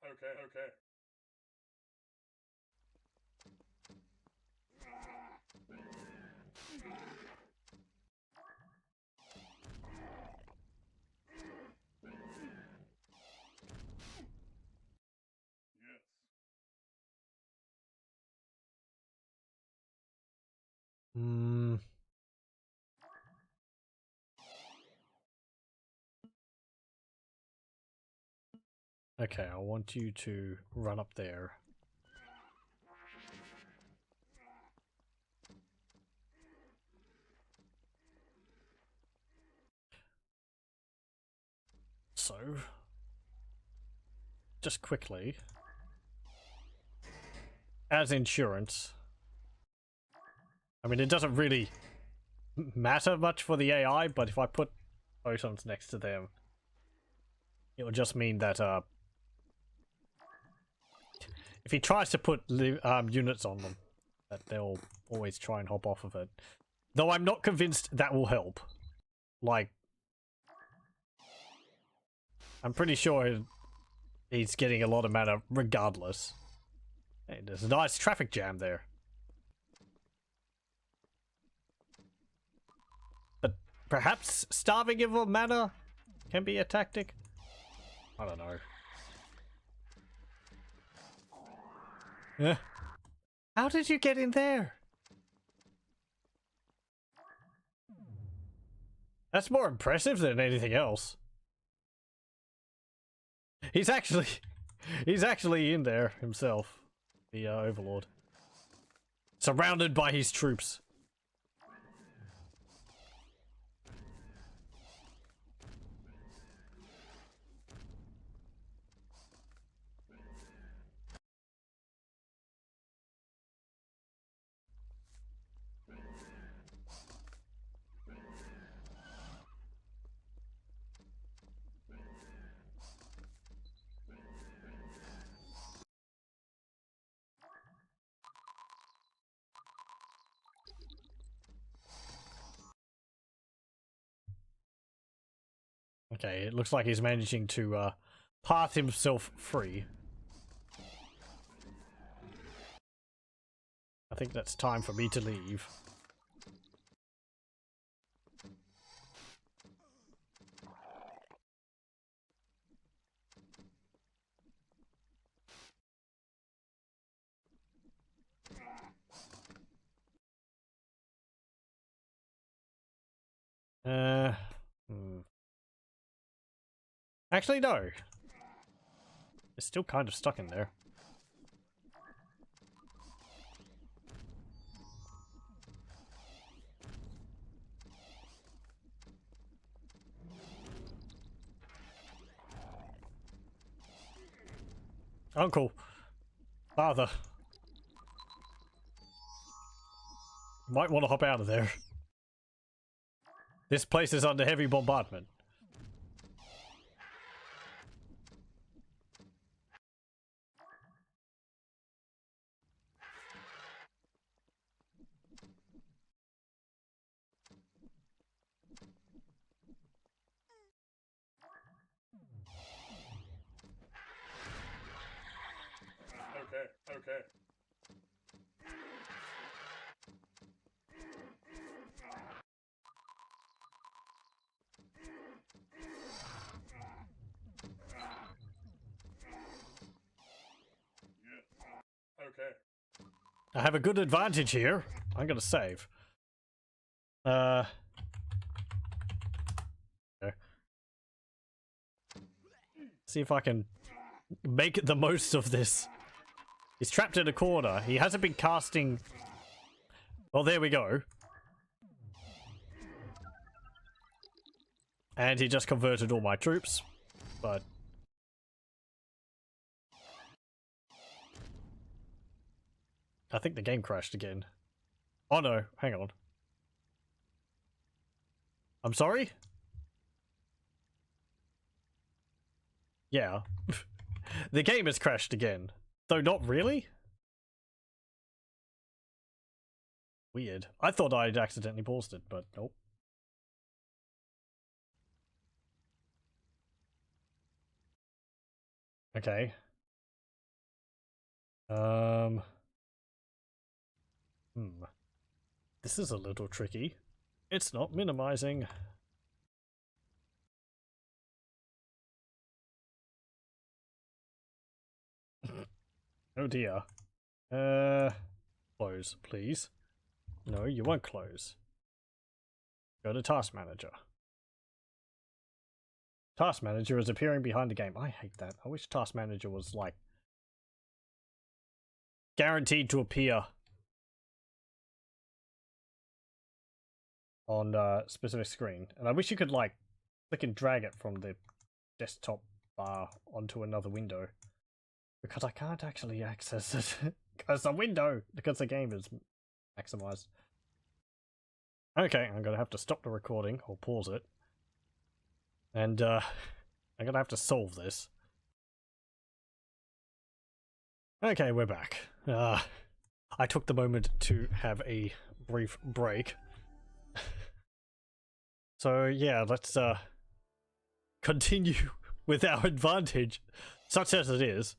Okay. Okay. Hmm. Okay, I want you to run up there. So, just quickly, as insurance, I mean, it doesn't really matter much for the AI, but if I put photons next to them, it will just mean that if he tries to put units on them, that they'll always try and hop off of it. Though I'm not convinced that will help. Like, I'm pretty sure he's getting a lot of mana regardless. Hey, there's a nice traffic jam there. But perhaps starving him of mana can be a tactic? I don't know. How did you get in there? That's more impressive than anything else. He's actually in there himself, the Overlord. Surrounded by his troops. Okay, it looks like he's managing to path himself free. I think that's time for me to leave. Actually, no. It's still kind of stuck in there. Uncle. Father. Might want to hop out of there. This place is under heavy bombardment. Okay. Okay. I have a good advantage here. I'm gonna save. Okay. See if I can make the most of this. He's trapped in a corner. He hasn't been casting... Well, there we go. And he just converted all my troops. But... I think the game crashed again. Oh no, hang on. I'm sorry? Yeah. The game has crashed again. Though not really? Weird. I thought I'd accidentally paused it, but nope. Okay. This is a little tricky. It's not minimizing. Oh dear. Close, please. No, you won't close. Go to Task Manager. Task Manager is appearing behind the game. I hate that. I wish Task Manager was, like, guaranteed to appear on a specific screen. And I wish you could, like, click and drag it from the desktop bar onto another window. Because I can't actually access it. Because the window! Because the game is maximized. Okay, I'm gonna have to stop the recording, or pause it. And, I'm gonna have to solve this. Okay, we're back. I took the moment to have a brief break. So, yeah, let's, continue with our advantage, such as it is.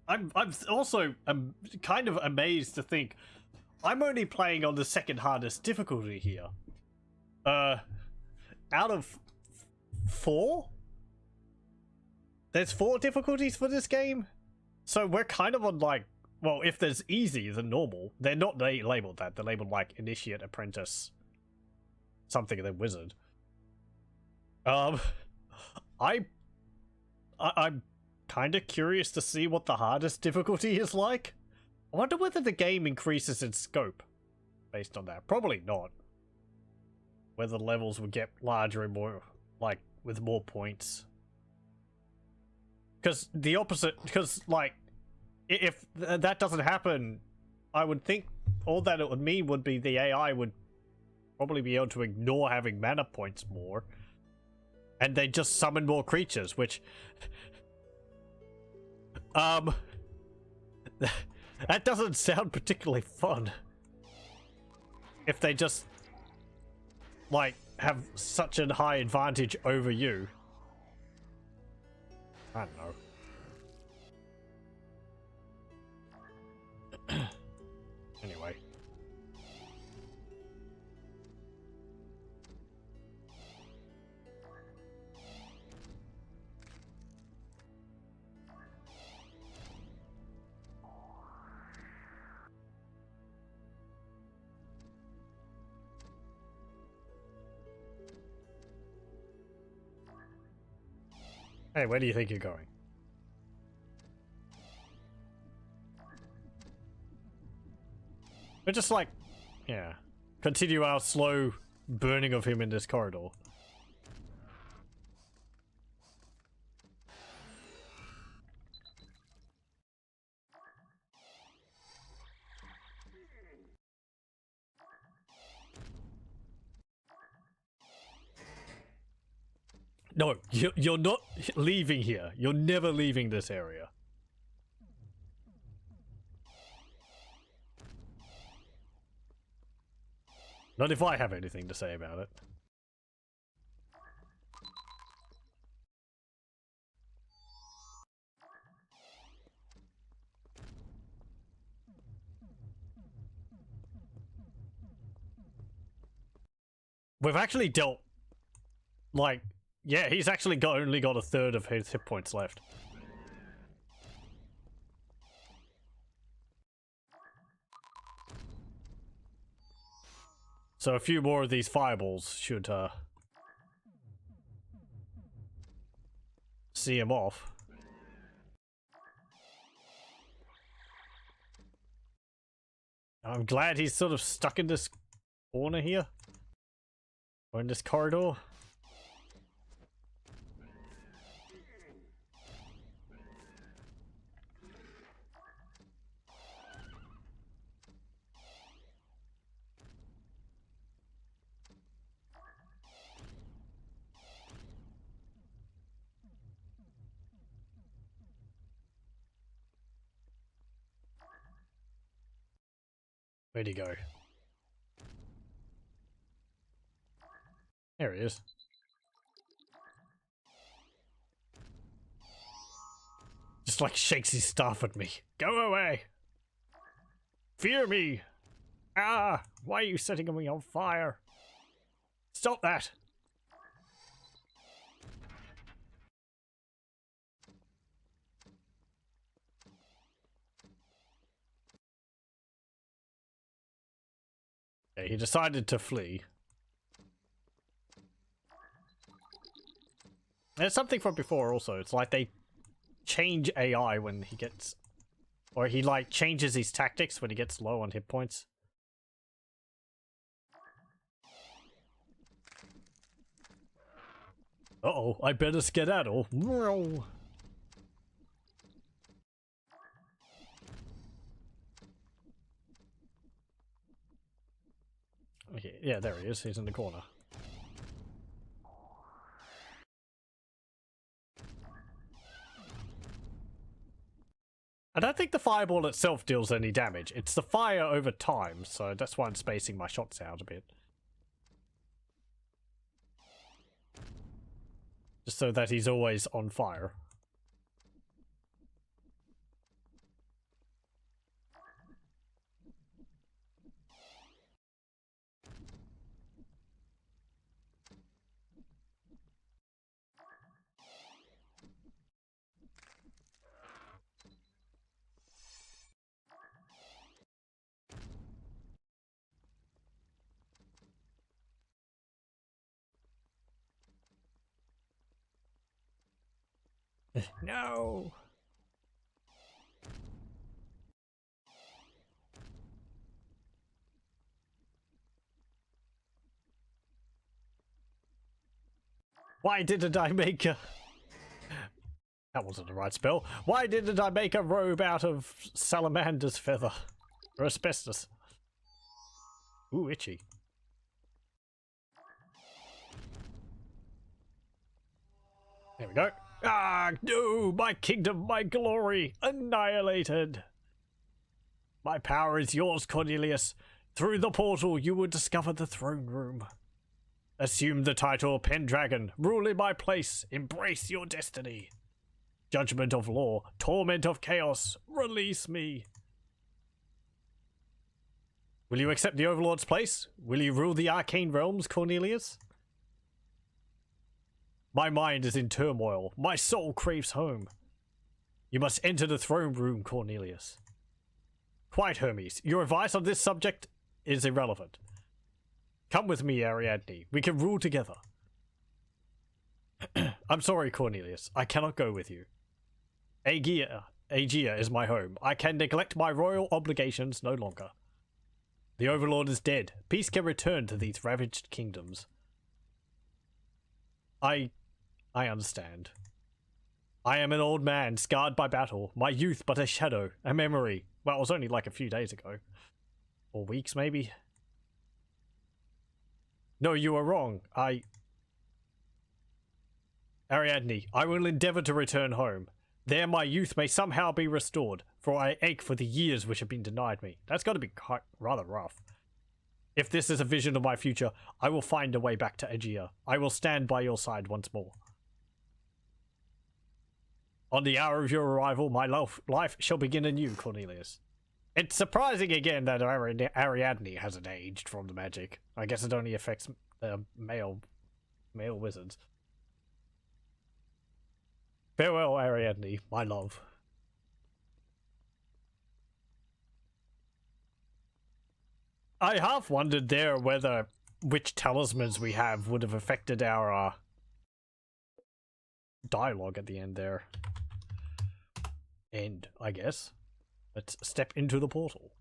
I'm also kind of amazed to think I'm only playing on the second hardest difficulty here. Out of 4? There's 4 difficulties for this game? So we're kind of on, like, well, if there's easy than normal, they're not labeled that. They're labeled like initiate, apprentice, something, and then wizard. I'm kind of curious to see what the hardest difficulty is like. I wonder whether the game increases in scope based on that. Probably not. Whether the levels would get larger and more, like, with more points. Because the opposite, because, like, if that doesn't happen, I would think all that it would mean would be the AI would probably be able to ignore having mana points more. And they just summon more creatures, which... that doesn't sound particularly fun. If they just, like, have such a high advantage over you. I don't know. Anyway. Hey, where do you think you're going? We're just like, yeah, continue our slow burning of him in this corridor. No, you're not leaving here. You're never leaving this area. Not if I have anything to say about it. We've actually dealt, like, yeah, he's actually only got a third of his hit points left. So a few more of these fireballs should, see him off. I'm glad he's sort of stuck in this corner here. Or in this corridor. Where'd he go? There he is. Just like shakes his staff at me. Go away! Fear me! Ah! Why are you setting me on fire? Stop that! Okay, he decided to flee. There's something from before also. It's like they change AI when he gets... Or he, like, changes his tactics when he gets low on hit points. Uh-oh, I better skedaddle. Okay, yeah, there he is. He's in the corner. I don't think the fireball itself deals any damage. It's the fire over time, so that's why I'm spacing my shots out a bit. Just so that he's always on fire. No! Why didn't I make a... That wasn't the right spell. Why didn't I make a robe out of salamander's feather? Or asbestos? Ooh, itchy. There we go. Ah, no! My kingdom, my glory, annihilated! My power is yours, Cornelius. Through the portal, you will discover the throne room. Assume the title Pendragon. Rule in my place. Embrace your destiny. Judgment of law. Torment of chaos. Release me. Will you accept the Overlord's place? Will you rule the arcane realms, Cornelius? My mind is in turmoil. My soul craves home. You must enter the throne room, Cornelius. Quite, Hermes. Your advice on this subject is irrelevant. Come with me, Ariadne. We can rule together. I'm sorry, Cornelius. I cannot go with you. Aegea is my home. I can neglect my royal obligations no longer. The Overlord is dead. Peace can return to these ravaged kingdoms. I understand. I am an old man, scarred by battle. My youth but a shadow, a memory. Well, it was only like a few days ago. Or weeks, maybe? No, you are wrong. Ariadne, I will endeavor to return home. There my youth may somehow be restored, for I ache for the years which have been denied me. That's got to be rather rough. If this is a vision of my future, I will find a way back to Aegea. I will stand by your side once more. On the hour of your arrival, my life shall begin anew, Cornelius. It's surprising again that Ariadne hasn't aged from the magic. I guess it only affects male wizards. Farewell, Ariadne, my love. I half wondered there whether which talismans we have would have affected our dialogue at the end there. End, I guess. Let's step into the portal.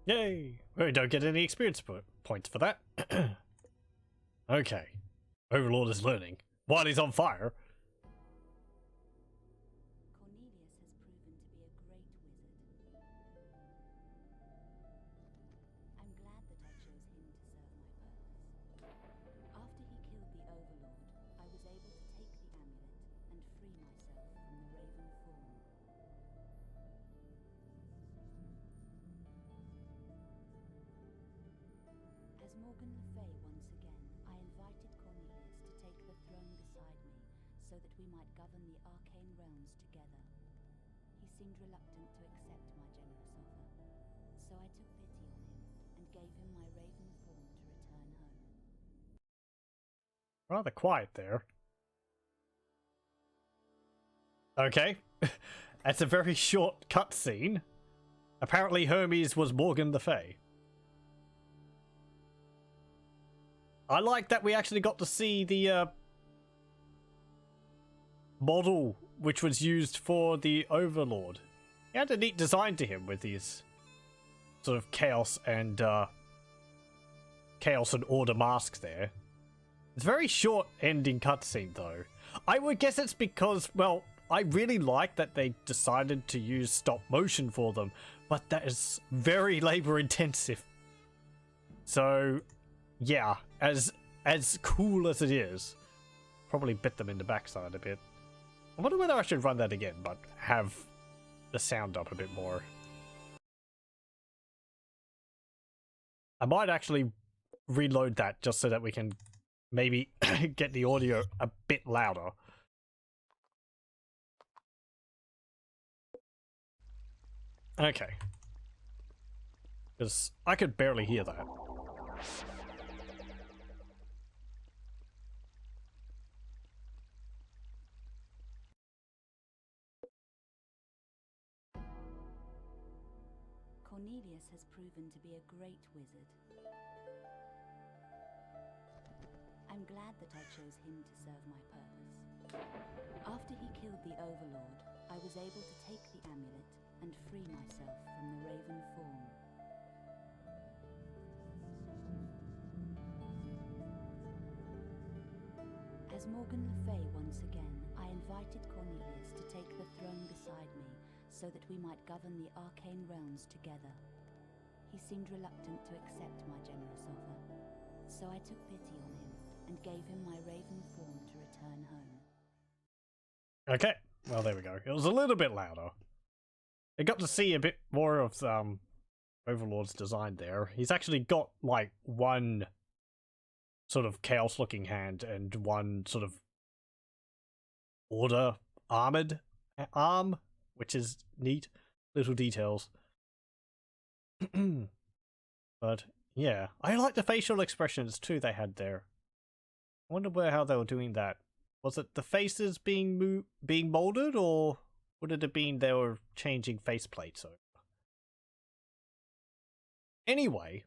Yay! We don't get any experience points for that. Okay. Overlord is learning. While he's on fire. Cornelius has proven to be a great wizard. I'm glad that I chose him to serve my purpose. After he killed the Overlord, I was able to take the amulet and free myself from the Raven form. As Morgan Le Fay once again, I invited Cornelius to take the throne beside me, so that we might govern the arcane realms together. He seemed reluctant to accept my generous offer, so I took pity on him and gave him my raven form to return home. Rather quiet there. Okay. That's a very short cutscene. Apparently Hermes was Morgan the Fey. I like that we actually got to see the model which was used for the Overlord. He had a neat design to him with these sort of chaos and order masks there. It's a very short ending cutscene though. I would guess it's because, well, I really like that they decided to use stop motion for them, but that is very labor intensive. So yeah, as cool as it is, probably bit them in the backside a bit. I wonder whether I should run that again, but have the sound up a bit more. I might actually reload that just so that we can maybe get the audio a bit louder. Okay. Because I could barely hear that. Cornelius has proven to be a great wizard. I'm glad that I chose him to serve my purpose. After he killed the Overlord, I was able to take the amulet and free myself from the Raven form. As Morgan Le Fay once again, I invited Cornelius to take the throne beside me, so that we might govern the arcane realms together. He seemed reluctant to accept my generous offer, so I took pity on him and gave him my raven form to return home. Okay, well there we go. It was a little bit louder. I got to see a bit more of Overlord's design there. He's actually got like one sort of chaos looking hand and one sort of order armored arm, which is neat. Little details. But yeah, I like the facial expressions too they had there. I wonder how they were doing that. Was it the faces being molded, or would it have been they were changing faceplates over? Anyway,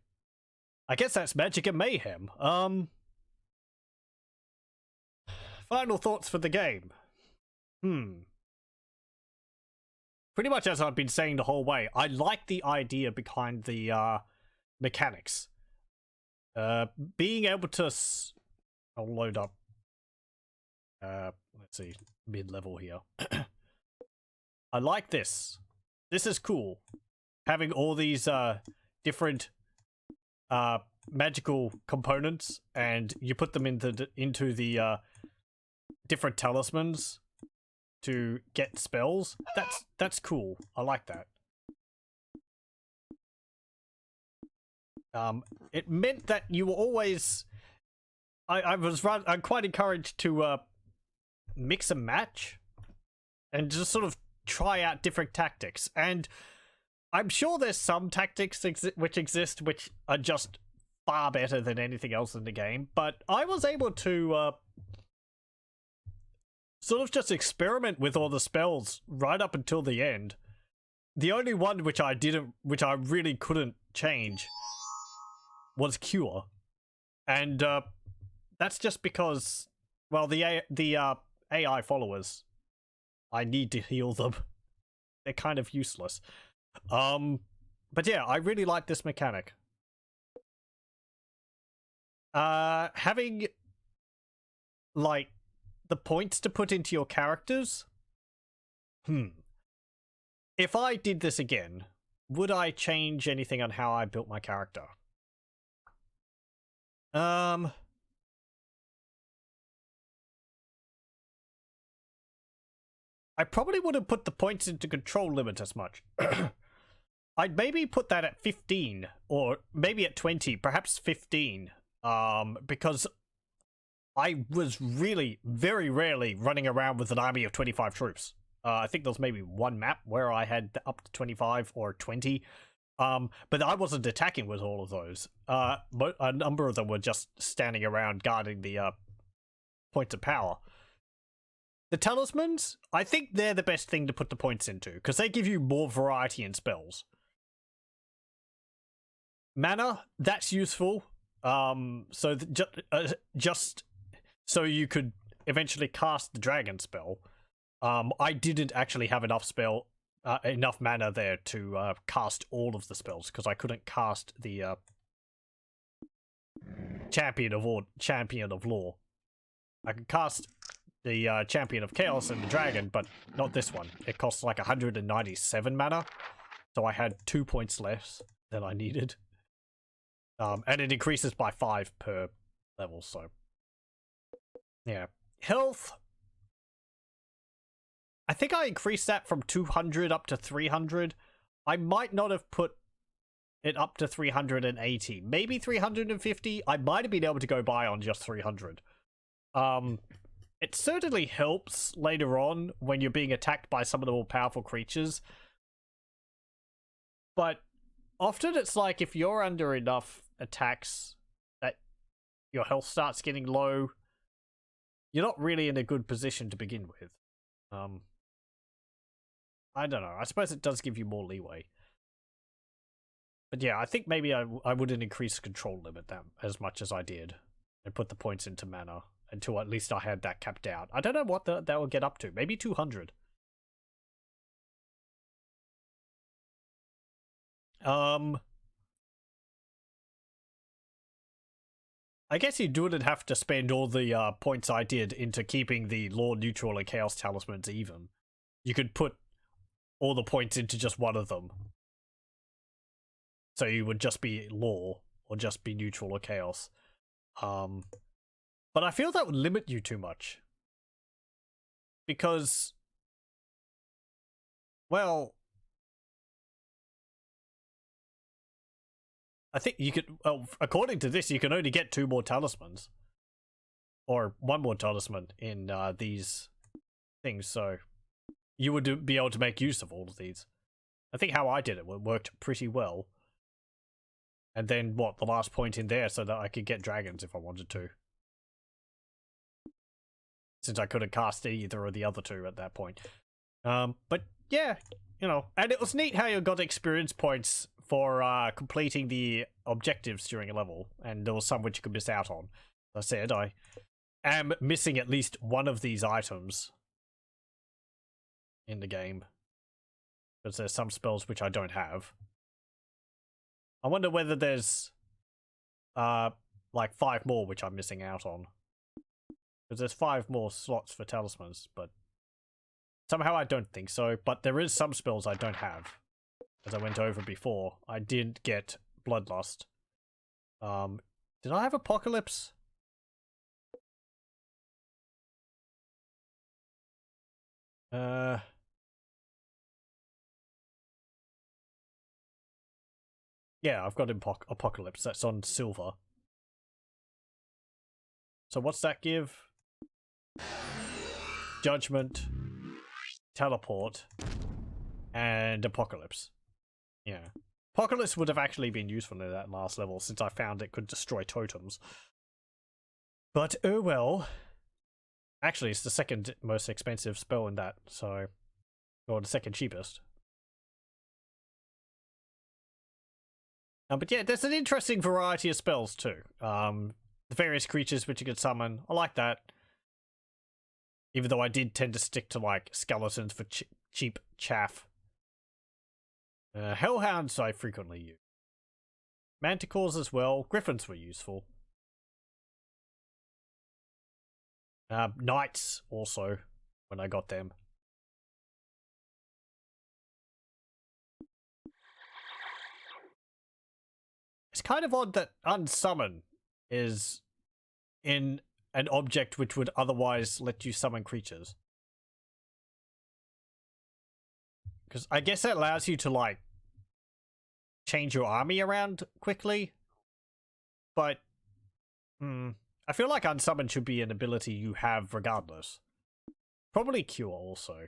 I guess that's Magic and Mayhem. Final thoughts for the game. Pretty much as I've been saying the whole way, I like the idea behind the mechanics. Being able to... I'll load up... let's see, mid-level here. I like this. This is cool. Having all these different magical components, and you put them into the different talismans to get spells. That's cool. I like that. It meant that you were always... I'm quite encouraged to mix and match and just sort of try out different tactics. And I'm sure there's some tactics which exist which are just far better than anything else in the game, but I was able to sort of just experiment with all the spells right up until the end. The only one which I really couldn't change was Cure. And that's just because, well, the AI followers, I need to heal them. They're kind of useless. But yeah, I really like this mechanic. Having like the points to put into your characters. If I did this again, would I change anything on how I built my character? I probably wouldn't put the points into control limit as much. I'd maybe put that at 15, or maybe at 20, perhaps 15. Because I was really very rarely running around with an army of 25 troops. I think there was maybe one map where I had up to 25 or 20. But I wasn't attacking with all of those. A number of them were just standing around guarding the points of power. The talismans, I think they're the best thing to put the points into, because they give you more variety in spells. Mana, that's useful. Just so you could eventually cast the dragon spell. I didn't actually have enough mana there to cast all of the spells, because I couldn't cast the Champion of Law. I could cast the Champion of Chaos and the Dragon, but not this one. It costs like 197 mana, so I had 2 points less than I needed. And it increases by 5 per level, so... yeah. Health... I think I increased that from 200 up to 300. I might not have put it up to 380. Maybe 350. I might have been able to go by on just 300. It certainly helps later on when you're being attacked by some of the more powerful creatures. But often it's like if you're under enough attacks that your health starts getting low, you're not really in a good position to begin with. I don't know. I suppose it does give you more leeway. But yeah, I think maybe I wouldn't increase control limit that as much as I did. And put the points into mana until at least I had that capped out. I don't know what that will get up to. Maybe 200. I guess you wouldn't have to spend all the points I did into keeping the Law, Neutral, and Chaos talismans even. You could put all the points into just one of them. So you would just be Law, or just be Neutral or Chaos. But I feel that would limit you too much. Because... well... I think you could... well, according to this, you can only get 2 more talismans. Or 1 more talisman in these things, so... you would be able to make use of all of these. I think how I did it worked pretty well. And then, what, the last point in there so that I could get dragons if I wanted to. Since I couldn't cast either of the other 2 at that point. But, yeah, you know. And it was neat how you got experience points for completing the objectives during a level. And there was some which you could miss out on. As I said, I am missing at least one of these items in the game, because there's some spells which I don't have. I wonder whether there's like 5 more which I'm missing out on, because there's 5 more slots for talismans, but somehow I don't think so. But there is some spells I don't have, as I went over before. I did get Bloodlust. Did I have Apocalypse? Yeah, I've got Apocalypse. That's on silver. So what's that give? Judgment, Teleport, and Apocalypse. Yeah. Apocalypse would have actually been useful in that last level, since I found it could destroy totems. But oh well. Actually, it's the second most expensive spell in that, so... or the second cheapest. But yeah, there's an interesting variety of spells too. The various creatures which you could summon, I like that. Even though I did tend to stick to like skeletons for cheap chaff. Hellhounds I frequently use. Manticores as well. Griffins were useful. Knights also, when I got them. It's kind of odd that unsummon is in an object which would otherwise let you summon creatures. Because I guess that allows you to, like, change your army around quickly. But, I feel like unsummon should be an ability you have regardless. Probably Cure also.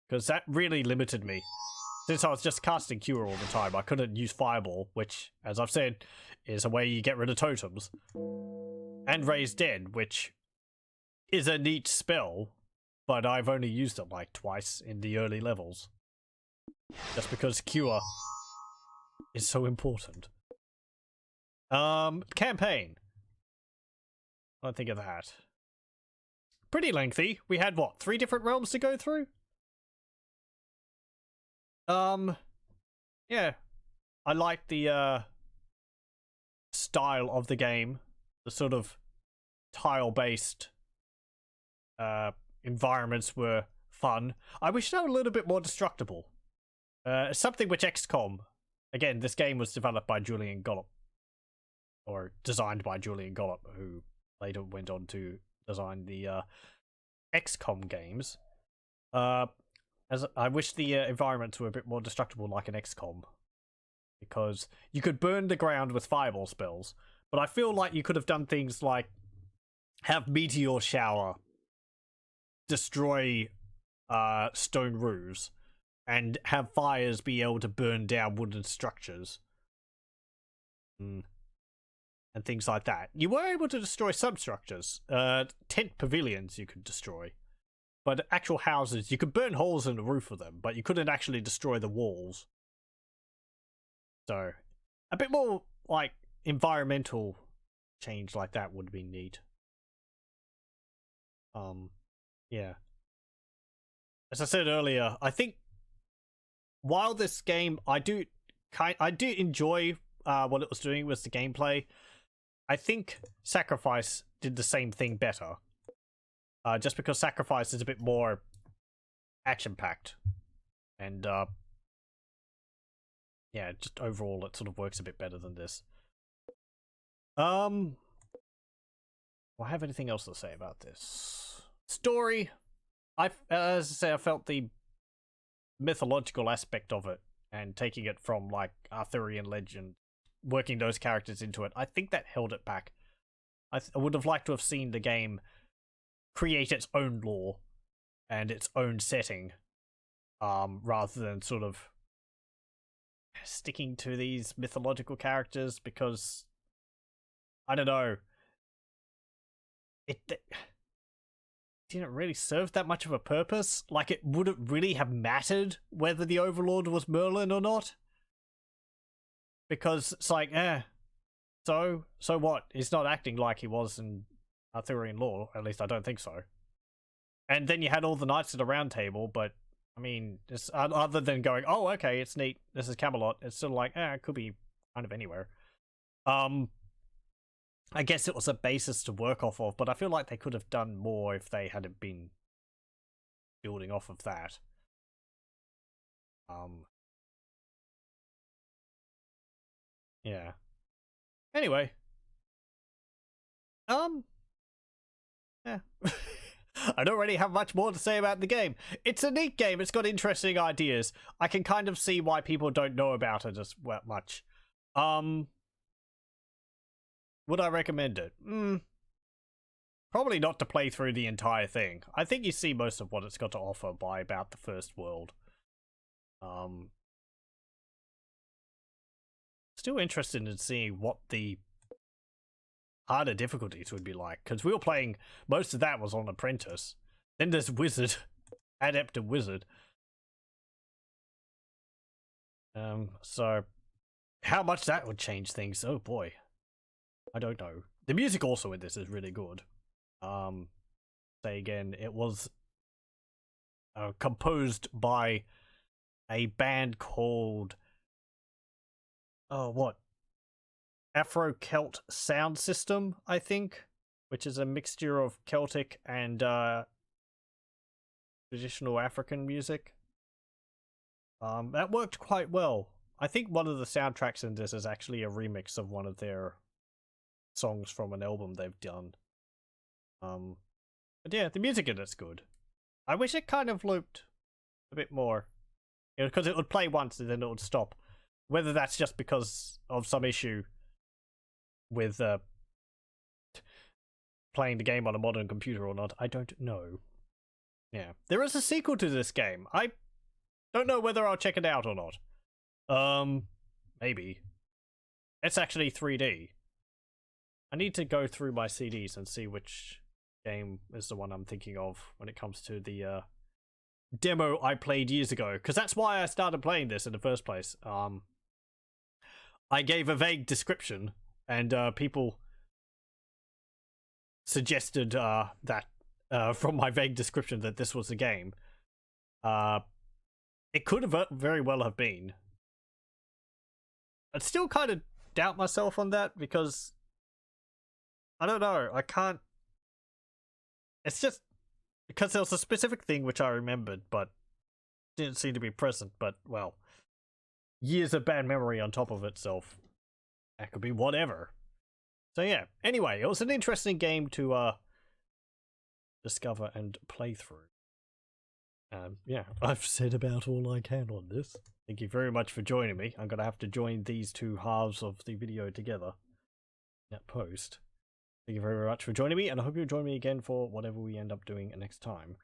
Because that really limited me. Since I was just casting Cure all the time, I couldn't use Fireball, which, as I've said, is a way you get rid of totems. And Raise Dead, which is a neat spell, but I've only used it like twice in the early levels. Just because Cure is so important. Campaign. I don't think of that. Pretty lengthy. We had, what, 3 different realms to go through? Yeah. I like the, style of the game. The sort of tile-based, environments were fun. I wish they were a little bit more destructible. Something which X-Com... Again, this game was developed by Julian Gollop. Or designed by Julian Gollop, who later went on to design the X-Com games. As I wish the environments were a bit more destructible like an X-Com. Because you could burn the ground with fireball spells. But I feel like you could have done things like have meteor shower, destroy stone roofs, and have fires be able to burn down wooden structures. And things like that. You were able to destroy substructures. Tent pavilions you could destroy. But actual houses, you could burn holes in the roof of them, but you couldn't actually destroy the walls. So, a bit more, like, environmental change like that would be neat. Yeah. As I said earlier, I think while this game, I do enjoy what it was doing with the gameplay. I think Sacrifice did the same thing better. Just because Sacrifice is a bit more action-packed. And, yeah, just overall it sort of works a bit better than this. Do I have anything else to say about this? Story. As I say, I felt the mythological aspect of it and taking it from, like, Arthurian legend, working those characters into it, I think that held it back. I would have liked to have seen the game create its own lore and its own setting, rather than sort of sticking to these mythological characters, because I don't know, it didn't really serve that much of a purpose. Like, it wouldn't really have mattered whether the Overlord was Merlin or not, because it's like, so what? He's not acting like he was in Arthurian lore, at least I don't think so. And then you had all the Knights of the Round Table, but I mean, just other than going, oh, okay, it's neat, this is Camelot, it's sort of like, it could be kind of anywhere. I guess it was a basis to work off of, but I feel like they could have done more if they hadn't been building off of that. Yeah. Anyway. Yeah. I don't really have much more to say about the game. It's a neat game. It's got interesting ideas. I can kind of see why people don't know about it as much. Would I recommend it? Probably not to play through the entire thing. I think you see most of what it's got to offer by about the first world. Still interested in seeing what the harder difficulties would be like, because we were playing, most of that was on Apprentice. Then there's Wizard, Adept and Wizard. So how much that would change things, oh boy. I don't know. The music also in this is really good. Say again, it was composed by a band called Afro Celt Sound System, I think, which is a mixture of Celtic and traditional African music. That worked quite well. I think one of the soundtracks in this is actually a remix of one of their songs from an album they've done. But yeah, the music in it's good. I wish it kind of looped a bit more, because it would play once and then it would stop. Whether that's just because of some issue with playing the game on a modern computer or not, I don't know. Yeah, there is a sequel to this game. I don't know whether I'll check it out or not. Maybe. It's actually 3D. I need to go through my CDs and see which game is the one I'm thinking of when it comes to the demo I played years ago, because that's why I started playing this in the first place. I gave a vague description, and people suggested that from my vague description that this was the game. It could have very well have been. I'd still kind of doubt myself on that, because I don't know, I can't. It's just because there was a specific thing which I remembered, but didn't seem to be present. But, well, years of bad memory on top of itself. That could be whatever. So, yeah. Anyway, it was an interesting game to discover and play through. Yeah, I've said about all I can on this. Thank you very much for joining me. I'm going to have to join these two halves of the video together in that post. Thank you very much for joining me, and I hope you'll join me again for whatever we end up doing next time.